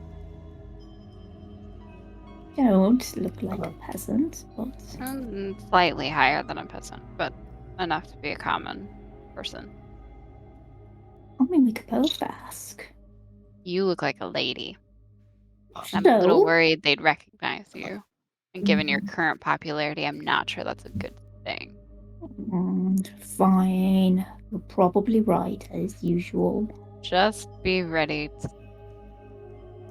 Don't look like a peasant, but... Slightly higher than a peasant, but enough to be a common person. I mean, we could both ask. You look like a lady. I'm a little So, worried they'd recognize you. And given your current popularity, I'm not sure that's a good thing. fine. You're probably right, as usual. Just be ready to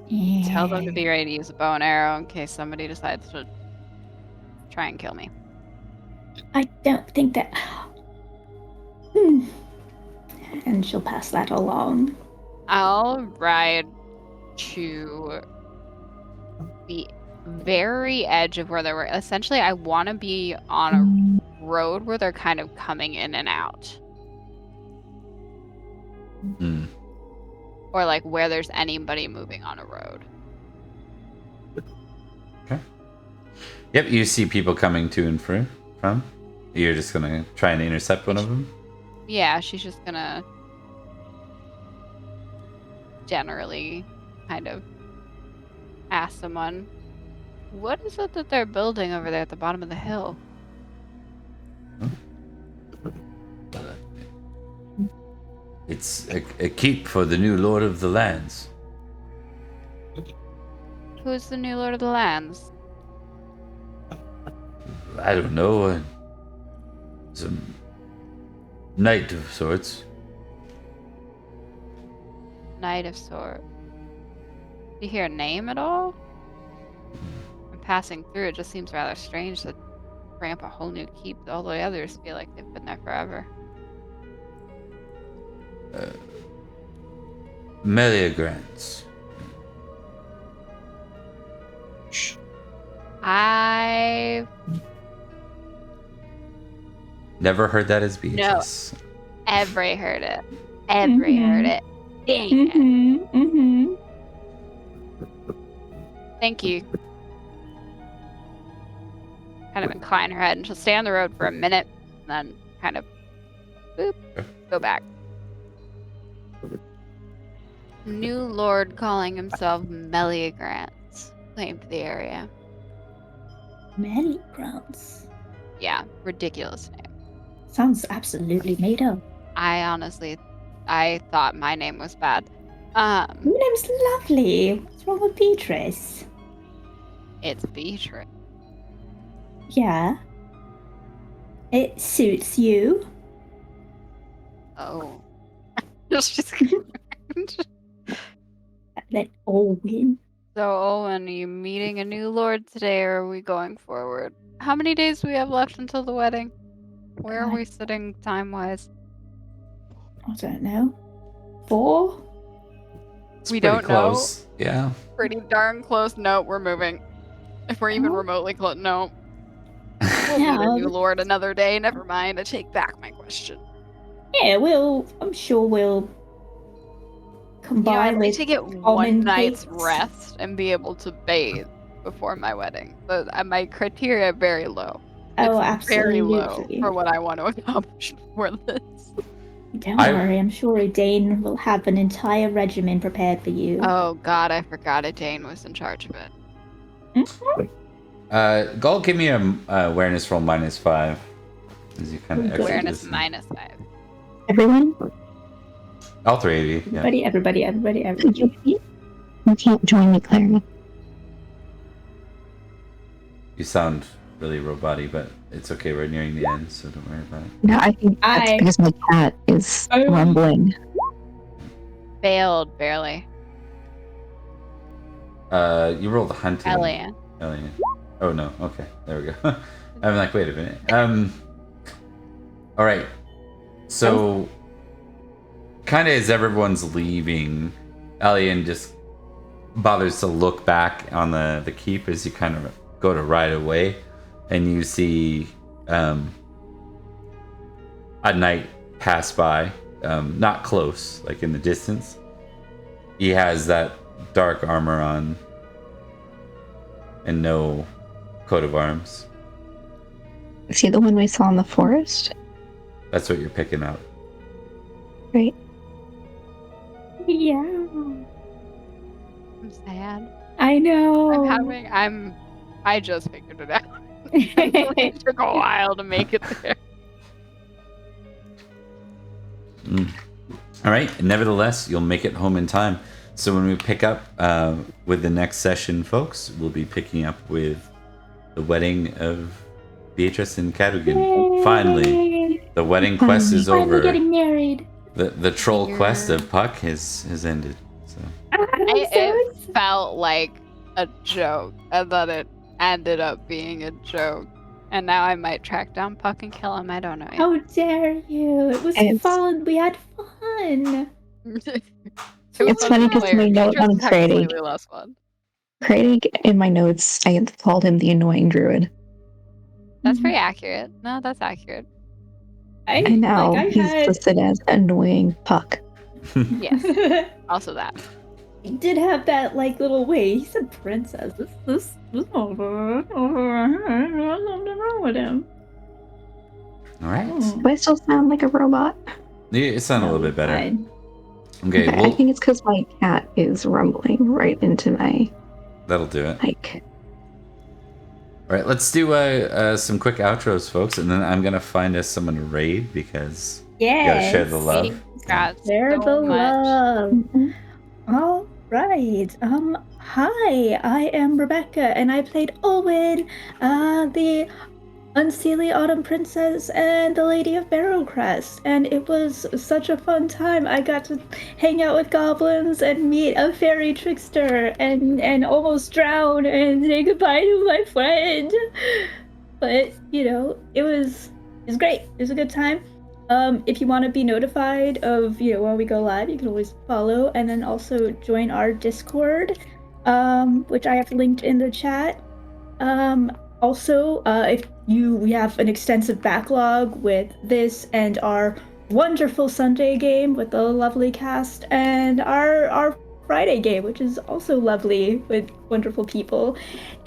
Yeah. tell them to be ready to use a bow and arrow in case somebody decides to try and kill me. I don't think that. Hmm. And she'll pass that along. I'll ride to the very edge of where they were. Essentially, I want to be on a road where they're kind of coming in and out. Hmm. Or like where there's anybody moving on a road. Okay. Yep, you see people coming to and from. You're just gonna try and intercept one of them. Yeah, she's just gonna generally kind of ask someone, what is it that they're building over there at the bottom of the hill? It's a keep for the new Lord of the Lands. Who's the new Lord of the Lands? I don't know. Some knight of sorts. Knight of Sort. Do you hear a name at all? I'm passing through. It just seems rather strange to ramp a whole new keep. All the others feel like they've been there forever. Meliagrants. I've Never heard that as Beatrice. every heard it. Every heard it. Dang it. Mm-hmm. Thank you. Kind of incline her head and she'll stay on the road for a minute and then kind of boop, go back. New lord calling himself Meliagrant claimed the area. Many grounds. Yeah, ridiculous name. Sounds absolutely made up. I thought my name was bad. Your name's lovely. What's wrong with Beatrice? It's Beatrice. Yeah. It suits you. Oh. She's Let all win. So, Owen, are you meeting a new lord today, or are we going forward? How many days do we have left until the wedding? Where are we sitting time-wise? I don't know. 4? It's We pretty don't know. close. Yeah. Pretty darn close. No, we're moving. If we're even Oh. remotely close, no. We'll meet a new lord another day. Never mind. I take back my question. Yeah, I'm sure we'll I'd combine like with to get one night's rest and be able to bathe before my wedding. But my criteria are very low. Oh, It's very low absolutely. for what I want to accomplish before this. Don't worry, I'm sure Dane will have an entire regimen prepared for you. Oh god, I forgot Dane was in charge of it. Gall, give me a awareness roll -5. As you kind of Awareness -5. Everyone? All three of you. Yeah. Everybody. You can't join me, Clara. You sound really robot-y, but it's okay. We're nearing the end, so don't worry about it. No, I think that's because my cat is rumbling. Failed, barely. You rolled a hunting. Elian. Oh no. Okay, there we go. I'm like, wait a minute. All right. So, kind of as everyone's leaving, Elian just bothers to look back on the keep as you kind of go to ride away, and you see a knight pass by, not close, like in the distance. He has that dark armor on and no coat of arms. Is he the one we saw in the forest? That's what you're picking up. Right. Yeah. I'm sad. I know. I just figured it out. It took a while to make it there. All right. Nevertheless, you'll make it home in time. So when we pick up with the next session, folks, we'll be picking up with the wedding of Beatrice and Cadogan. Yay! Finally, the wedding quest is Finally over. getting married. The troll quest of Puck has ended. So It felt like a joke, and then it ended up being a joke. And now I might track down Puck and kill him. I don't know yet. How dare you? It was It's- fun. We had fun. It's funny because my note on Faerie, Way less fun. in my notes, I called him the annoying druid. That's pretty accurate. No, that's accurate. And now I he's listed as annoying Puck. Yes. Also that. He did have that like little way. He said princess. This over. Something wrong with him. all right, Do I still sound like a robot? it sounded a little bit better. Fine. Okay, I think it's because my cat is rumbling right into my that'll do it. mic. All right, let's do some quick outros, folks, and then I'm gonna find us someone to raid because you gotta Yes. share the love. Got Share so the much. love. Mhm. All right. Hi, I am Rebecca, and I played Olwen, the Unseelie Autumn Princess, and the Lady of Barrowcrest, and it was such a fun time. I got to hang out with goblins and meet a fairy trickster, and almost drown and say goodbye to my friend. But it was great. It was a good time. If you want to be notified of when we go live, you can always follow and then also join our Discord, which I have linked in the chat. Also, we have an extensive backlog with this and our wonderful Sunday game with the lovely cast, and our Friday game, which is also lovely with wonderful people.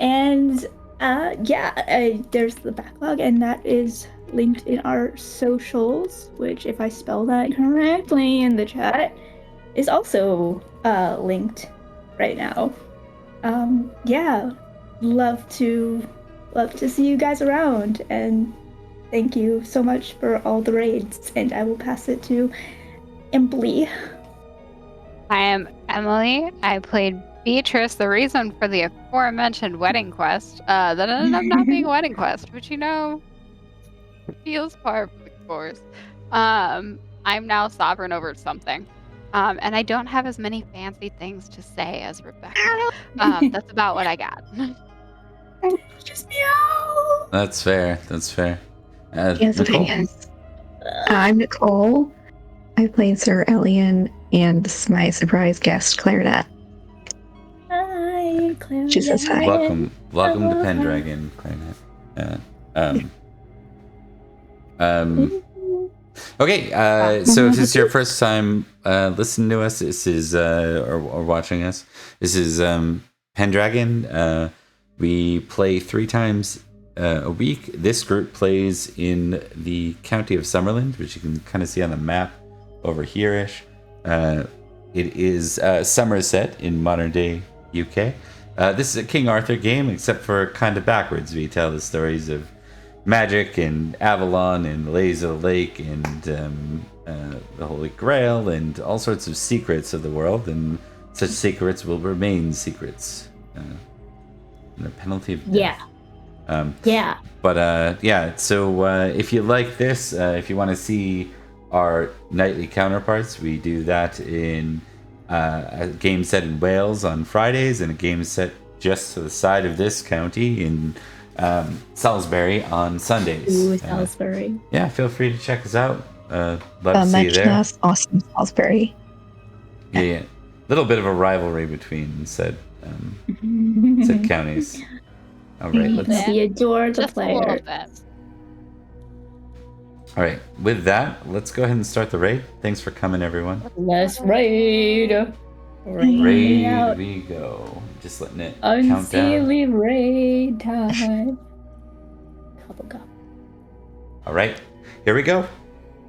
And there's the backlog, and that is linked in our socials, which, if I spell that correctly in the chat, is also linked right now. Love to see you guys around, and thank you so much for all the raids, and I will pass it to Emily. I am Emily. I played Beatrice, the reason for the aforementioned wedding quest. That ended up not being a wedding quest, which feels par for the course. I'm now sovereign over something. And I don't have as many fancy things to say as Rebecca. That's about what I got. Just meow. That's fair. Yes, okay, Nicole? yes. I'm Nicole. I played Sir Elian and my surprise guest, Clarinet. Hi, Clarinet. She says hi. Welcome to Aloha. Pendragon, Clarinet. Okay, so if this is your first time listening to us, this is or watching us, this is Pendragon. We play 3 times a week. This group plays in the county of Summerland, which you can kind of see on the map over here-ish. It is Somerset in modern day UK. This is a King Arthur game, except for kind of backwards. We tell the stories of magic and Avalon and the Ladies of the Lake and the Holy Grail and all sorts of secrets of the world, and such secrets will remain secrets. The penalty of death. So if you like this, if you want to see our nightly counterparts, we do that in a game set in Wales on Fridays and a game set just to the side of this county in Salisbury on Sundays. Ooh, Salisbury. Feel free to check us out. Love to see you there. Mention us, awesome Salisbury. Yeah. Little bit of a rivalry between said counties. All right, let's. We adore the Just a little player. bit. All right, with that, let's go ahead and start the raid. Thanks for coming, everyone. Let's raid. Raid out. we go. Just letting it count down. Unseelie raid time. Gobble, gobble. All right, here we go.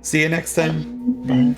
See you next time. Bye.